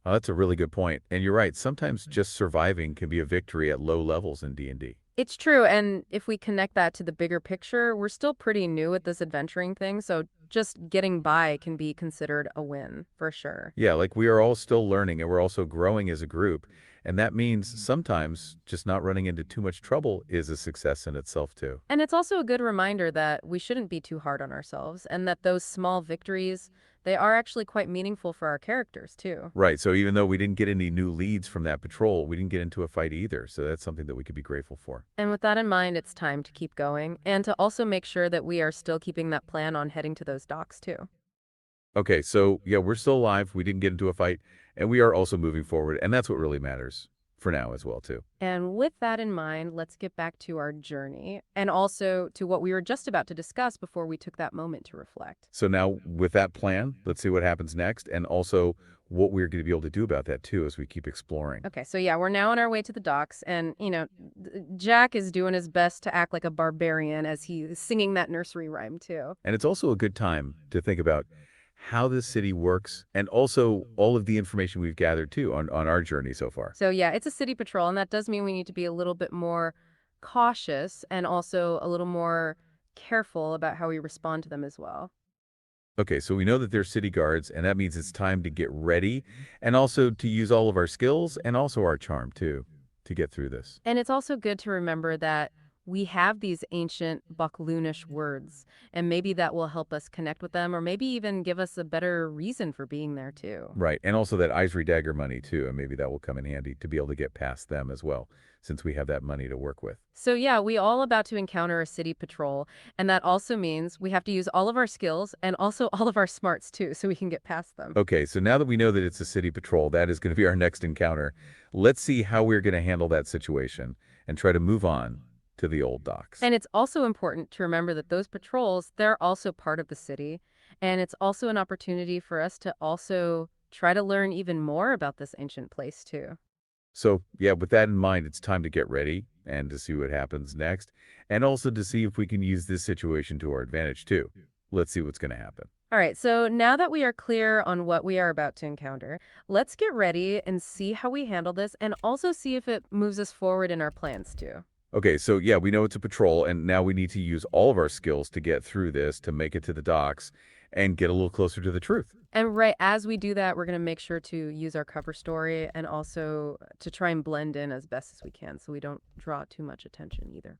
Oh, that's a really good point. And you're right. Sometimes just surviving can be a victory at low levels in D&D. It's true, and if we connect that to the bigger picture, we're still pretty new at this adventuring thing, so just getting by can be considered a win, for sure. Yeah, like we are all still learning and we're also growing as a group. And that means sometimes just not running into too much trouble is a success in itself too. And it's also a good reminder that we shouldn't be too hard on ourselves, and that those small victories, they are actually quite meaningful for our characters, too. Right. So even though we didn't get any new leads from that patrol, we didn't get into a fight either. So that's something that we could be grateful for. And with that in mind, it's time to keep going, and to also make sure that we are still keeping that plan on heading to those docks, too. Okay, so yeah, we're still alive. We didn't get into a fight, and we are also moving forward, and that's what really matters. for now as well, too. And with that in mind, let's get back to our journey and also to what we were just about to discuss before we took that moment to reflect. So now with that plan, let's see what happens next and also what we're going to be able to do about that, too, as we keep exploring. Okay, so yeah, we're now on our way to the docks, and, Jack is doing his best to act like a barbarian as he's singing that nursery rhyme, too. And it's also a good time to think about how this city works and also all of the information we've gathered, too, on our journey so far. So yeah, it's a city patrol, and that does mean we need to be a little bit more cautious and also a little more careful about how we respond to them as well. Okay, so we know that they're city guards, and that means it's time to get ready and also to use all of our skills and also our charm, too, to get through this. And it's also good to remember that we have these ancient Buckloonish words, and maybe that will help us connect with them or maybe even give us a better reason for being there too. Right, and also that Ivory Dagger money, too, and maybe that will come in handy to be able to get past them as well, since we have that money to work with. So yeah, we all about to encounter a city patrol, and that also means we have to use all of our skills and also all of our smarts too, so we can get past them. Okay, so now that we know that it's a city patrol, that is going to be our next encounter. Let's see how we're going to handle that situation and try to move on to the old docks. And it's also important to remember that those patrols, they're also part of the city, and it's also an opportunity for us to also try to learn even more about this ancient place too. So, yeah, with that in mind, it's time to get ready and to see what happens next, and also to see if we can use this situation to our advantage, too. Let's see what's going to happen. All right, so now that we are clear on what we are about to encounter, let's get ready and see how we handle this and also see if it moves us forward in our plans too. Okay, so yeah, we know it's a patrol, and now we need to use all of our skills to get through this, to make it to the docks, and get a little closer to the truth. And right as we do that, we're going to make sure to use our cover story and also to try and blend in as best as we can so we don't draw too much attention either.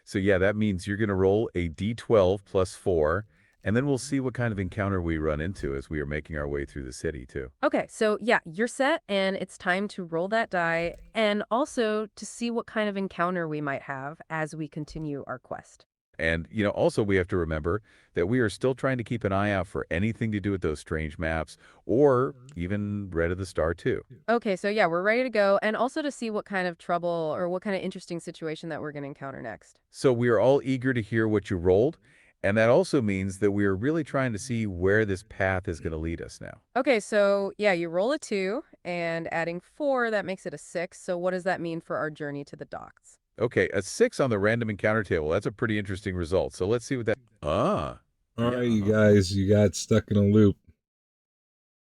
So yeah, that means you're going to roll a d12 plus 4, and then we'll see what kind of encounter we run into as we are making our way through the city, too. Okay, so yeah, you're set and it's time to roll that die and also to see what kind of encounter we might have as we continue our quest. And, also we have to remember that we are still trying to keep an eye out for anything to do with those strange maps or even Red of the Star, too. Okay, so yeah, we're ready to go and also to see what kind of trouble or what kind of interesting situation that we're going to encounter next. So we are all eager to hear what you rolled, and that also means that we are really trying to see where this path is going to lead us now. Okay, so yeah, you roll a 2 and adding 4, that makes it a 6. So what does that mean for our journey to the docks? Okay, a 6 on the random encounter table. That's a pretty interesting result. So let's see what that... All Yeah. right, you guys, you got stuck in a loop.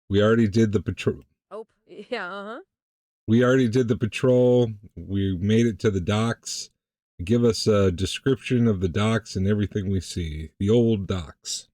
We already did the patrol. Oh, yeah, uh-huh. We already did the patrol. We made it to the docks. Give us a description of the docks and everything we see. The old docks.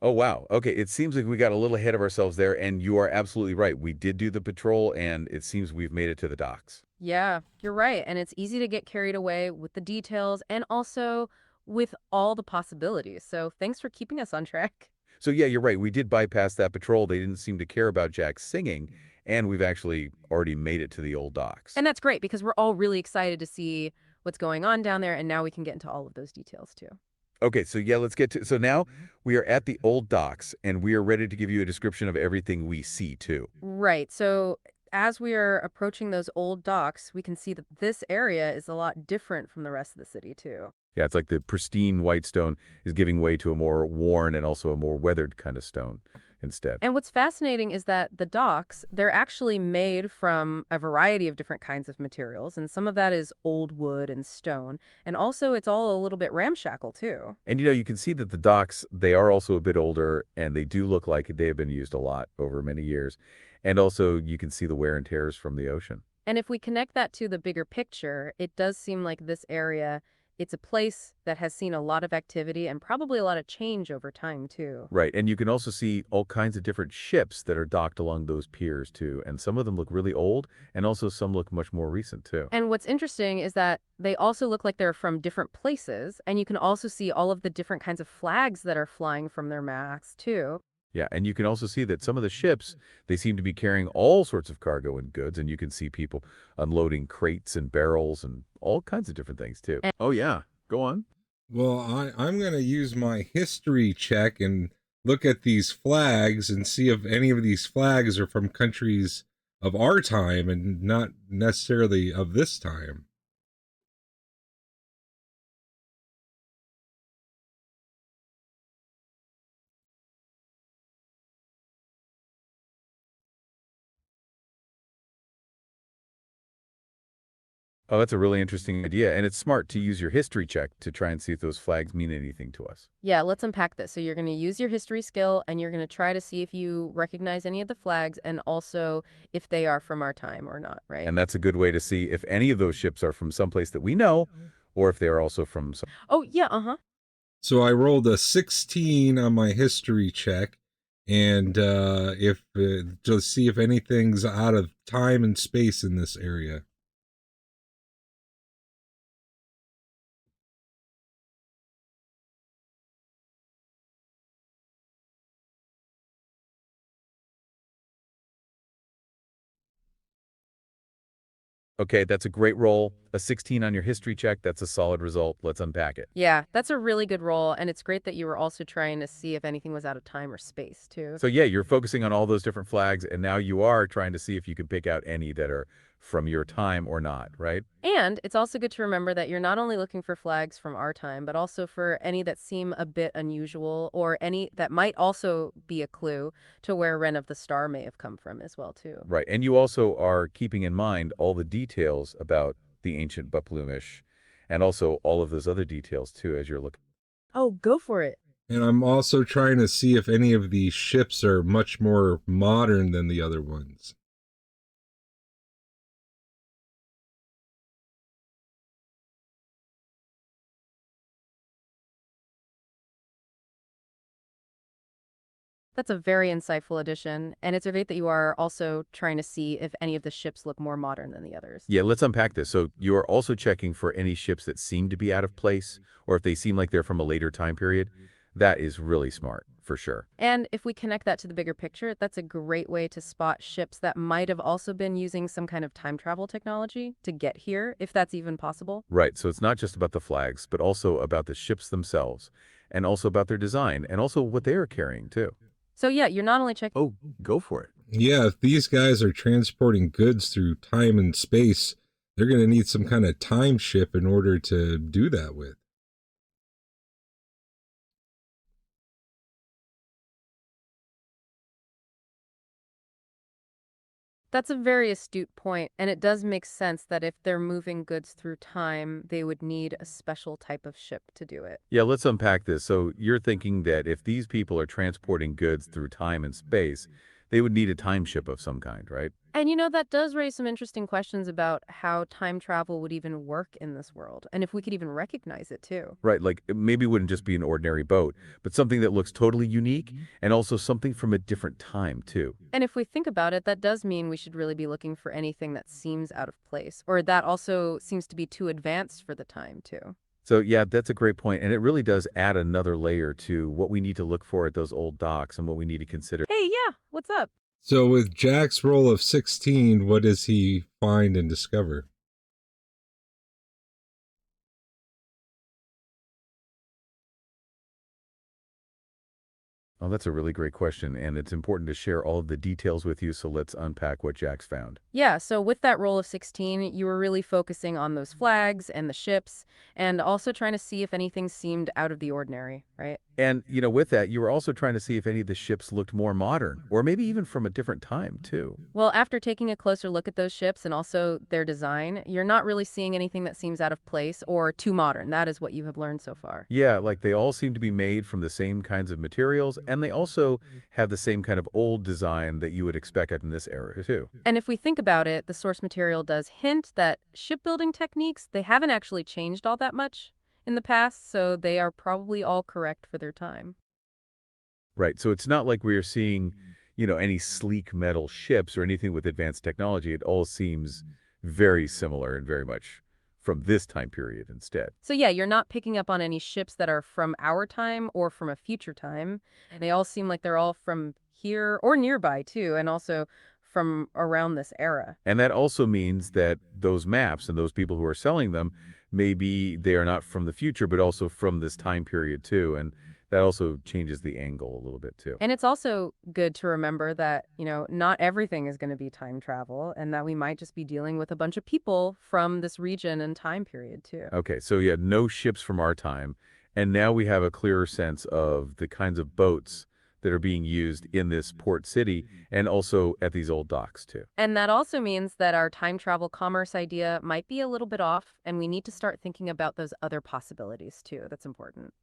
Oh, wow. Okay, it seems like we got a little ahead of ourselves there, and you are absolutely right. We did do the patrol, and it seems we've made it to the docks. Yeah, you're right. And it's easy to get carried away with the details and also with all the possibilities. So thanks for keeping us on track. So yeah, you're right. We did bypass that patrol. They didn't seem to care about Jack singing, and we've actually already made it to the old docks. And that's great because we're all really excited to see what's going on down there. And now we can get into all of those details too. Okay, so yeah, let's get to... So now we are at the old docks, and we are ready to give you a description of everything we see, too. Right. So as we are approaching those old docks, we can see that this area is a lot different from the rest of the city too. Yeah, it's like the pristine white stone is giving way to a more worn and also a more weathered kind of stone instead. And what's fascinating is that the docks, they're actually made from a variety of different kinds of materials. And some of that is old wood and stone. And also it's all a little bit ramshackle too. And you can see that the docks, they are also a bit older, and they do look like they have been used a lot over many years. And also you can see the wear and tears from the ocean. And if we connect that to the bigger picture, it does seem like this area, it's a place that has seen a lot of activity and probably a lot of change over time too. Right, and you can also see all kinds of different ships that are docked along those piers too, and some of them look really old, and also some look much more recent too. And what's interesting is that they also look like they're from different places, and you can also see all of the different kinds of flags that are flying from their masts too. Yeah, and you can also see that some of the ships, they seem to be carrying all sorts of cargo and goods, and you can see people unloading crates and barrels and all kinds of different things too. Oh yeah, go on. Well, I'm going to use my history check and look at these flags and see if any of these flags are from countries of our time and not necessarily of this time. Oh, that's a really interesting idea, and it's smart to use your history check to try and see if those flags mean anything to us. Yeah, let's unpack this. So you're going to use your history skill and you're going to try to see if you recognize any of the flags and also if they are from our time or not, right? And that's a good way to see if any of those ships are from someplace that we know, or if they are also from some. Oh, yeah, uh-huh. So I rolled a 16 on my history check, and if to see if anything's out of time and space in this area. Okay, that's a great roll. A 16 on your history check, that's a solid result. Let's unpack it. Yeah, that's a really good roll, and it's great that you were also trying to see if anything was out of time or space, too. So yeah, you're focusing on all those different flags, and now you are trying to see if you can pick out any that are from your time or not, right? And it's also good to remember that you're not only looking for flags from our time, but also for any that seem a bit unusual or any that might also be a clue to where Wren of the Star may have come from as well, too. Right, and you also are keeping in mind all the details about the ancient Buplumish, and also all of those other details too as you're looking. Oh, go for it. And I'm also trying to see if any of these ships are much more modern than the other ones. That's a very insightful addition, and it's great that you are also trying to see if any of the ships look more modern than the others. Yeah, let's unpack this. So you are also checking for any ships that seem to be out of place, or if they seem like they're from a later time period. That is really smart, for sure. And if we connect that to the bigger picture, that's a great way to spot ships that might have also been using some kind of time travel technology to get here, if that's even possible. Right, so it's not just about the flags, but also about the ships themselves, and also about their design, and also what they are carrying, too. So yeah, you're not only checking. Oh, go for it. Yeah, if these guys are transporting goods through time and space, they're going to need some kind of time ship in order to do that with. That's a very astute point, and it does make sense that if they're moving goods through time, they would need a special type of ship to do it. Yeah, let's unpack this. So you're thinking that if these people are transporting goods through time and space, they would need a time ship of some kind, right? And that does raise some interesting questions about how time travel would even work in this world, and if we could even recognize it too. Right, like maybe it wouldn't just be an ordinary boat, but something that looks totally unique and also something from a different time, too. And if we think about it, that does mean we should really be looking for anything that seems out of place, or that also seems to be too advanced for the time too. So yeah, that's a great point, and it really does add another layer to what we need to look for at those old docks and what we need to consider. Hey, yeah, what's up? So with Jack's roll of 16, what does he find and discover? Oh, that's a really great question, and it's important to share all of the details with you, so let's unpack what Jack's found. Yeah, so with that roll of 16, you were really focusing on those flags and the ships, and also trying to see if anything seemed out of the ordinary, right? And, with that, you were also trying to see if any of the ships looked more modern, or maybe even from a different time, too. Well, after taking a closer look at those ships and also their design, you're not really seeing anything that seems out of place or too modern. That is what you have learned so far. Yeah, like they all seem to be made from the same kinds of materials, and they also have the same kind of old design that you would expect in this era, too. And if we think about it, the source material does hint that shipbuilding techniques, they haven't actually changed all that much in the past, so they are probably all correct for their time. Right, so it's not like we are seeing, any sleek metal ships or anything with advanced technology. It all seems very similar and very much from this time period instead. So yeah, you're not picking up on any ships that are from our time or from a future time. They all seem like they're all from here or nearby too, and also from around this era. And that also means that those maps and those people who are selling them, maybe they are not from the future, but also from this time period too. And That also changes the angle a little bit too. And it's also good to remember that, not everything is going to be time travel and that we might just be dealing with a bunch of people from this region and time period too. Okay, so yeah, no ships from our time. And now we have a clearer sense of the kinds of boats that are being used in this port city and also at these old docks too. And that also means that our time travel commerce idea might be a little bit off, and we need to start thinking about those other possibilities too. That's important.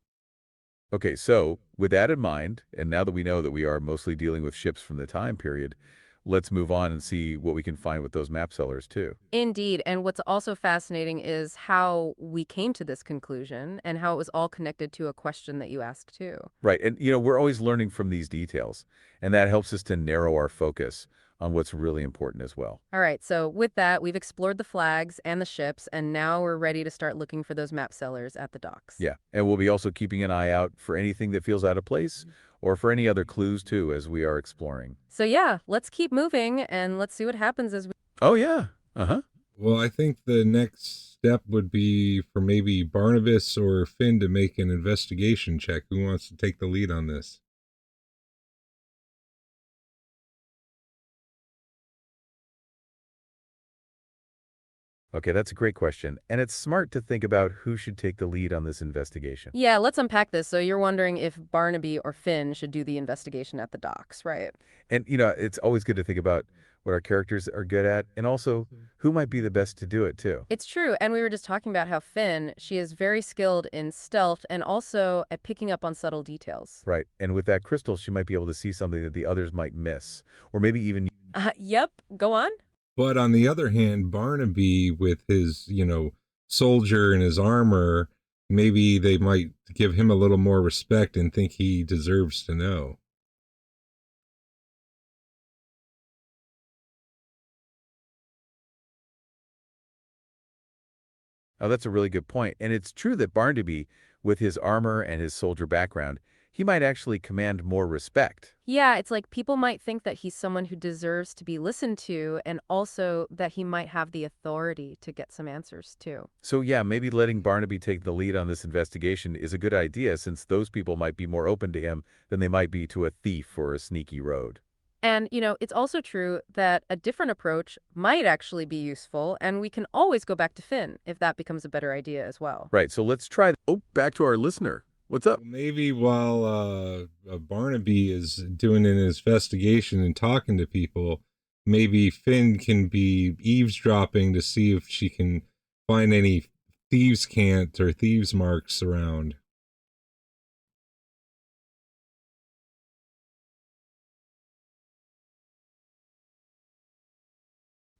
Okay, so with that in mind, and now that we know that we are mostly dealing with ships from the time period, let's move on and see what we can find with those map sellers too. Indeed. And what's also fascinating is how we came to this conclusion and how it was all connected to a question that you asked too. Right, and we're always learning from these details, and that helps us to narrow our focus on what's really important as well. All right, so with that, we've explored the flags and the ships, and now we're ready to start looking for those map sellers at the docks. Yeah, and we'll be also keeping an eye out for anything that feels out of place or for any other clues too as we are exploring. So yeah, let's keep moving and let's see what happens as we. Oh yeah. Uh-huh. Well, I think the next step would be for maybe Barnabas or Finn to make an investigation check. Who wants to take the lead on this? Okay, that's a great question. And it's smart to think about who should take the lead on this investigation. Yeah, let's unpack this. So you're wondering if Barnaby or Finn should do the investigation at the docks, right? And it's always good to think about what our characters are good at and also who might be the best to do it too. It's true. And we were just talking about how Finn, she is very skilled in stealth and also at picking up on subtle details. Right. And with that crystal, she might be able to see something that the others might miss or maybe even. Yep. Go on. But on the other hand, Barnaby with his, soldier and his armor, maybe they might give him a little more respect and think he deserves to know. Oh, that's a really good point. And it's true that Barnaby, with his armor and his soldier background, he might actually command more respect. Yeah, it's like people might think that he's someone who deserves to be listened to and also that he might have the authority to get some answers too. So yeah, maybe letting Barnaby take the lead on this investigation is a good idea since those people might be more open to him than they might be to a thief or a sneaky road. And, it's also true that a different approach might actually be useful, and we can always go back to Finn if that becomes a better idea as well. Right, so let's try. Oh, back to our listener. What's up? Maybe while Barnaby is doing an investigation and talking to people, maybe Finn can be eavesdropping to see if she can find any thieves' cant or thieves' marks around.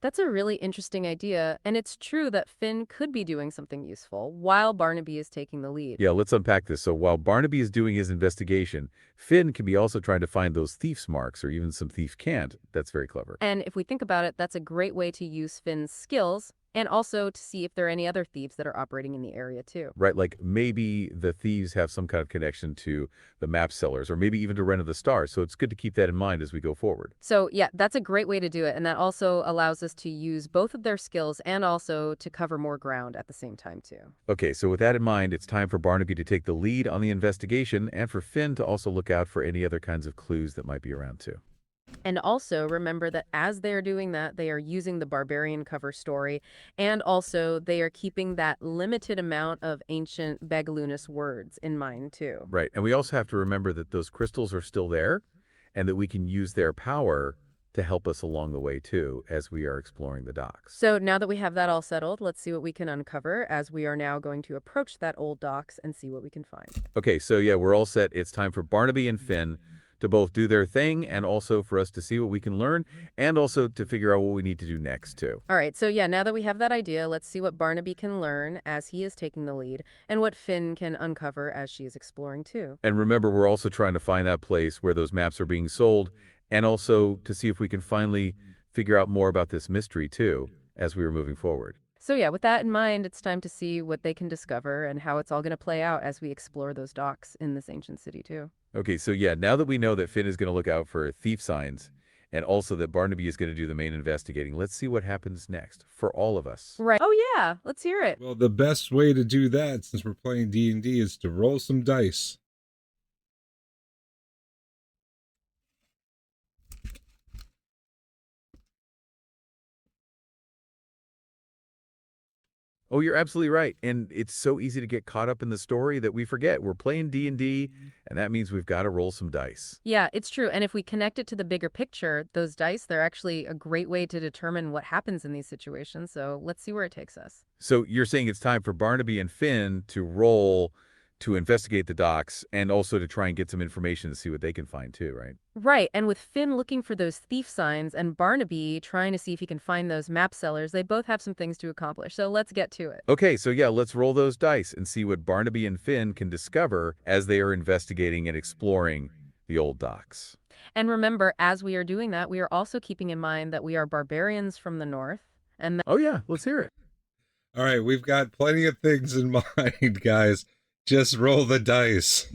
That's a really interesting idea, and it's true that Finn could be doing something useful while Barnaby is taking the lead. Yeah, let's unpack this. So while Barnaby is doing his investigation, Finn can be also trying to find those thief's marks or even some thief can't. That's very clever. And if we think about it, that's a great way to use Finn's skills and also to see if there are any other thieves that are operating in the area too. Right, like maybe the thieves have some kind of connection to the map sellers or maybe even to Ren of the Stars. So it's good to keep that in mind as we go forward. So yeah, that's a great way to do it. And that also allows us to use both of their skills and also to cover more ground at the same time too. Okay, so with that in mind, it's time for Barnaby to take the lead on the investigation and for Finn to also look out for any other kinds of clues that might be around too. And also remember that as they're doing that, they are using the barbarian cover story, and also they are keeping that limited amount of ancient Begalunus words in mind too. Right, and we also have to remember that those crystals are still there and that we can use their power to help us along the way too as we are exploring the docks. So now that we have that all settled, let's see what we can uncover as we are now going to approach that old docks and see what we can find. Okay, so yeah, we're all set. It's time for Barnaby and Finn to both do their thing and also for us to see what we can learn and also to figure out what we need to do next too. All right, so yeah, now that we have that idea, let's see what Barnaby can learn as he is taking the lead and what Finn can uncover as she is exploring too. And remember, we're also trying to find that place where those maps are being sold and also to see if we can finally figure out more about this mystery too as we were moving forward. So yeah, with that in mind, it's time to see what they can discover and how it's all going to play out as we explore those docks in this ancient city too. Okay, so yeah, now that we know that Finn is going to look out for thief signs and also that Barnaby is going to do the main investigating, let's see what happens next for all of us. Right. Oh yeah, let's hear it. Well, the best way to do that, since we're playing D&D, is to roll some dice. Oh, you're absolutely right. And it's so easy to get caught up in the story that we forget we're playing D&D, and that means we've got to roll some dice. Yeah, it's true. And if we connect it to the bigger picture, those dice, they're actually a great way to determine what happens in these situations. So let's see where it takes us. So you're saying it's time for Barnaby and Finn to roll to investigate the docks and also to try and get some information to see what they can find too, right? Right. And with Finn looking for those thief signs and Barnaby trying to see if he can find those map sellers, they both have some things to accomplish. So let's get to it. Okay, so yeah, let's roll those dice and see what Barnaby and Finn can discover as they are investigating and exploring the old docks. And remember, as we are doing that, we are also keeping in mind that we are barbarians from the north and that Oh yeah, let's hear it. All right, we've got plenty of things in mind, guys. Just roll the dice.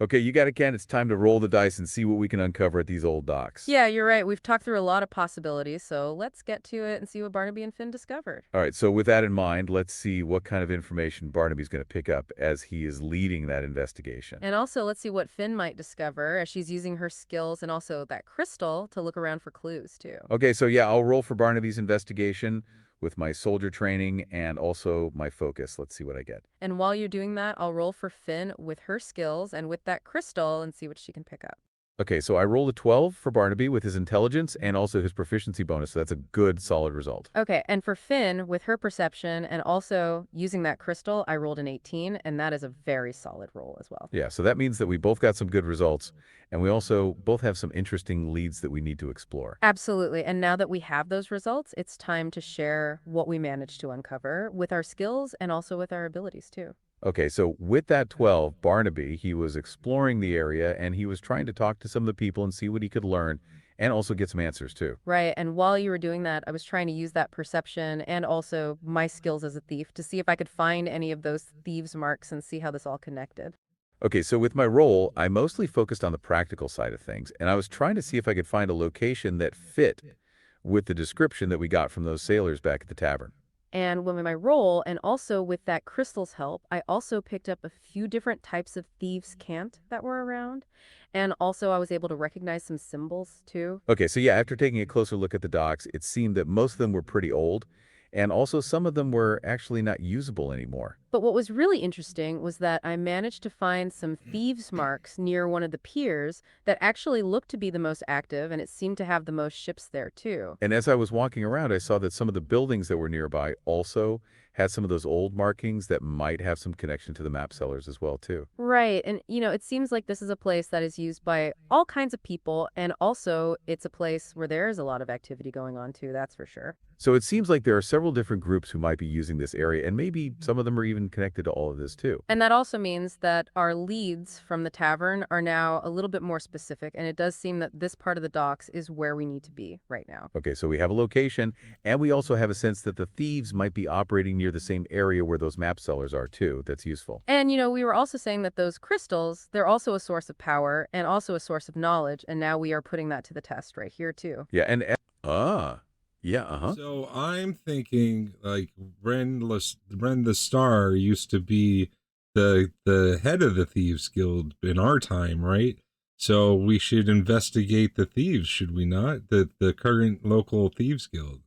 Okay, you got it, Ken. It's time to roll the dice and see what we can uncover at these old docks. Yeah, you're right. We've talked through a lot of possibilities, so let's get to it and see what Barnaby and Finn discovered. All right, so with that in mind, let's see what kind of information Barnaby's going to pick up as he is leading that investigation. And also, let's see what Finn might discover as she's using her skills and also that crystal to look around for clues, too. Okay, so yeah, I'll roll for Barnaby's investigation with my soldier training and also my focus. Let's see what I get. And while you're doing that, I'll roll for Finn with her skills and with that crystal and see what she can pick up. Okay, so I rolled a 12 for Barnaby with his intelligence and also his proficiency bonus, so that's a good, solid result. Okay, and for Finn, with her perception and also using that crystal, I rolled an 18, and that is a very solid roll as well. Yeah, so that means that we both got some good results, and we also both have some interesting leads that we need to explore. Absolutely. And now that we have those results, it's time to share what we managed to uncover with our skills and also with our abilities, too. Okay, so with that 12, Barnaby, he was exploring the area and he was trying to talk to some of the people and see what he could learn and also get some answers too. Right. And while you were doing that, I was trying to use that perception and also my skills as a thief to see if I could find any of those thieves' marks and see how this all connected. Okay, so with my role, I mostly focused on the practical side of things, and I was trying to see if I could find a location that fit with the description that we got from those sailors back at the tavern. And with my role, and also with that crystal's help, I also picked up a few different types of thieves' cant that were around. And also I was able to recognize some symbols too. Okay, so yeah, after taking a closer look at the docks, it seemed that most of them were pretty old, and also some of them were actually not usable anymore. But what was really interesting was that I managed to find some thieves' marks near one of the piers that actually looked to be the most active, and it seemed to have the most ships there too. And as I was walking around, I saw that some of the buildings that were nearby also had some of those old markings that might have some connection to the map sellers as well, too. Right. And, it seems like this is a place that is used by all kinds of people. And also, it's a place where there is a lot of activity going on, too. That's for sure. So it seems like there are several different groups who might be using this area, and maybe some of them are even connected to all of this, too. And that also means that our leads from the tavern are now a little bit more specific. And it does seem that this part of the docks is where we need to be right now. Okay, so we have a location, and we also have a sense that the thieves might be operating near the same area where those map sellers are, too. That's useful. And, we were also saying that those crystals, they're also a source of power and also a source of knowledge. And now we are putting that to the test right here, too. Yeah, yeah, uh-huh. So I'm thinking like Ren the Star used to be the head of the Thieves Guild in our time, right? So we should investigate the thieves, should we not? The current local Thieves Guild.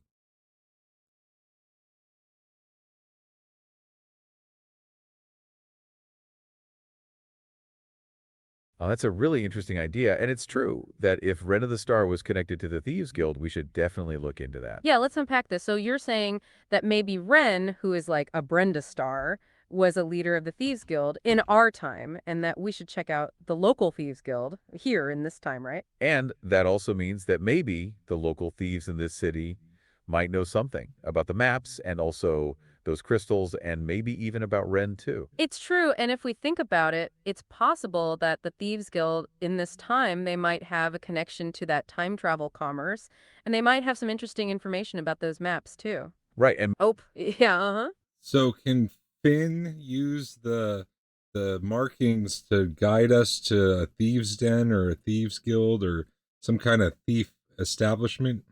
Oh, that's a really interesting idea, and it's true that if Ren of the Star was connected to the Thieves Guild, we should definitely look into that. Yeah, let's unpack this. So you're saying that maybe Ren, who is like a Brenda Star, was a leader of the Thieves Guild in our time, and that we should check out the local Thieves Guild here in this time, right? And that also means that maybe the local thieves in this city might know something about the maps and also those crystals and maybe even about Ren too. It's true, and if we think about it, it's possible that the Thieves Guild in this time, they might have a connection to that time travel commerce, and they might have some interesting information about those maps too. Right, and Oh, yeah, uh-huh. So can Finn use the markings to guide us to a thieves' den or a thieves' guild or some kind of thief establishment?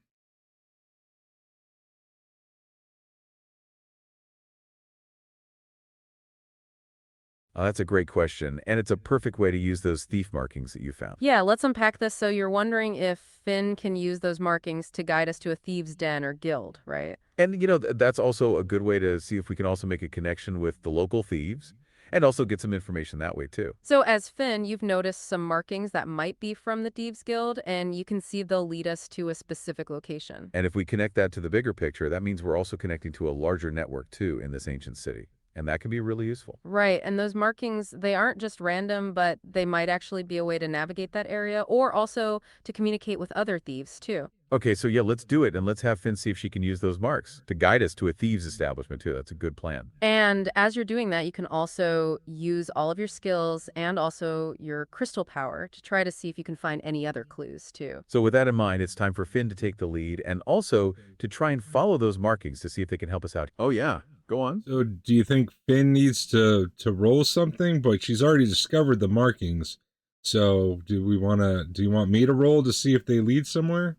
Oh, that's a great question, and it's a perfect way to use those thief markings that you found. Yeah, let's unpack this. So you're wondering if Finn can use those markings to guide us to a thieves' den or guild, right? And, that's also a good way to see if we can also make a connection with the local thieves and also get some information that way, too. So as Finn, you've noticed some markings that might be from the Thieves Guild, and you can see they'll lead us to a specific location. And if we connect that to the bigger picture, that means we're also connecting to a larger network, too, in this ancient city. And that can be really useful. Right, and those markings, they aren't just random, but they might actually be a way to navigate that area or also to communicate with other thieves, too. Okay, so yeah, let's do it, and let's have Finn see if she can use those marks to guide us to a thieves' establishment, too. That's a good plan. And as you're doing that, you can also use all of your skills and also your crystal power to try to see if you can find any other clues, too. So with that in mind, it's time for Finn to take the lead and also to try and follow those markings to see if they can help us out. Oh, yeah. Go on. So do you think Finn needs to roll something? But she's already discovered the markings. So do you want me to roll to see if they lead somewhere?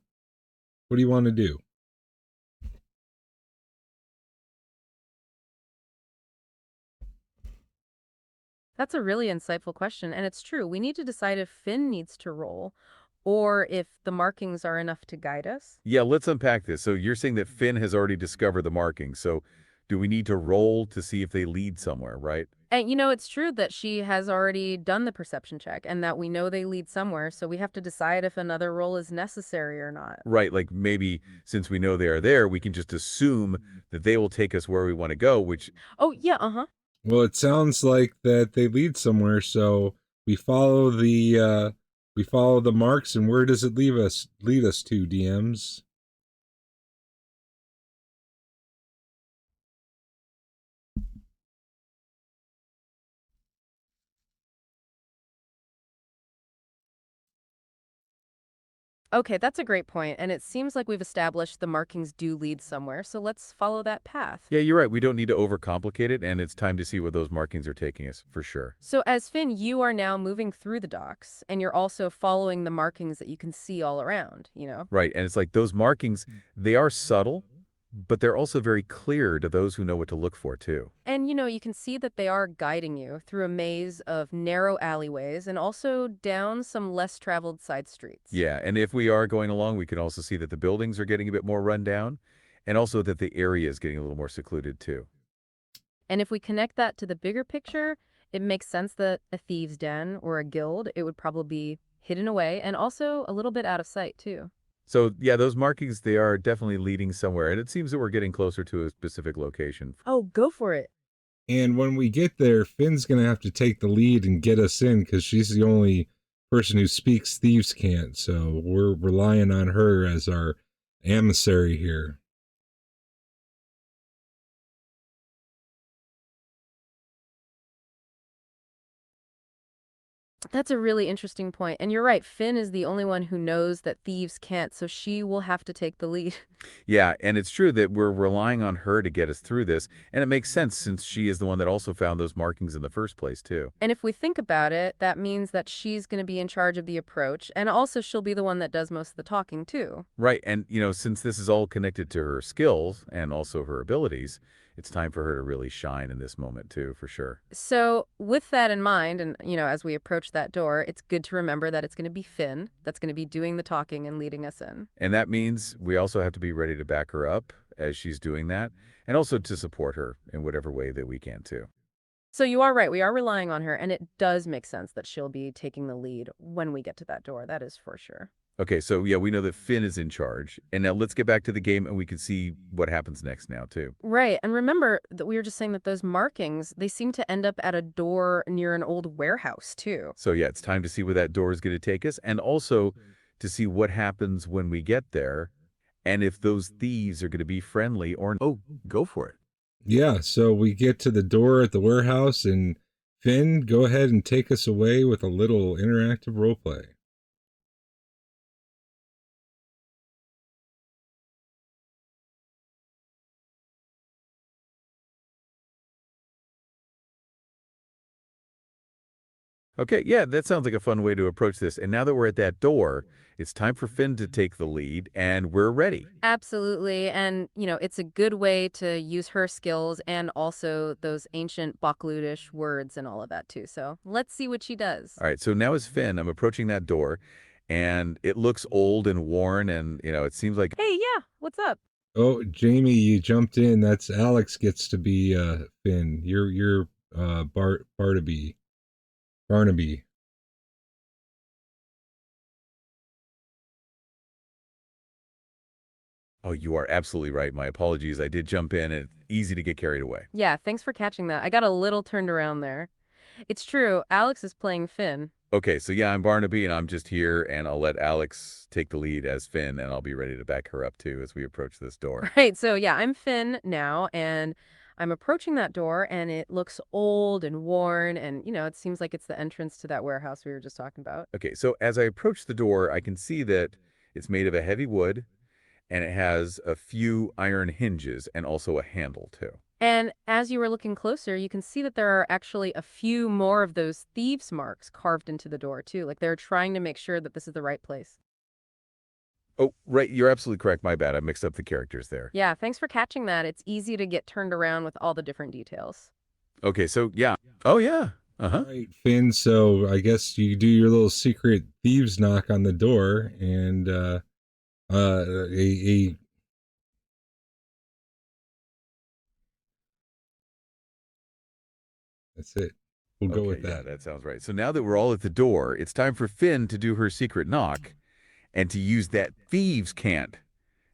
What do you want to do? That's a really insightful question, and it's true. We need to decide if Finn needs to roll or if the markings are enough to guide us. Yeah, let's unpack this. So you're saying that Finn has already discovered the markings. So do we need to roll to see if they lead somewhere, right? And it's true that she has already done the perception check and that we know they lead somewhere, so we have to decide if another roll is necessary or not. Right, like maybe since we know they are there, we can just assume that they will take us where we want to go, which, Oh, yeah, uh-huh. Well, it sounds like that they lead somewhere, so we follow the marks, and where does it lead us to, DMs? Okay, that's a great point, and it seems like we've established the markings do lead somewhere, so let's follow that path. yeah, you're right. We don't need to overcomplicate it, and it's time to see where those markings are taking us, for sure. So as Finn, you are now moving through the docks, and you're also following the markings that you can see all around. Right, and it's like those markings, they are subtle, but they're also very clear to those who know what to look for, too. And you can see that they are guiding you through a maze of narrow alleyways and also down some less traveled side streets. Yeah, and if we are going along, we can also see that the buildings are getting a bit more run down, and also that the area is getting a little more secluded, too. And if we connect that to the bigger picture, it makes sense that a thieves' den or a guild, it would probably be hidden away and also a little bit out of sight, too. So, yeah, those markings, they are definitely leading somewhere, and it seems that we're getting closer to a specific location. Oh, go for it. And when we get there, Finn's gonna have to take the lead and get us in because she's the only person who speaks thieves' cant. So we're relying on her as our emissary here. That's a really interesting point. And you're right, Finn is the only one who knows that thieves can't, so she will have to take the lead. Yeah, and it's true that we're relying on her to get us through this, and it makes sense since she is the one that also found those markings in the first place, too. And if we think about it, that means that she's going to be in charge of the approach, and also she'll be the one that does most of the talking, too. Right, and, since this is all connected to her skills and also her abilities, it's time for her to really shine in this moment, too, for sure. So, with that in mind, and, as we approach that door, it's good to remember that it's going to be Finn that's going to be doing the talking and leading us in. And that means we also have to be ready to back her up as she's doing that, and also to support her in whatever way that we can, too. So, you are right. We are relying on her, and it does make sense that she'll be taking the lead when we get to that door. That is for sure. Okay, so yeah, we know that Finn is in charge. And now let's get back to the game and we can see what happens next now, too. Right. And remember that we were just saying that those markings, they seem to end up at a door near an old warehouse, too. So yeah, it's time to see where that door is going to take us and also to see what happens when we get there and if those thieves are going to be friendly or... Oh, go for it. Yeah, so we get to the door at the warehouse, and Finn, go ahead and take us away with a little interactive roleplay. Okay, yeah, that sounds like a fun way to approach this. And now that we're at that door, it's time for Finn to take the lead, and we're ready. Absolutely. And, it's a good way to use her skills and also those ancient Bakhludish words and all of that too. So let's see what she does. All right, so now as Finn, I'm approaching that door, and it looks old and worn, and, it seems like, Hey, yeah, what's up? Oh, Jamie, you jumped in. That's Alex gets to be Finn. You're Barnaby. oh, you are absolutely right. My apologies. I did jump in, and it's easy to get carried away. Yeah, thanks for catching that. I got a little turned around there. It's true. Alex is playing Finn. Okay, so yeah, I'm Barnaby, and I'm just here, and I'll let Alex take the lead as Finn, and I'll be ready to back her up too as we approach this door. Right. So, yeah, I'm Finn now, and I'm approaching that door, and it looks old and worn. And, it seems like it's the entrance to that warehouse we were just talking about. Okay, so as I approach the door, I can see that it's made of a heavy wood, and it has a few iron hinges and also a handle too. And as you were looking closer, you can see that there are actually a few more of those thieves' marks carved into the door, too. Like they're trying to make sure that this is the right place. Oh, right, you're absolutely correct. My bad. I mixed up the characters there. Yeah, thanks for catching that. It's easy to get turned around with all the different details. Okay, so yeah. Oh, yeah. All Uh-huh. right, Finn. So I guess you do your little secret thieves knock on the door, and a that's it. We'll go Okay, with yeah, that. that sounds right. So now that we're all at the door, it's time for Finn to do her secret knock and to use that thieves' cant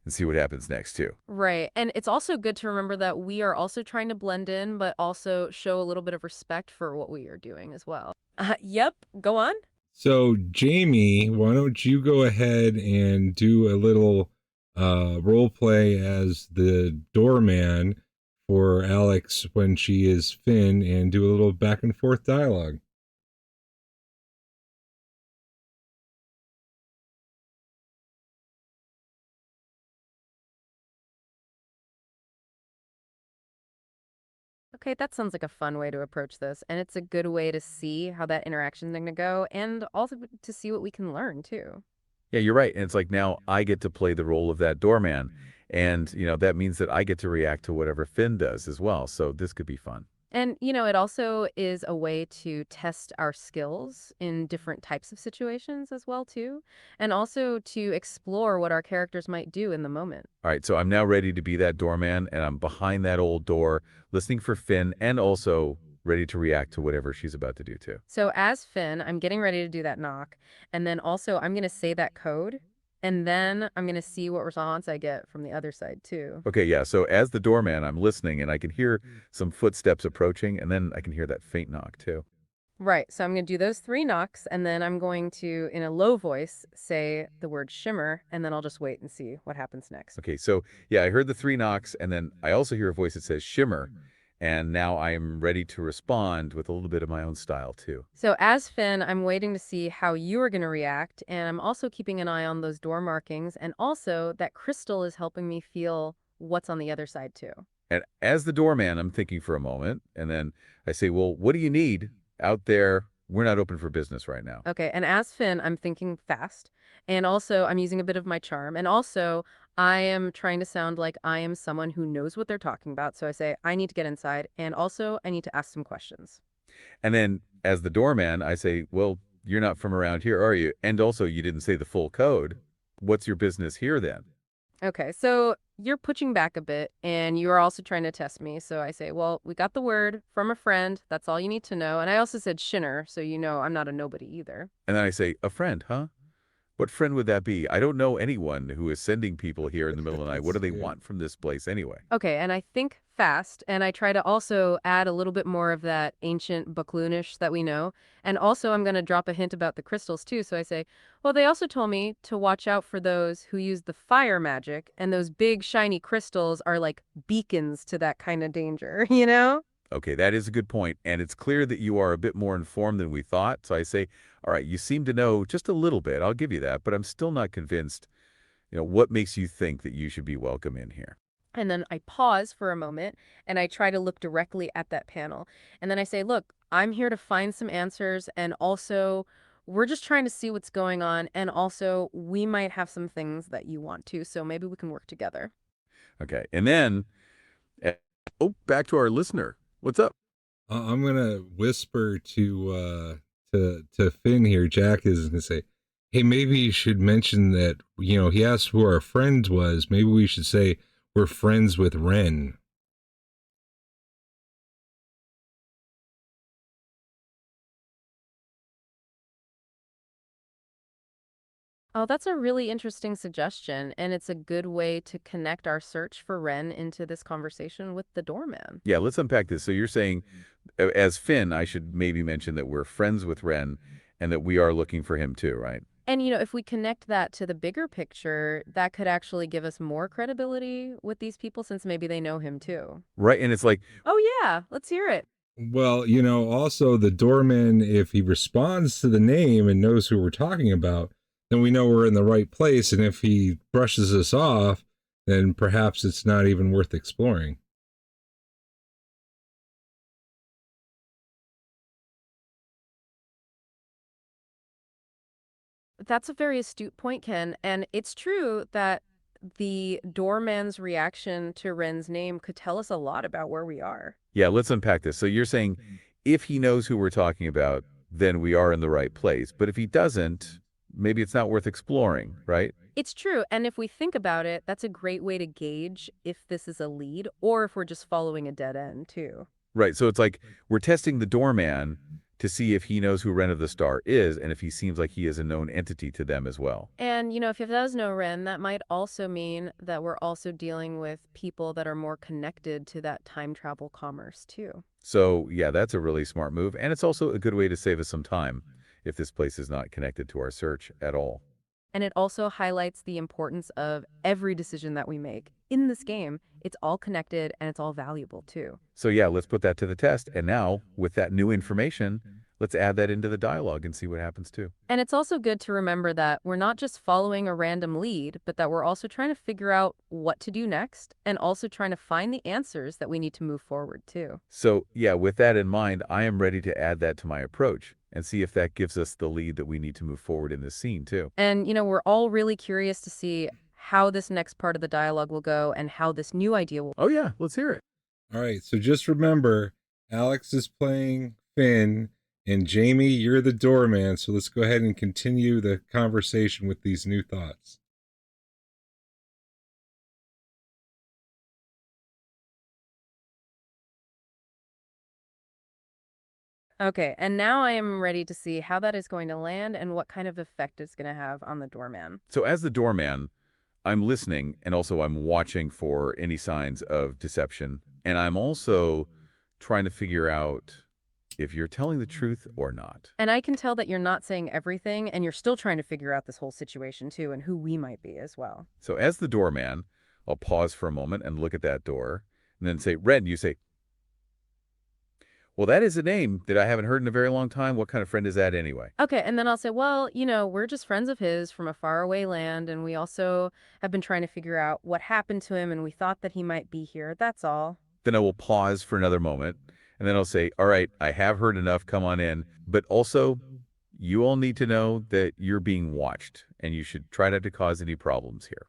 and see what happens next too. Right. And it's also good to remember that we are also trying to blend in, but also show a little bit of respect for what we are doing as well. Yep. Go on. So Jamie, why don't you go ahead and do a little role play as the doorman for Alex when she is Finn, and do a little back and forth dialogue. Okay, that sounds like a fun way to approach this. And it's a good way to see how that interaction's going to go and also to see what we can learn, too. Yeah, you're right. And it's like now I get to play the role of that doorman. And, that means that I get to react to whatever Finn does as well. So this could be fun. And, it also is a way to test our skills in different types of situations as well, too. And also to explore what our characters might do in the moment. All right, so I'm now ready to be that doorman, and I'm behind that old door, listening for Finn, and also ready to react to whatever she's about to do too. So as Finn, I'm getting ready to do that knock. And then also I'm going to say that code. And then I'm going to see what response I get from the other side, too. Okay, yeah, so as the doorman, I'm listening, and I can hear some footsteps approaching, and then I can hear that faint knock too. Right. So I'm going to do those 3 knocks, and then I'm going to, in a low voice, say the word shimmer, and then I'll just wait and see what happens next. Okay, so yeah, I heard the 3 knocks, and then I also hear a voice that says shimmer, and now I am ready to respond with a little bit of my own style too. So as Finn, I'm waiting to see how you are going to react, and I'm also keeping an eye on those door markings, and also that crystal is helping me feel what's on the other side, too. And as the doorman, I'm thinking for a moment, and then I say, well, what do you need out there? We're not open for business right now. Okay, and as Finn, I'm thinking fast, and also I'm using a bit of my charm, and also I am trying to sound like I am someone who knows what they're talking about. So I say, I need to get inside, and also I need to ask some questions. And then as the doorman, I say, well, you're not from around here, are you? And also, you didn't say the full code. What's your business here then? Okay, so you're pushing back a bit, and you are also trying to test me. So I say, well, we got the word from a friend. That's all you need to know. And I also said Shinner, so I'm not a nobody either. And then I say, a friend, huh? What friend would that be? I don't know anyone who is sending people here in the middle of the night. What do they Yeah. want from this place anyway? Okay, and I think fast, and I try to also add a little bit more of that ancient Bakloonish that we know. And also, I'm going to drop a hint about the crystals, too. So I say, well, they also told me to watch out for those who use the fire magic, and those big, shiny crystals are like beacons to that kind of danger, you know? Okay, that is a good point, and it's clear that you are a bit more informed than we thought. So I say, all right, you seem to know just a little bit. I'll give you that, but I'm still not convinced. What makes you think that you should be welcome in here? And then I pause for a moment and I try to look directly at that panel. And then I say, look, I'm here to find some answers. And also, we're just trying to see what's going on. And also, we might have some things that you want to. So maybe we can work together. Okay. And then, eh, oh, back to our listener. What's up? I'm gonna whisper to Finn here. Jack is gonna say, "Hey, maybe you should mention that he asked who our friend was. Maybe we should say we're friends with Ren." Oh, that's a really interesting suggestion. And it's a good way to connect our search for Ren into this conversation with the doorman. Yeah, let's unpack this. So you're saying, as Finn, I should maybe mention that we're friends with Ren and that we are looking for him too, right? And, if we connect that to the bigger picture, that could actually give us more credibility with these people since maybe they know him too. Right. And it's like, Oh, yeah, let's hear it. Well, also the doorman, if he responds to the name and knows who we're talking about, then we know we're in the right place. And if he brushes us off, then perhaps it's not even worth exploring. That's a very astute point, Ken. And it's true that the doorman's reaction to Ren's name could tell us a lot about where we are. yeah, let's unpack this. So you're saying if he knows who we're talking about, then we are in the right place. But if he doesn't, maybe it's not worth exploring, right? It's true. And if we think about it, that's a great way to gauge if this is a lead or if we're just following a dead end, too. Right. So it's like we're testing the doorman to see if he knows who Ren of the Star is and if he seems like he is a known entity to them as well. And, if he does know Ren, that might also mean that we're also dealing with people that are more connected to that time travel commerce, too. So, yeah, that's a really smart move. And it's also a good way to save us some time if this place is not connected to our search at all. And it also highlights the importance of every decision that we make. In this game, it's all connected and it's all valuable, too. So, yeah, let's put that to the test. And now, with that new information, let's add that into the dialogue and see what happens too. And it's also good to remember that we're not just following a random lead, but that we're also trying to figure out what to do next and also trying to find the answers that we need to move forward, too. So, yeah, with that in mind, I am ready to add that to my approach and see if that gives us the lead that we need to move forward in this scene too. And, we're all really curious to see how this next part of the dialogue will go and how this new idea will. Oh, yeah, let's hear it. All right. So just remember, Alex is playing Finn, and Jamie, you're the doorman. So let's go ahead and continue the conversation with these new thoughts. Okay, and now I am ready to see how that is going to land and what kind of effect it's going to have on the doorman. So, as the doorman, I'm listening and also I'm watching for any signs of deception. And I'm also trying to figure out if you're telling the truth or not. And I can tell that you're not saying everything and you're still trying to figure out this whole situation too and who we might be as well. So, as the doorman, I'll pause for a moment and look at that door and then say, Red, you say, well, that is a name that I haven't heard in a very long time. What kind of friend is that anyway? Okay, and then I'll say, well, we're just friends of his from a faraway land, and we also have been trying to figure out what happened to him, and we thought that he might be here. That's all. Then I will pause for another moment and then I'll say, all right, I have heard enough. Come on in. But also, you all need to know that you're being watched and you should try not to cause any problems here.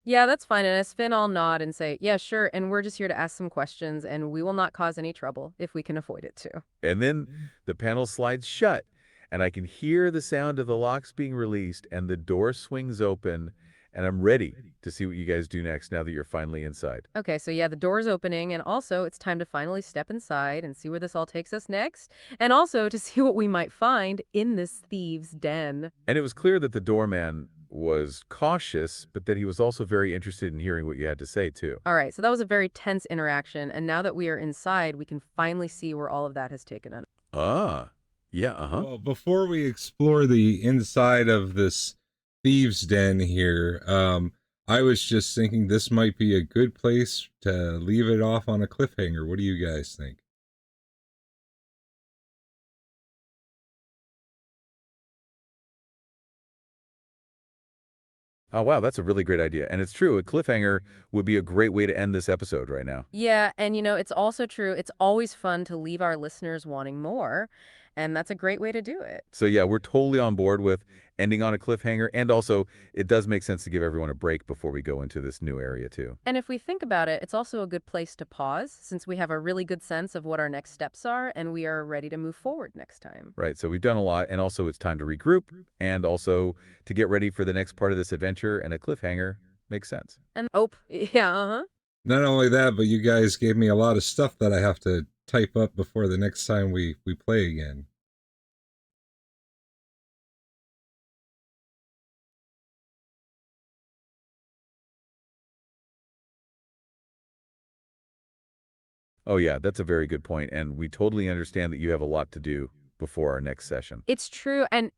Yeah, that's fine. And as Finn, I'll nod and say, yeah, sure. And we're just here to ask some questions, and we will not cause any trouble if we can avoid it too. And then the panel slides shut, and I can hear the sound of the locks being released, and the door swings open, and I'm ready to see what you guys do next now that you're finally inside. Okay, so yeah, the door's opening, and also it's time to finally step inside and see where this all takes us next, and also to see what we might find in this thieves' den. And it was clear that the doorman was cautious, but that he was also very interested in hearing what you had to say, too. All right, so that was a very tense interaction, and now that we are inside, we can finally see where all of that has taken us. Ah, yeah, uh-huh. Well, before we explore the inside of this thieves' den here, I was just thinking this might be a good place to leave it off on a cliffhanger. What do you guys think? Oh, wow, that's a really great idea. And it's true, a cliffhanger would be a great way to end this episode right now. Yeah, and it's also true. It's always fun to leave our listeners wanting more, and that's a great way to do it. So yeah, we're totally on board with ending on a cliffhanger, and also it does make sense to give everyone a break before we go into this new area too. And if we think about it, it's also a good place to pause since we have a really good sense of what our next steps are and we are ready to move forward next time. Right, so we've done a lot, and also it's time to regroup, and also to get ready for the next part of this adventure, and a cliffhanger makes sense. And oh, yeah, uh-huh. Not only that, but you guys gave me a lot of stuff that I have to type up before the next time we play again. Oh yeah, that's a very good point, and we totally understand that you have a lot to do before our next session. It's true. And,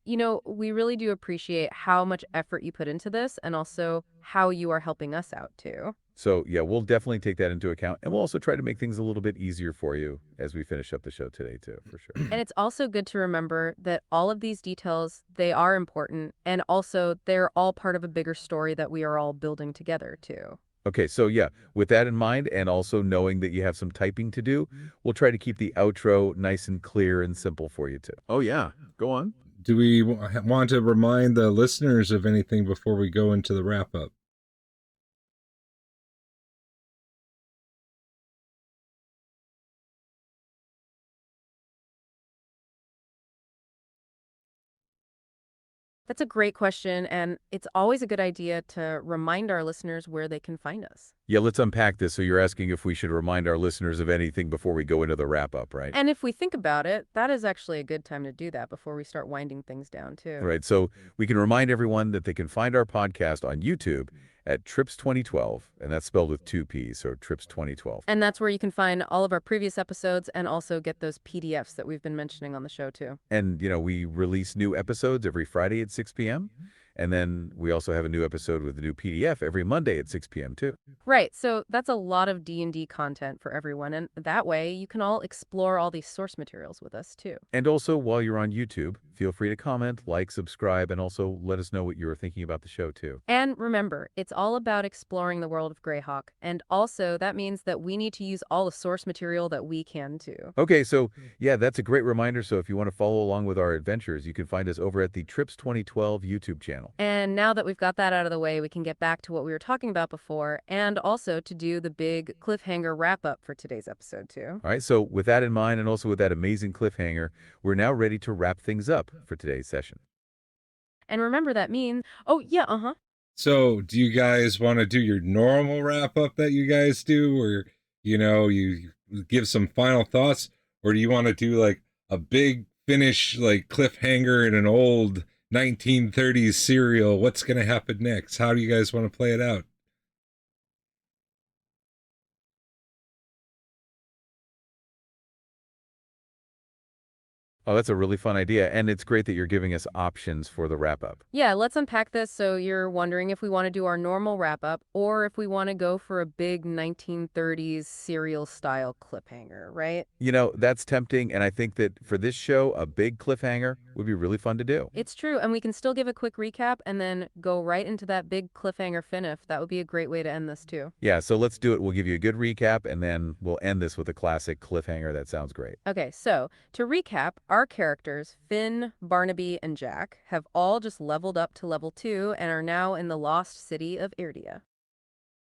we really do appreciate how much effort you put into this and also how you are helping us out too. So yeah, we'll definitely take that into account, and we'll also try to make things a little bit easier for you as we finish up the show today too, for sure. And it's also good to remember that all of these details, they are important and also they're all part of a bigger story that we are all building together too. Okay, so yeah, with that in mind, and also knowing that you have some typing to do, we'll try to keep the outro nice and clear and simple for you too. Oh yeah, go on. Do we want to remind the listeners of anything before we go into the wrap up? That's a great question, and it's always a good idea to remind our listeners where they can find us. Yeah, let's unpack this. So you're asking if we should remind our listeners of anything before we go into the wrap up, right? And if we think about it, that is actually a good time to do that before we start winding things down, too. Right. So we can remind everyone that they can find our podcast on YouTube at Trips 2012, and that's spelled with two P's, so Trips 2012. And that's where you can find all of our previous episodes and also get those PDFs that we've been mentioning on the show, too. And, we release new episodes every Friday at 6 p.m. And then we also have a new episode with a new PDF every Monday at 6 p.m. too. Right, so that's a lot of D&D content for everyone, and that way you can all explore all these source materials with us, too. And also, while you're on YouTube, feel free to comment, like, subscribe, and also let us know what you were thinking about the show too. And remember, it's all about exploring the world of Greyhawk, and also that means that we need to use all the source material that we can, too. Okay, so yeah, that's a great reminder. So if you want to follow along with our adventures, you can find us over at the Trips 2012 YouTube channel. And now that we've got that out of the way, we can get back to what we were talking about before, and also to do the big cliffhanger wrap-up for today's episode, too. All right, so with that in mind, and also with that amazing cliffhanger, we're now ready to wrap things up for today's session. And remember that means, oh, yeah, uh-huh. So, do you guys want to do your normal wrap up that you guys do, or you give some final thoughts, or do you want to do like a big finish, like cliffhanger in an old 1930s serial? What's going to happen next? How do you guys want to play it out? Oh, that's a really fun idea, and it's great that you're giving us options for the wrap-up. Yeah, let's unpack this. So you're wondering if we want to do our normal wrap-up or if we want to go for a big 1930s serial-style cliffhanger, right? That's tempting, and I think that for this show, a big cliffhanger would be really fun to do. It's true, and we can still give a quick recap and then go right into that big cliffhanger finish. That would be a great way to end this, too. Yeah, so let's do it. We'll give you a good recap, and then we'll end this with a classic cliffhanger. That sounds great. Okay, so to recap, our characters, Finn, Barnaby, and Jack, have all just leveled up to level 2 and are now in the lost city of Irdia.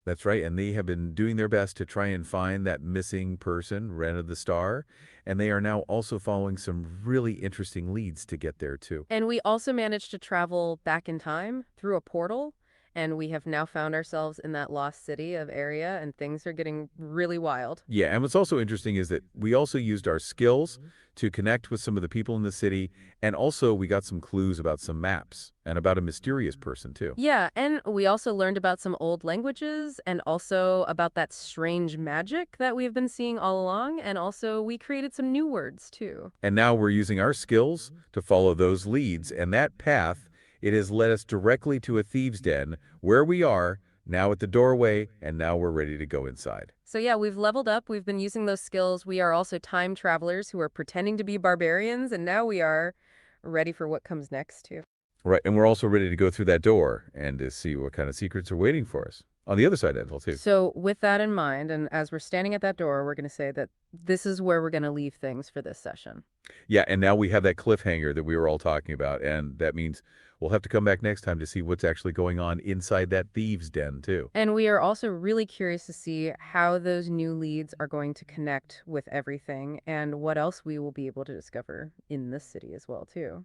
That's right, and they have been doing their best to try and find that missing person, Ren of the Star, and they are now also following some really interesting leads to get there, too. And we also managed to travel back in time through a portal, and we have now found ourselves in that lost city of Area, and things are getting really wild. Yeah, and what's also interesting is that we also used our skills to connect with some of the people in the city, and also we got some clues about some maps and about a mysterious person, too. Yeah, and we also learned about some old languages and also about that strange magic that we've been seeing all along, and also we created some new words, too. And now we're using our skills to follow those leads, and that path, it has led us directly to a thieves' den, where we are, now at the doorway, and now we're ready to go inside. So yeah, we've leveled up, we've been using those skills, we are also time travelers who are pretending to be barbarians, and now we are ready for what comes next, too. Right, and we're also ready to go through that door and to see what kind of secrets are waiting for us on the other side of that hole, too. So, with that in mind, and as we're standing at that door, we're going to say that this is where we're going to leave things for this session. Yeah, and now we have that cliffhanger that we were all talking about, and that means we'll have to come back next time to see what's actually going on inside that thieves' den, too. And we are also really curious to see how those new leads are going to connect with everything and what else we will be able to discover in this city as well, too.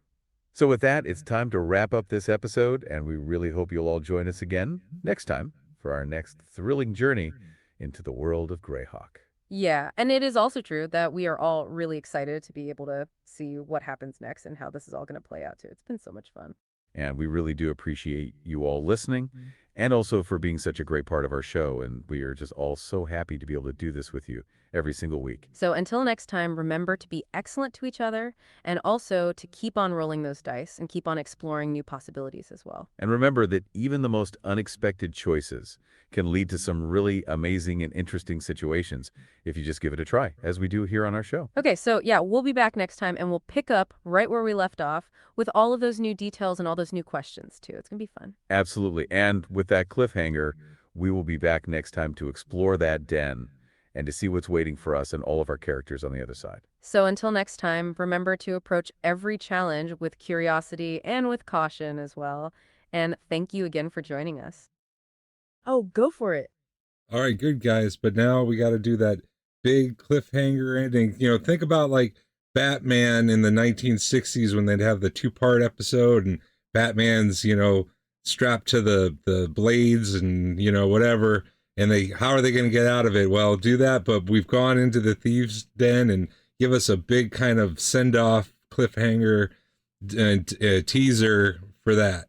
So with that, it's time to wrap up this episode, and we really hope you'll all join us again next time for our next thrilling journey into the world of Greyhawk. Yeah, and it is also true that we are all really excited to be able to see what happens next and how this is all going to play out, too. It's been so much fun. And we really do appreciate you all listening and also for being such a great part of our show. And we are just all so happy to be able to do this with you every single week. So until next time, remember to be excellent to each other and also to keep on rolling those dice and keep on exploring new possibilities as well. And remember that even the most unexpected choices can lead to some really amazing and interesting situations if you just give it a try, as we do here on our show. Okay, so yeah, we'll be back next time and we'll pick up right where we left off with all of those new details and all those new questions too. It's going to be fun. Absolutely. And with that cliffhanger, we will be back next time to explore that den and to see what's waiting for us and all of our characters on the other side. So until next time, remember to approach every challenge with curiosity and with caution as well. And thank you again for joining us. Oh, go for it. All right, good guys, but now we got to do that big cliffhanger ending. Think about like Batman in the 1960s when they'd have the two-part episode and Batman's, strapped to the blades and, whatever, and how are they going to get out of it? Well, do that, but we've gone into the thieves' den and give us a big kind of send-off cliffhanger and teaser for that.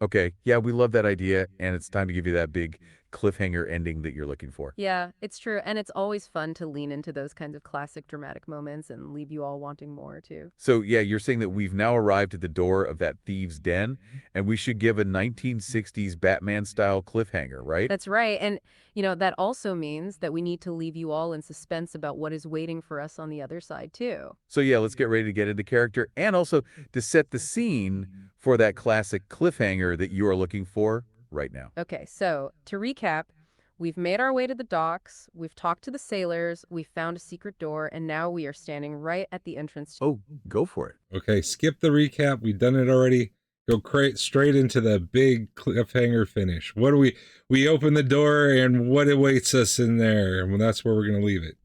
Okay, yeah, we love that idea, and it's time to give you that big cliffhanger ending that you're looking for. Yeah, it's true. And it's always fun to lean into those kinds of classic dramatic moments and leave you all wanting more, too. So, yeah, you're saying that we've now arrived at the door of that thieves' den, and we should give a 1960s Batman-style cliffhanger, right? That's right. And, that also means that we need to leave you all in suspense about what is waiting for us on the other side, too. So, yeah, let's get ready to get into character and also to set the scene for that classic cliffhanger that you are looking for right now. Okay, so to recap, we've made our way to the docks, we've talked to the sailors, we've found a secret door, and now we are standing right at the entrance. Oh, go for it. Okay, skip the recap. We've done it already. Go straight into the big cliffhanger finish. What do we open the door and what awaits us in there? And that's where we're going to leave it.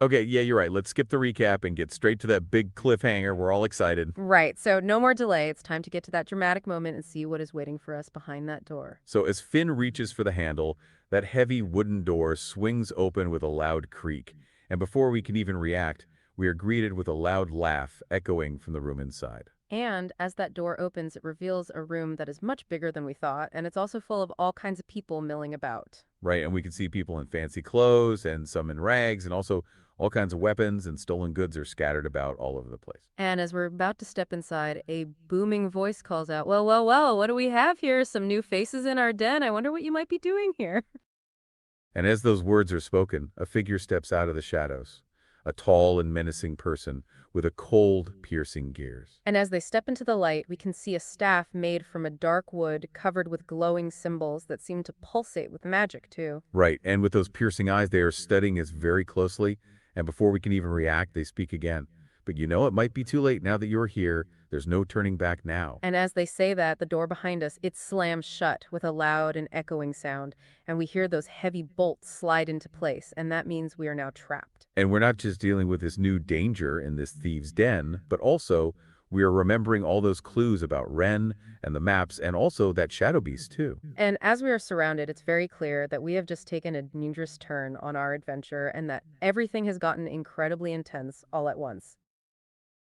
Okay, yeah, you're right. Let's skip the recap and get straight to that big cliffhanger. We're all excited. Right, so no more delay. It's time to get to that dramatic moment and see what is waiting for us behind that door. So as Finn reaches for the handle, that heavy wooden door swings open with a loud creak. And before we can even react, we are greeted with a loud laugh echoing from the room inside. And as that door opens, it reveals a room that is much bigger than we thought, and it's also full of all kinds of people milling about. Right, and we can see people in fancy clothes and some in rags, and also all kinds of weapons and stolen goods are scattered about all over the place. And as we're about to step inside, a booming voice calls out, "Well, well, well, what do we have here? Some new faces in our den. I wonder what you might be doing here." And as those words are spoken, a figure steps out of the shadows, a tall and menacing person with a cold, piercing gaze. And as they step into the light, we can see a staff made from a dark wood covered with glowing symbols that seem to pulsate with magic, too. Right, and with those piercing eyes, they are studying us very closely, and before we can even react, they speak again. But it might be too late now that you're here. There's no turning back now. And as they say that, the door behind us, it slams shut with a loud and echoing sound, and we hear those heavy bolts slide into place, and that means we are now trapped. And we're not just dealing with this new danger in this thieves' den, but also we are remembering all those clues about Ren and the maps and also that shadow beast too. And as we are surrounded, it's very clear that we have just taken a dangerous turn on our adventure and that everything has gotten incredibly intense all at once.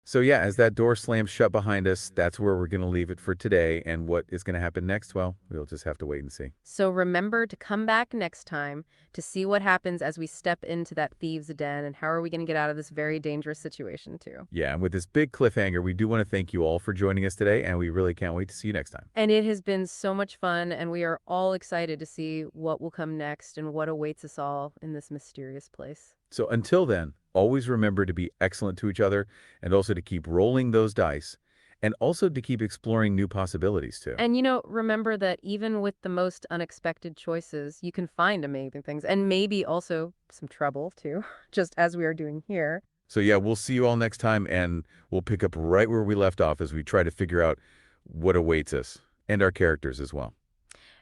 So yeah, as that door slams shut behind us, that's where we're going to leave it for today. And what is going to happen next? Well, we'll just have to wait and see. So remember to come back next time to see what happens as we step into that thieves' den and how are we going to get out of this very dangerous situation too. Yeah, and with this big cliffhanger, we do want to thank you all for joining us today, and we really can't wait to see you next time. And it has been so much fun, and we are all excited to see what will come next and what awaits us all in this mysterious place. So until then, always remember to be excellent to each other and also to keep rolling those dice and also to keep exploring new possibilities too. And remember that even with the most unexpected choices, you can find amazing things and maybe also some trouble too, just as we are doing here. So yeah, we'll see you all next time, and we'll pick up right where we left off as we try to figure out what awaits us and our characters as well.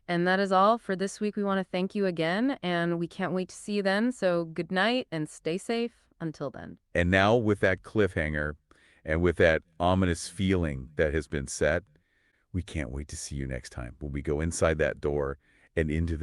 And that is all for this week. We want to thank you again, and we can't wait to see you then. So good night and stay safe until then. And now with that cliffhanger and with that ominous feeling that has been set, we can't wait to see you next time when we go inside that door and into the